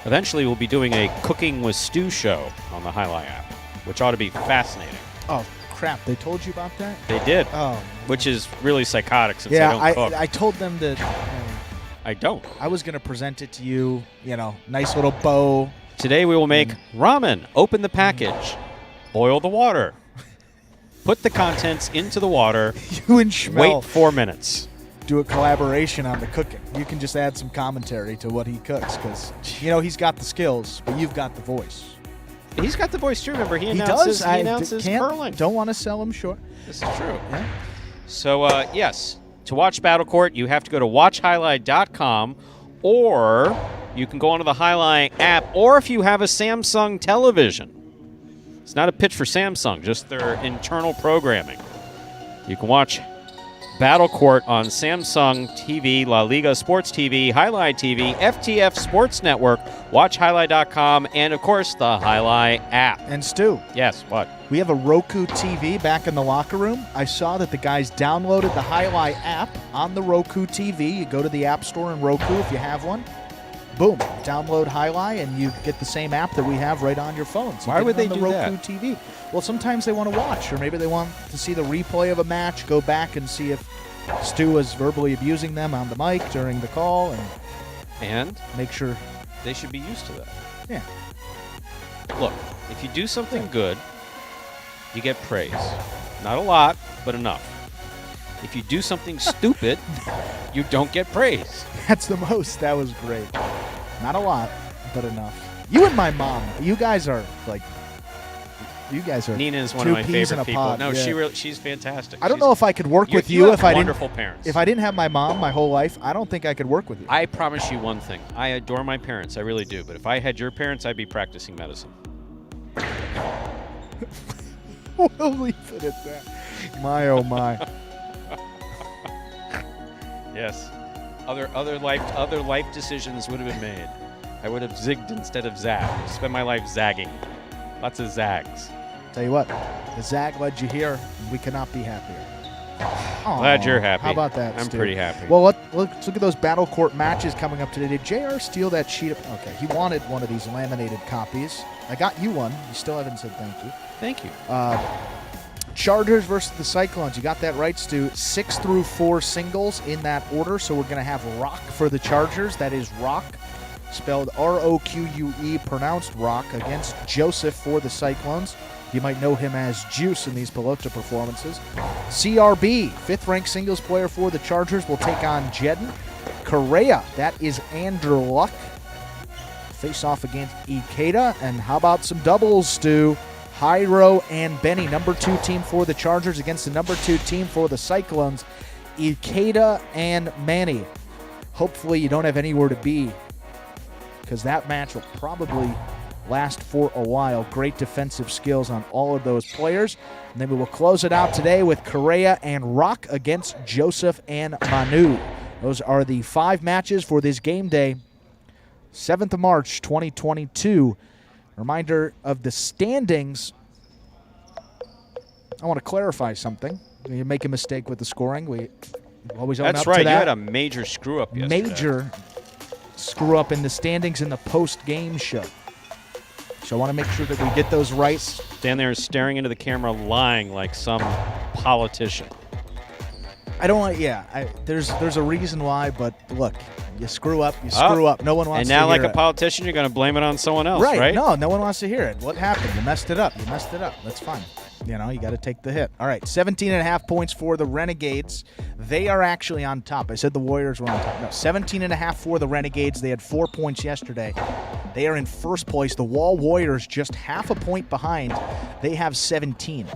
Eventually, we'll be doing a Cooking with Stu show on the Highlight app, which ought to be fascinating. Oh, crap. They told you about that? They did. Oh. Which is really psychotic since I don't cook. I told them that I don't. I was going to present it to you, nice little bow. Today we will make ramen. Open the package. Boil the water. Put the contents into the water. You and Schmel wait 4 minutes. Do a collaboration on the cooking. You can just add some commentary to what he cooks because, he's got the skills, but you've got the voice. He's got the voice too. Remember, he announces curling. Don't want to sell him short. This is true. Yeah. So, yes, to watch Battle Court, you have to go to watchhighlight.com, or you can go onto the Highlight app, or if you have a Samsung television. It's not a pitch for Samsung, just their internal programming. You can watch Battle Court on Samsung TV, La Liga Sports TV, Highlight TV, FTF Sports Network, watchhighlight.com, and, of course, the Highlight app. And, Stu. Yes, what? We have a Roku TV back in the locker room. I saw that the guys downloaded the Highlight app on the Roku TV. You go to the App Store in Roku if you have one. Boom, download Highlight, and you get the same app that we have right on your phone. So why would they do Roku that? TV. Well, sometimes they want to watch, or maybe they want to see the replay of a match, go back and see if Stu was verbally abusing them on the mic during the call, and make sure they should be used to that. Yeah. Look, if you do something good, you get praise. Not a lot, but enough. If you do something stupid, you don't get praise. That's the most. That was great. Not a lot, but enough. You and my mom, you guys are Nina is one two of my peas in favorite a people. pod. No, Yeah. she's fantastic. I don't know if I could work with you have if I didn't. wonderful parents. If I didn't have my mom my whole life, I don't think I could work with you. I promise you one thing. I adore my parents. I really do. But if I had your parents, I'd be practicing medicine. We'll leave it at that. My oh my. Yes. Other life decisions would have been made. I would have zigged instead of zagged. Spend my life zagging. Lots of zags. Tell you what, the zag led you here, and we cannot be happier. Glad you're happy. How about that, I'm Stu? pretty happy. Well, let's look at those Battle Court matches coming up today. Did JR steal that sheet of... Okay, he wanted one of these laminated copies. I got you one. You still haven't said thank you. Thank you. Chargers versus the Cyclones. You got that right, Stu. 6 through 4 singles in that order. So we're going to have Rock for the Chargers. That is Rock, spelled R-O-Q-U-E, pronounced Rock, against Joseph for the Cyclones. You might know him as Juice in these Pelota performances. CRB, 5th-ranked singles player for the Chargers, will take on Jedden. Correa, that is Andrew Luck. Face off against Ikeda. And how about some doubles, Stu? Jairo and Benny, number 2 team for the Chargers against the number 2 team for the Cyclones. Ikeda and Manny. Hopefully you don't have anywhere to be, because that match will probably last for a while. Great defensive skills on all of those players. And then we will close it out today with Correa and Rock against Joseph and Manu. Those are the 5 matches for this game day, 7th of March, 2022. Reminder of the standings. I want to clarify something. You make a mistake with the scoring. We always own up to that. That's right. You had a major screw-up yesterday. Major screw-up in the standings in the post-game show. So I want to make sure that we get those right. Stand there staring into the camera, lying like some politician. I don't want. Yeah, there's a reason why, but look, you screw up, you screw up. No one wants. And now, to hear like a politician, you're going to blame it on someone else, right? No, no one wants to hear it. What happened? You messed it up. You messed it up. That's fine. You know, you got to take the hit. All right, 17.5 points for the Renegades. They are actually on top. I said the Warriors were on top. No, 17.5 for the Renegades. They had 4 points yesterday. They are in first place. The Wall Warriors just half a point behind. They have 17.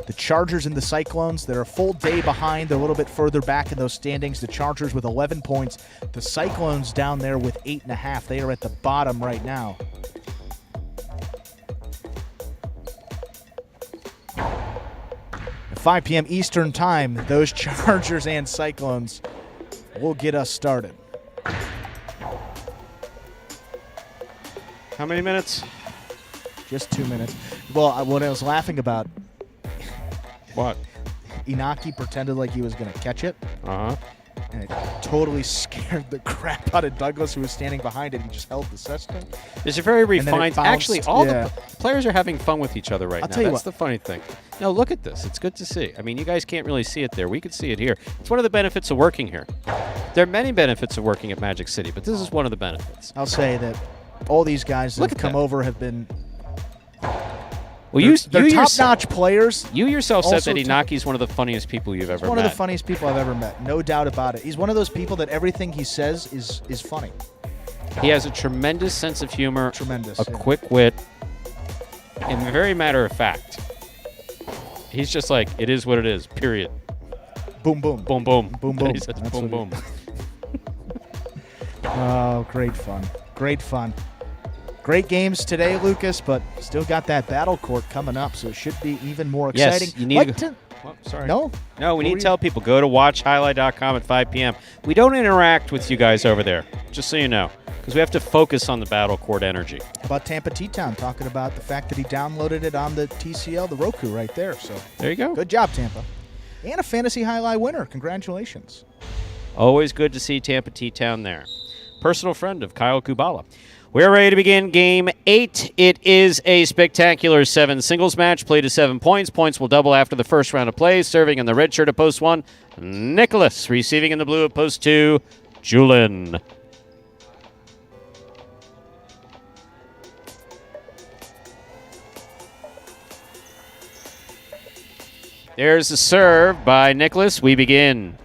The Chargers and the Cyclones, they're a full day behind. They're a little bit further back in those standings. The Chargers with 11 points. The Cyclones down there with 8.5. They are at the bottom right now. At 5 p.m. Eastern Time, those Chargers and Cyclones will get us started. How many minutes? Just 2 minutes. Well, what I was laughing about... What? Inaki pretended like he was going to catch it. Uh-huh. And it totally scared the crap out of Douglas, who was standing behind it. He just held the cessna. It's a very then it refined. bounced. Actually, all Yeah. the players are having fun with each other right I'll now. tell you That's what. the funny thing. No, look at this. It's good to see. I mean, you guys can't really see it there. We can see it here. It's one of the benefits of working here. There are many benefits of working at Magic City, but this is one of the benefits. I'll say that all these guys that Look have at come that. over have been Well, they're you top-notch players. You yourself said Also that Inaki's one of the funniest people you've ever met. One of the funniest people I've ever met, no doubt about it. He's one of those people that everything he says is funny. He has a tremendous sense of humor, Tremendous, a yeah. quick wit, and very matter of fact. He's just like, it is what it is, period. Boom, boom. Boom, boom. Boom, boom. He said That's boom, what boom. Oh, great fun. Great fun. Great games today, Lucas, but still got that battle court coming up, so it should be even more exciting. Yes, you need Like to. Oh, sorry. No? No, we What need were to you- tell people, go to watchhighlight.com at 5 p.m. We don't interact with you guys over there, just so you know, because we have to focus on the battle court energy. How about Tampa T-Town talking about the fact that he downloaded it on the TCL, the Roku right there. So there you go. Good job, Tampa. And a Fantasy Highlight winner. Congratulations. Always good to see Tampa T-Town there. Personal friend of Kyle Kubala. We're ready to begin Game 8. It is a spectacular 7 singles match, played to 7 points. Points will double after the first round of play. Serving in the red shirt at post 1, Nicholas. Receiving in the blue at post 2, Julin. There's the serve by Nicholas. We begin.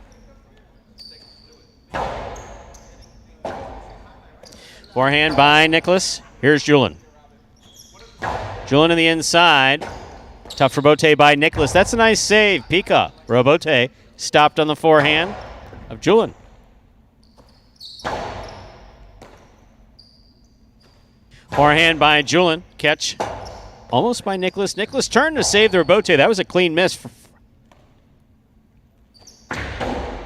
Forehand by Nicholas. Here's Julin. Julin in the inside. Tough rebote by Nicholas. That's a nice save. Pika. Rebote stopped on the forehand of Julin. Forehand by Julin. Catch almost by Nicholas. Nicholas turned to save the rebote. That was a clean miss.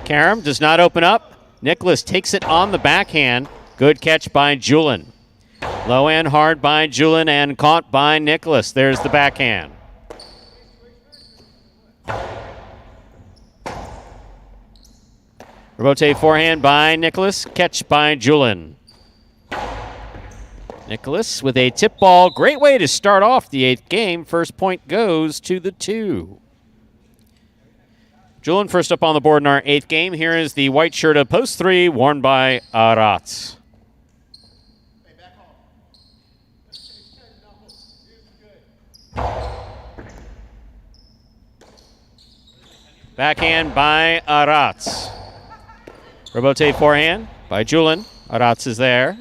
Karam does not open up. Nicholas takes it on the backhand. Good catch by Julin. Low and hard by Julin and caught by Nicholas. There's the backhand. Rebote forehand by Nicholas. Catch by Julin. Nicholas with a tip ball. Great way to start off the 8th game. First point goes to the 2. Julin first up on the board in our 8th game. Here is the white shirt of post 3 worn by Aratz. Backhand by Aratz. Rebote forehand by Julin. Aratz is there.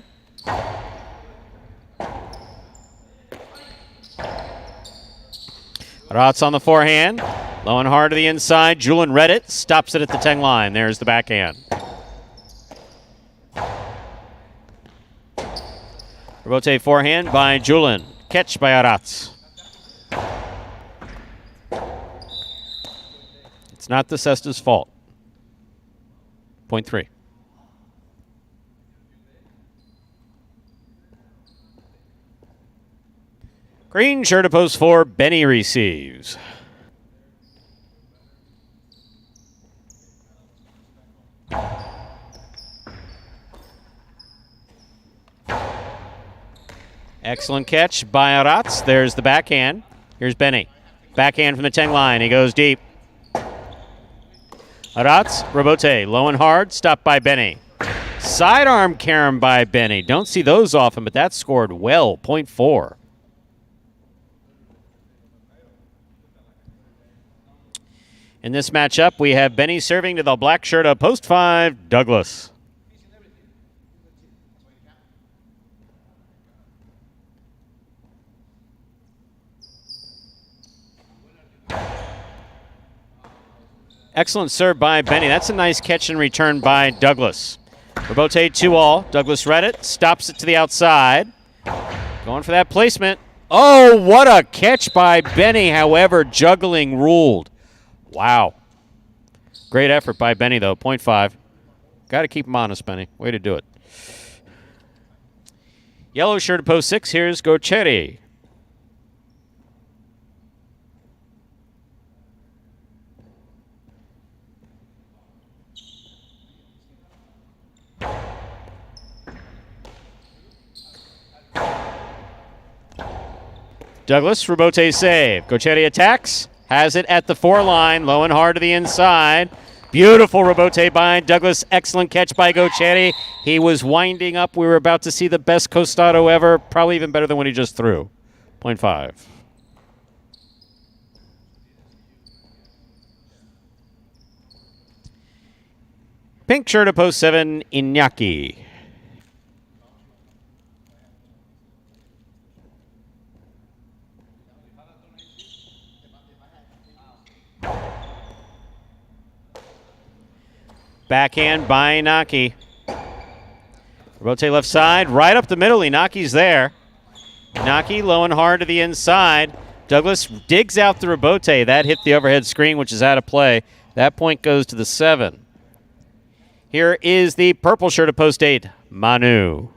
Aratz on the forehand. Low and hard to the inside. Julin read it. Stops it at the 10 line. There's the backhand. Rebote forehand by Julin. Catch by Aratz. It's not the Cesta's fault. Point 3. Green shirt of post 4. Benny receives. Excellent catch by Aratz. There's the backhand. Here's Benny. Backhand from the 10 line. He goes deep. Aratz, rebote, low and hard, stopped by Benny. Sidearm Karam by Benny. Don't see those often, but that scored well. Point 4. In this matchup, we have Benny serving to the black shirt of post 5, Douglas. Excellent serve by Benny. That's a nice catch and return by Douglas. Rebote 2-all. Douglas read it. Stops it to the outside. Going for that placement. Oh, what a catch by Benny. However, juggling ruled. Wow. Great effort by Benny, though. Point 5. Got to keep him honest, Benny. Way to do it. Yellow shirt at post 6. Here's Gocheri. Douglas, Robote save. Gochetti attacks. Has it at the 4 line. Low and hard to the inside. Beautiful Robote by Douglas. Excellent catch by Gochetti. He was winding up. We were about to see the best costado ever. Probably even better than what he just threw. 0.5. Pink shirt at post 7, Iñaki. Backhand by Inaki. Robote left side, right up the middle. Inaki's there. Inaki low and hard to the inside. Douglas digs out the Robote. That hit the overhead screen, which is out of play. That point goes to the 7. Here is the purple shirt at post 8, Manu.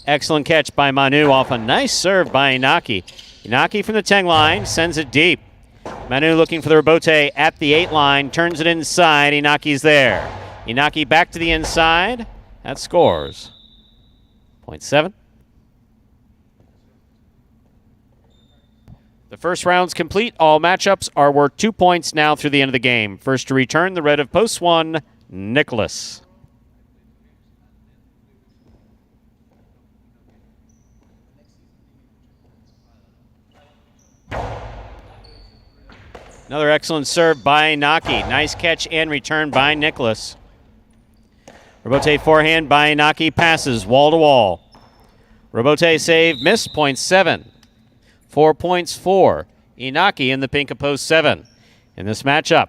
Excellent catch by Manu off a nice serve by Inaki. Inaki from the 10 line sends it deep. Manu looking for the Robote at the 8 line, turns it inside. Inaki's there. Inaki back to the inside. That scores. 0.7. The first round's complete. All matchups are worth 2 points now through the end of the game. First to return, the red of post 1, Nicholas. Another excellent serve by Inaki. Nice catch and return by Nicholas. Robote forehand by Inaki, passes wall to wall. Robote save, miss, 0.7. 4 points for Inaki in the pink of post 7. In this matchup,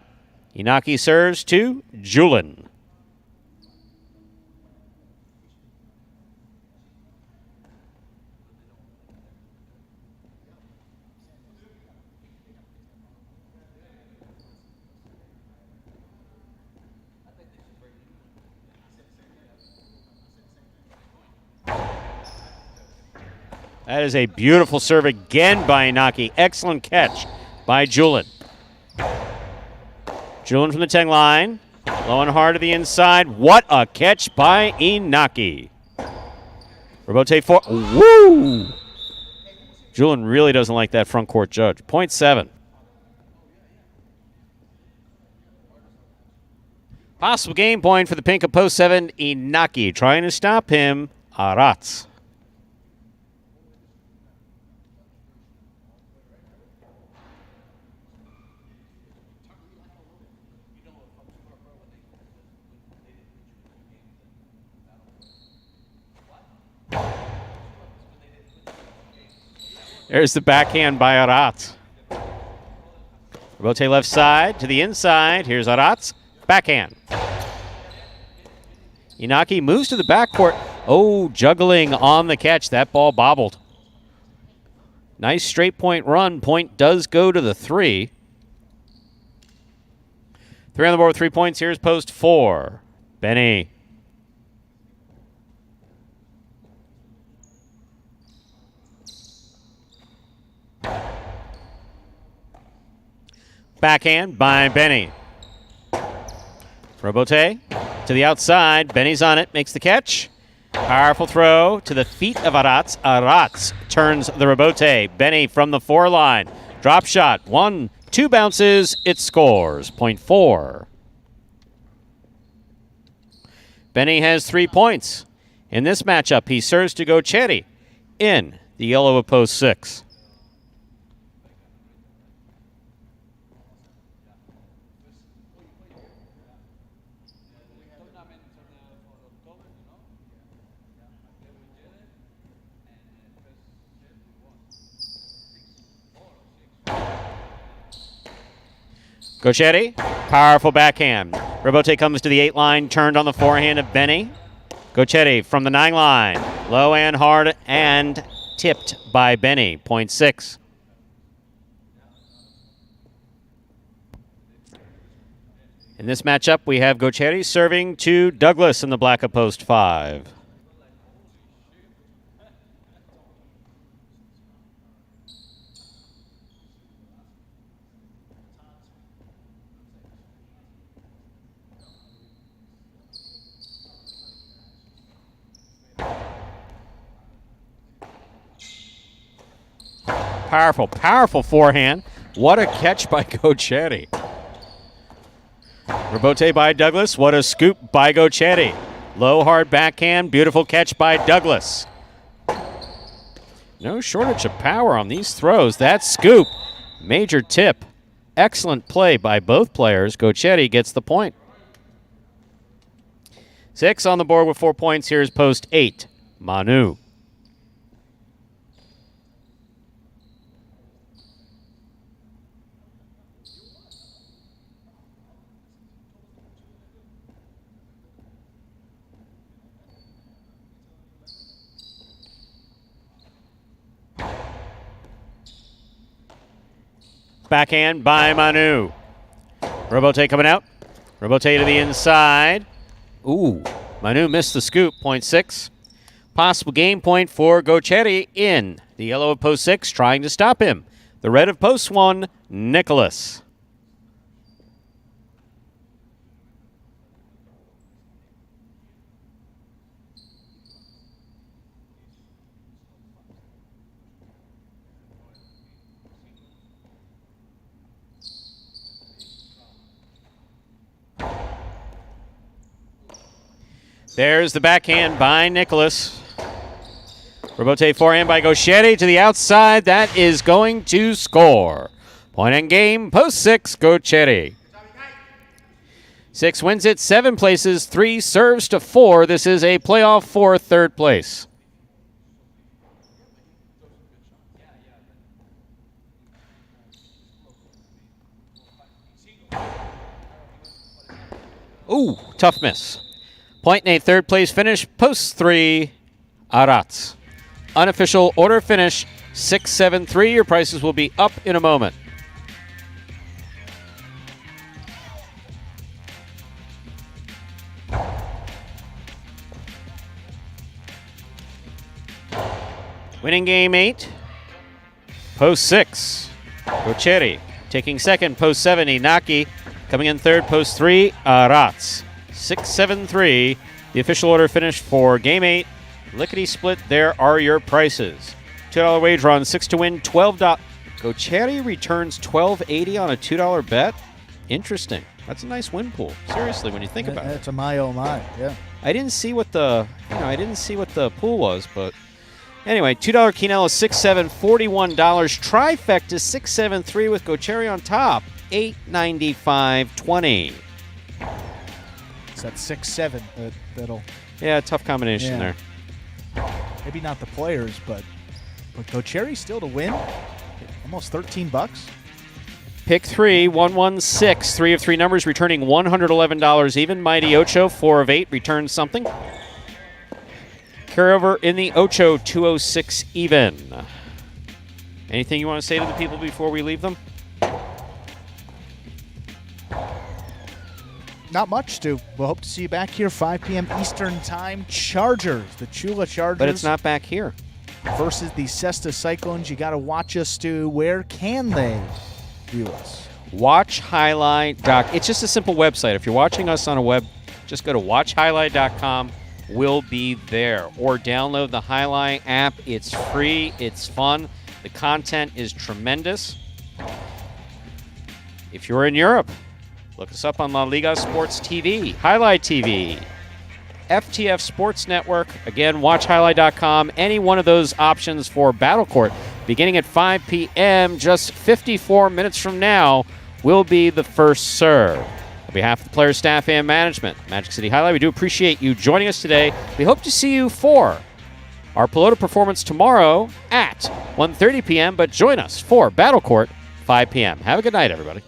Inaki serves to Julin. That is a beautiful serve again by Inaki. Excellent catch by Julin. Julin from the 10 line. Low and hard to the inside. What a catch by Inaki. Robote for. Woo! Julin really doesn't like that front court judge. 0.7. Possible game point for the pink of post 7, Inaki. Trying to stop him, Arats. There's the backhand by Arats. Robote left side to the inside. Here's Arats. Backhand. Inaki moves to the backcourt. Oh, juggling on the catch. That ball bobbled. Nice straight point run. Point does go to the 3. 3 on the board with 3 points. Here's post 4. Benny. Backhand by Benny. Robote to the outside. Benny's on it, makes the catch. Powerful throw to the feet of Arats. Arats turns the Robote. Benny from the 4 line. Drop shot. 1, 2 bounces. It scores. 0.4. Benny has 3 points. In this matchup, he serves to Gochetti in the yellow of post 6. Gochetti, powerful backhand. Robote comes to the 8 line, turned on the forehand of Benny. Gochetti from the 9 line, low and hard and tipped by Benny, 0.6. In this matchup, we have Gochetti serving to Douglas in the black of post 5. Powerful, powerful forehand. What a catch by Gochetti. Rebote by Douglas. What a scoop by Gochetti. Low, hard backhand. Beautiful catch by Douglas. No shortage of power on these throws. That scoop. Major tip. Excellent play by both players. Gochetti gets the point. 6 on the board with 4 points. Here's post 8. Manu. Backhand by Manu. Rebote coming out. Rebote to the inside. Ooh, Manu missed the scoop, point 6. Possible game point for Gochetti in. The yellow of post 6 trying to stop him. The red of post 1, Nicholas. There's the backhand by Nicholas. Rebote forehand by Gochetti to the outside. That is going to score. Point and game, post 6, Gochetti. 6 wins it, 7 places, 3 serves to 4. This is a playoff for 3rd place. Ooh, tough miss. Point in a 3rd place finish, post 3, Arats. Unofficial order finish, 6-7-3. Your prices will be up in a moment. Winning game 8, post 6, Gochetti. Taking 2nd, post 7, Inaki. Coming in 3rd, post 3, Arats. 6-7-3, the official order finish for Game 8. Lickety split, there are your prices. $2 wager on 6 to win, $12. Gochetti returns $12.80 on a $2 bet. Interesting. That's a nice win pool. Seriously, when you think about it. That's a my oh my, yeah. I didn't see what the pool was, but anyway, $2 Quinella, 6-7, $41. Trifecta 6-7-3 with Gochetti on top, $8.95.20. That 6-7 that'll. Yeah, tough combination there. Maybe not the players, but Gochetti still to win. Almost $13. Pick 3, 116. 3 of 3 numbers returning $111 even. Mighty Ocho, 4 of 8 returns something. Carryover in the Ocho, 206 even. Anything you want to say to the people before we leave them? Not much, Stu. We'll hope to see you back here 5 p.m. Eastern Time. Chargers, the Chula Chargers. But it's not back here. Versus the Cesta Cyclones. You got to watch us, Stu. Where can they view us? WatchHighlight.com. It's just a simple website. If you're watching us on a web, just go to WatchHighlight.com. We'll be there. Or download the Highlight app. It's free. It's fun. The content is tremendous. If you're in Europe, look us up on La Liga Sports TV, Highlight TV, FTF Sports Network. Again, watchhighlight.com. Any one of those options for Battle Court. Beginning at 5 p.m., just 54 minutes from now, will be the first serve. On behalf of the players, staff, and management, Magic City Highlight, we do appreciate you joining us today. We hope to see you for our Pelota performance tomorrow at 1:30 p.m., but join us for Battle Court, 5 p.m. Have a good night, everybody.